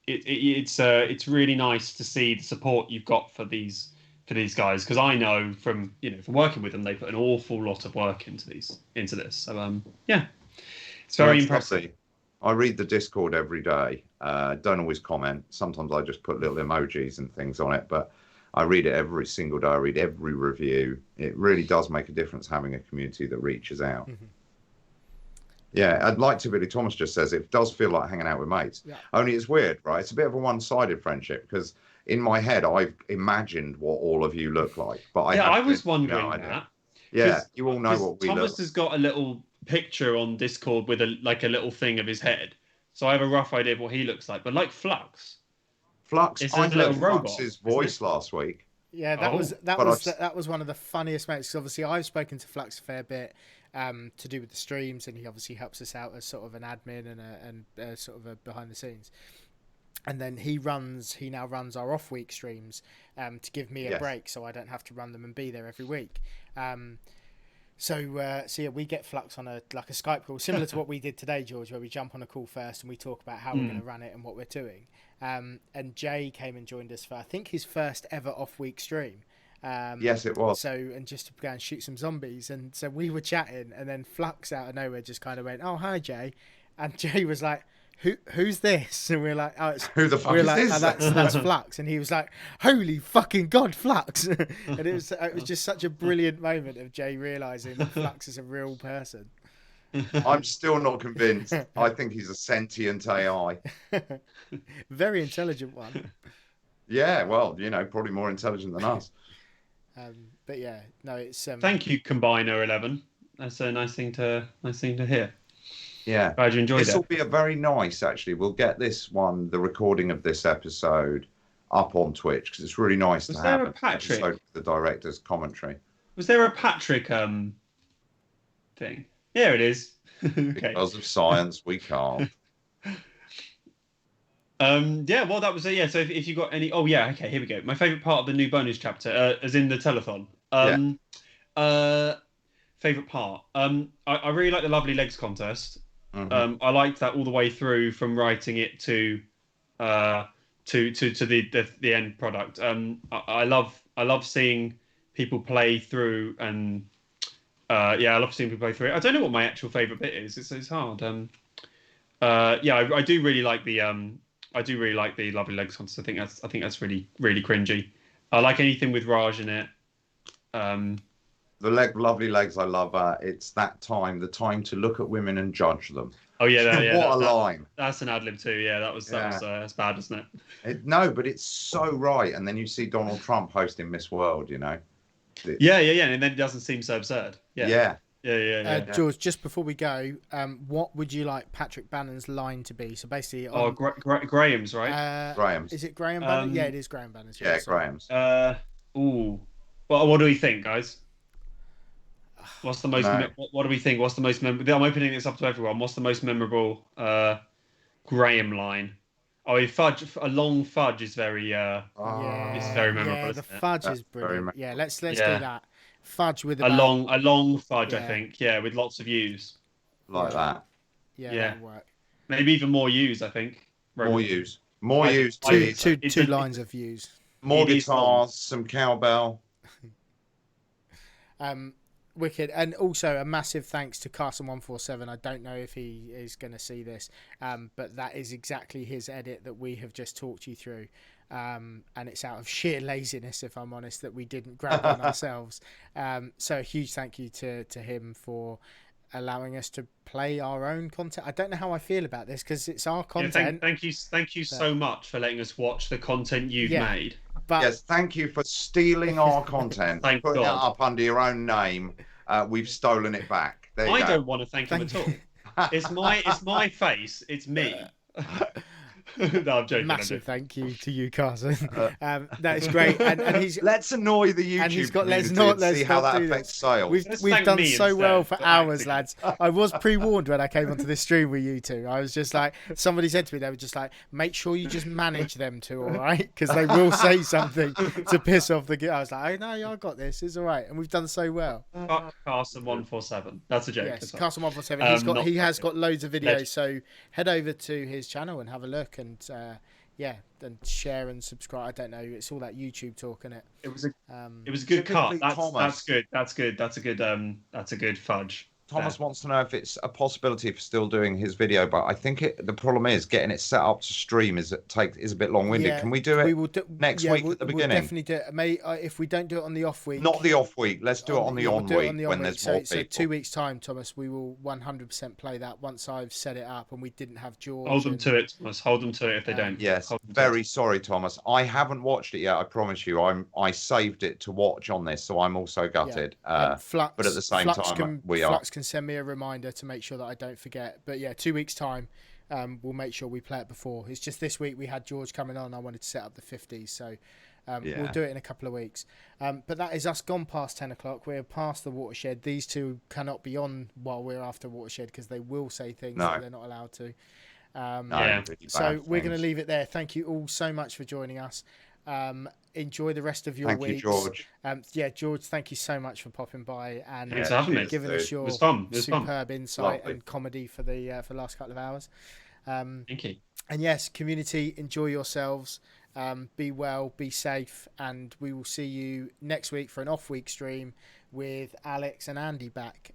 it's really nice to see the support you've got for these guys, because I know from working with them, they put an awful lot of work into this. So yeah, it's very impressive. I read the Discord every day. Don't always comment. Sometimes I just put little emojis and things on it, but I read it every single day. I read every review. It really does make a difference having a community that reaches out. Mm-hmm. Yeah, I'd like to. Billy Thomas just says it does feel like hanging out with mates. Yeah. Only it's weird, right? It's a bit of a one-sided friendship, because in my head I've imagined what all of you look like, but I was wondering that. Yeah, you all know what we Thomas look. has got a little picture on Discord with a little thing of his head, so I have a rough idea of what he looks like. But like Flux, I heard Flux's voice last week. Yeah, that was one of the funniest mates. Because obviously I've spoken to Flux a fair bit to do with the streams, and he obviously helps us out as sort of an admin and sort of a behind the scenes. And then he now runs our off-week streams to give me a break, so I don't have to run them and be there every week. So yeah, we get Flux on a Skype call, similar to what we did today, George, where we jump on a call first and we talk about how we're going to run it and what we're doing. And Jay came and joined us for, I think, his first ever off-week stream. Yes, it was. So, and just to go and shoot some zombies. And so we were chatting, and then Flux out of nowhere just kind of went, "Oh, hi, Jay." And Jay was like, Who's this? And we're like, "Oh, it's who the fuck is this?" Oh, that's Flux. And he was like, "Holy fucking God, Flux!" And it was just such a brilliant moment of Jay realizing that Flux is a real person. I'm still not convinced. I think he's a sentient AI. Very intelligent one. Yeah, well, probably more intelligent than us. But yeah, no, it's. Thank you, Combiner 11. That's a nice thing to hear. Yeah, glad you enjoyed it. This will be a very nice. Actually, we'll get this one, the recording of this episode, up on Twitch, because it's really nice to have an episode with the director's commentary. Was there a Patrick thing? Yeah, it is. Okay. Because of science, we can't. Yeah, well, that was it. Yeah, so if you got any... Oh, yeah, okay, here we go. My favourite part of the new bonus chapter, as in the telethon. Favourite part. I really like the Lovely Legs contest. Mm-hmm. I liked that all the way through, from writing it to the end product. I love seeing people play through, and I love seeing people play through it. I don't know what my actual favourite bit is. It's hard. I do really like the Lovely Legs contest. I think that's really, really cringy. I like anything with Raj in it. The Lovely Legs, I love. It's that time, the time to look at women and judge them. Oh yeah, what a line! That's an ad lib too. Yeah, that's bad, isn't it? No, but it's so right. And then you see Donald Trump hosting Miss World. Yeah, and then it doesn't seem so absurd. Yeah. George, just before we go, what would you like Patrick Bannon's line to be? So basically, Graham's, right? Graham's. Is it Graham Bannon? Yeah, it is Graham Bannon's. Yeah, Graham's. Well, what do we think, guys? What's the most? What do we think? What's the most memorable? I'm opening this up to everyone. What's the most memorable Graham line? Oh, a long fudge is very. It's very memorable. Yeah, the fudge is brilliant. Yeah, let's do that. Fudge with a long fudge, I think. Yeah, with lots of U's. Like that. Yeah, that'll work. Maybe even more U's, I think. More U's. More U's. Two lines of U's. More guitars, some cowbell. Wicked. And also a massive thanks to Carson147. I don't know if he is going to see this, but that is exactly his edit that we have just talked you through. And it's out of sheer laziness, if I'm honest, that we didn't grab on ourselves. So a huge thank you to him for allowing us to play our own content. I don't know how I feel about this, because it's our content. Thank you so much for letting us watch the content you've made. But yes, thank you for stealing our content, putting it up under your own name. We've stolen it back. I don't want to thank him at all. It's my face. It's me. No, I'm joking. Massive thank you to you, Carson. That is great. And he's let's annoy the YouTube and he's got community let's see how not that do affects this. sales. We've done so well for hours, lads. I was pre-warned when I came onto this stream with you two. I was just like, somebody said to me, they were just like, make sure you just manage them two, all right? Because they will say something to piss off the. I was like, oh no, I got this. It's all right, and we've done so well. Carson 147. That's a joke. Yes, Carson 147. He has got loads of videos. So head over to his channel and have a look and. And share and subscribe. I don't know. It's all that YouTube talk, isn't it? It was a good cut. That's good. That's good. That's a good fudge. Thomas wants to know if it's a possibility for still doing his video, but I think the problem is getting it set up to stream is a bit long-winded. Yeah, Can we do it next week at the beginning? We'll definitely do it. If we don't do it on the off week, not the off week. Let's do it on the on week when there's more people. So 2 weeks time, Thomas, we will 100% play that once I've set it up and we didn't have George. Hold them to it, Thomas. Hold them to it if they don't. Yes, very sorry, Thomas. I haven't watched it yet. I promise you. I saved it to watch on this, so I'm also gutted. Flux, but at the same time, Flux can send me a reminder to make sure that I don't forget. But yeah, 2 weeks time, we'll make sure we play it before. It's just this week we had George coming on. I wanted to set up the 50s, so we'll do it in a couple of weeks. But that is us gone past 10 o'clock. We're past the watershed. These two cannot be on while we're after watershed because they will say things that they're not allowed to. So we're going to leave it there. Thank you all so much for joining us. Enjoy the rest of your week. George. George, thank you so much for popping by and giving us your superb insight and comedy for the last couple of hours. Thank you. And yes, community, enjoy yourselves. Be well, be safe, and we will see you next week for an off-week stream with Alex and Andy back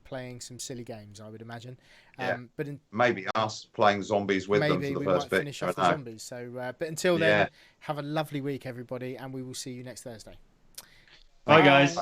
playing some silly games, I would imagine. But maybe us playing zombies with them for the first bit. Maybe we might finish off the zombies. So, but until then, have a lovely week, everybody, and we will see you next Thursday. Bye guys.